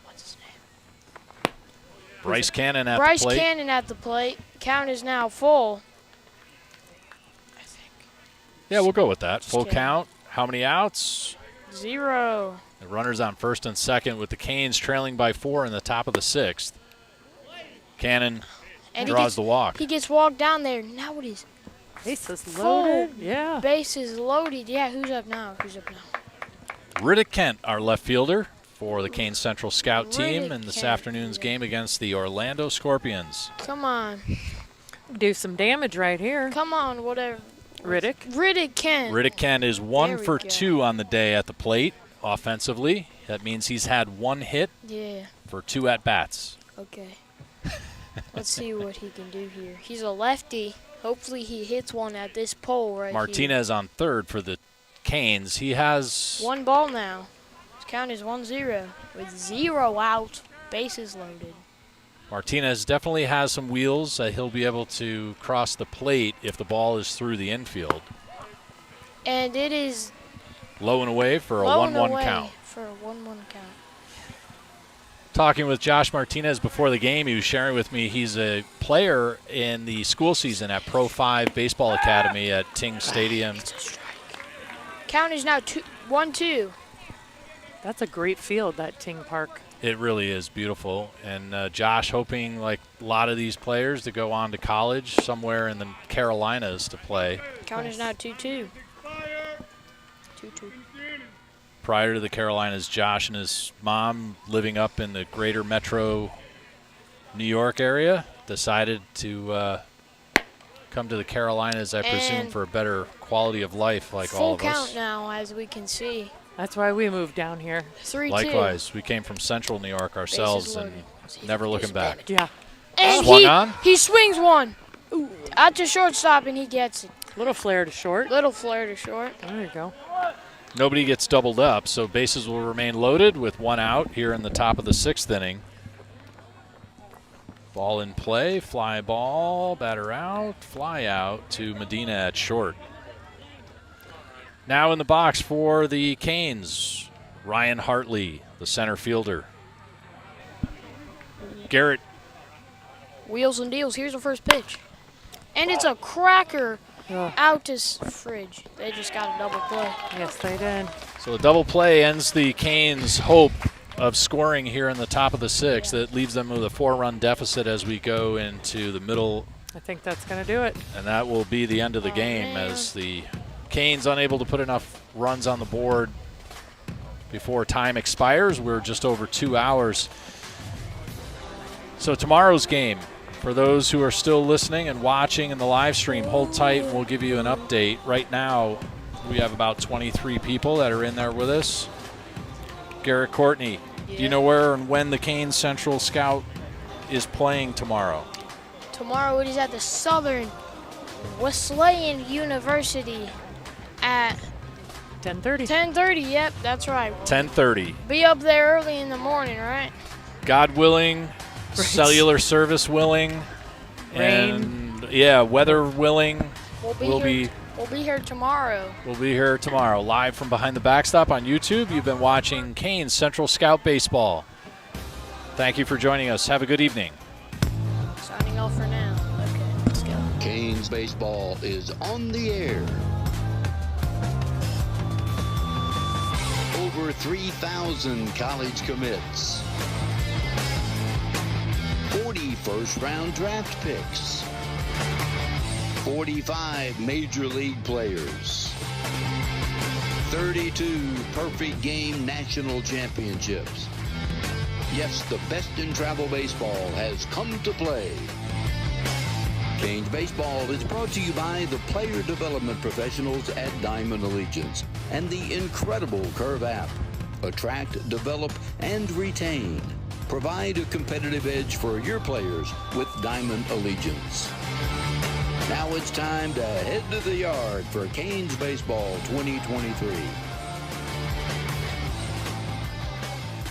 [SPEAKER 3] what's his name?
[SPEAKER 2] Bryce Cannon at
[SPEAKER 3] Bryce
[SPEAKER 2] the plate.
[SPEAKER 3] Cannon at the plate. Count is now full. I think.
[SPEAKER 2] Yeah, we'll go with that.
[SPEAKER 3] Just
[SPEAKER 2] Full
[SPEAKER 3] kidding.
[SPEAKER 2] count. How many outs?
[SPEAKER 3] 0.
[SPEAKER 2] The runners on first and second with the Canes trailing by 4 in the top of the 6th. Cannon
[SPEAKER 3] And
[SPEAKER 2] draws the walk.
[SPEAKER 3] He gets walked down there. Now it is.
[SPEAKER 4] Base is
[SPEAKER 3] Full.
[SPEAKER 4] loaded. Yeah.
[SPEAKER 3] Base is loaded. Yeah, who's up now?
[SPEAKER 2] Riddick Kent, our left fielder for the Canes Central Scout team
[SPEAKER 3] Riddick
[SPEAKER 2] in this
[SPEAKER 3] Kent,
[SPEAKER 2] afternoon's
[SPEAKER 3] yeah.
[SPEAKER 2] game against the Orlando Scorpions.
[SPEAKER 3] Come on.
[SPEAKER 4] Do some damage right here.
[SPEAKER 3] Come on, whatever.
[SPEAKER 4] Riddick
[SPEAKER 3] Ken.
[SPEAKER 2] Riddick Ken is
[SPEAKER 3] There
[SPEAKER 2] 1
[SPEAKER 3] we
[SPEAKER 2] for
[SPEAKER 3] go.
[SPEAKER 2] 2 on the day at the plate offensively. That means he's had 1 hit
[SPEAKER 3] Yeah.
[SPEAKER 2] for 2 at-bats.
[SPEAKER 3] Okay. Let's see what he can do here. He's a lefty. Hopefully he hits one at this pole right
[SPEAKER 2] Martinez on third for the Canes. He has
[SPEAKER 3] here. 1 ball now. His count is 1-0 with 0 out. Bases loaded.
[SPEAKER 2] Martinez definitely has some wheels. He'll be able to cross the plate if the ball is through the infield.
[SPEAKER 3] And it is
[SPEAKER 2] Low and away for a
[SPEAKER 3] low and
[SPEAKER 2] 1-1
[SPEAKER 3] away
[SPEAKER 2] count.
[SPEAKER 3] for a 1-1 count.
[SPEAKER 2] Talking with Josh Martinez before the game, he was sharing with me he's a player in the school season at Pro 5 Baseball Academy at Ting Stadium.
[SPEAKER 3] Count is now 1-2.
[SPEAKER 4] That's a great field, that Ting Park.
[SPEAKER 2] It really is beautiful. And Josh hoping, like a lot of these players, to go on to college somewhere in the Carolinas to play.
[SPEAKER 3] Count is now 2-2. 2-2.
[SPEAKER 2] Prior to the Carolinas, Josh and his mom, living up in the greater metro New York area, decided to come to the Carolinas, I presume,
[SPEAKER 3] And
[SPEAKER 2] for a better quality of life like all
[SPEAKER 3] Full
[SPEAKER 2] of
[SPEAKER 3] count
[SPEAKER 2] us.
[SPEAKER 3] now, as we can see.
[SPEAKER 4] That's why we moved down here.
[SPEAKER 3] 3-2.
[SPEAKER 2] Likewise, we came from central New York ourselves
[SPEAKER 3] Bases
[SPEAKER 2] and
[SPEAKER 3] loaded.
[SPEAKER 2] never looking back.
[SPEAKER 4] Yeah.
[SPEAKER 3] And
[SPEAKER 2] Swung on?
[SPEAKER 3] he swings one. Out to shortstop, and he gets it.
[SPEAKER 4] Little flare to short.
[SPEAKER 3] Little flare to short.
[SPEAKER 4] There you go.
[SPEAKER 2] Nobody gets doubled up, so bases will remain loaded with 1 out here in the top of the 6th inning. Ball in play, fly ball, batter out, fly out to Medina at short. Now in the box for the Canes, Ryan Hartley, the center fielder. Garrett.
[SPEAKER 3] Wheels and deals. Here's the first pitch. And it's a cracker out to fridge. They just got a double play.
[SPEAKER 4] Yes, they did.
[SPEAKER 2] So the double play ends the Canes' hope of scoring here in the top of the 6th. That leaves them with a 4-run deficit as we go into the middle.
[SPEAKER 4] I think that's going to do it.
[SPEAKER 2] And that will be the end of the game as the Canes unable to put enough runs on the board before time expires. We're just over 2 hours. So tomorrow's game, for those who are still listening and watching in the live stream, hold tight and we'll give you an update. Right now, we have about 23 people that are in there with us. Garrett Courtney, do you know where and when the Canes Central Scout is playing tomorrow?
[SPEAKER 3] Tomorrow it is at the Southern Wesleyan University at
[SPEAKER 4] 10:30.
[SPEAKER 3] 10:30. Yep, that's right.
[SPEAKER 2] 10:30.
[SPEAKER 3] Be up there early in the morning, right?
[SPEAKER 2] God willing, cellular service willing,
[SPEAKER 4] Rain.
[SPEAKER 2] and yeah, weather willing.
[SPEAKER 3] We'll be here tomorrow.
[SPEAKER 2] We'll be here tomorrow, live from behind the backstop on YouTube. You've been watching Canes Central Scout Baseball. Thank you for joining us. Have a good evening.
[SPEAKER 3] Signing off for now. Okay, let's go.
[SPEAKER 1] Canes baseball is on the air. Over 3,000 college commits. 40 first-round draft picks. 45 major league players. 32 perfect game national championships. Yes, the best in travel baseball has come to play. Canes Baseball is brought to you by the player development professionals at Diamond Allegiance and the incredible Curve app. Attract, develop, and retain. Provide a competitive edge for your players with Diamond Allegiance. Now it's time to head to the yard for Canes Baseball 2023.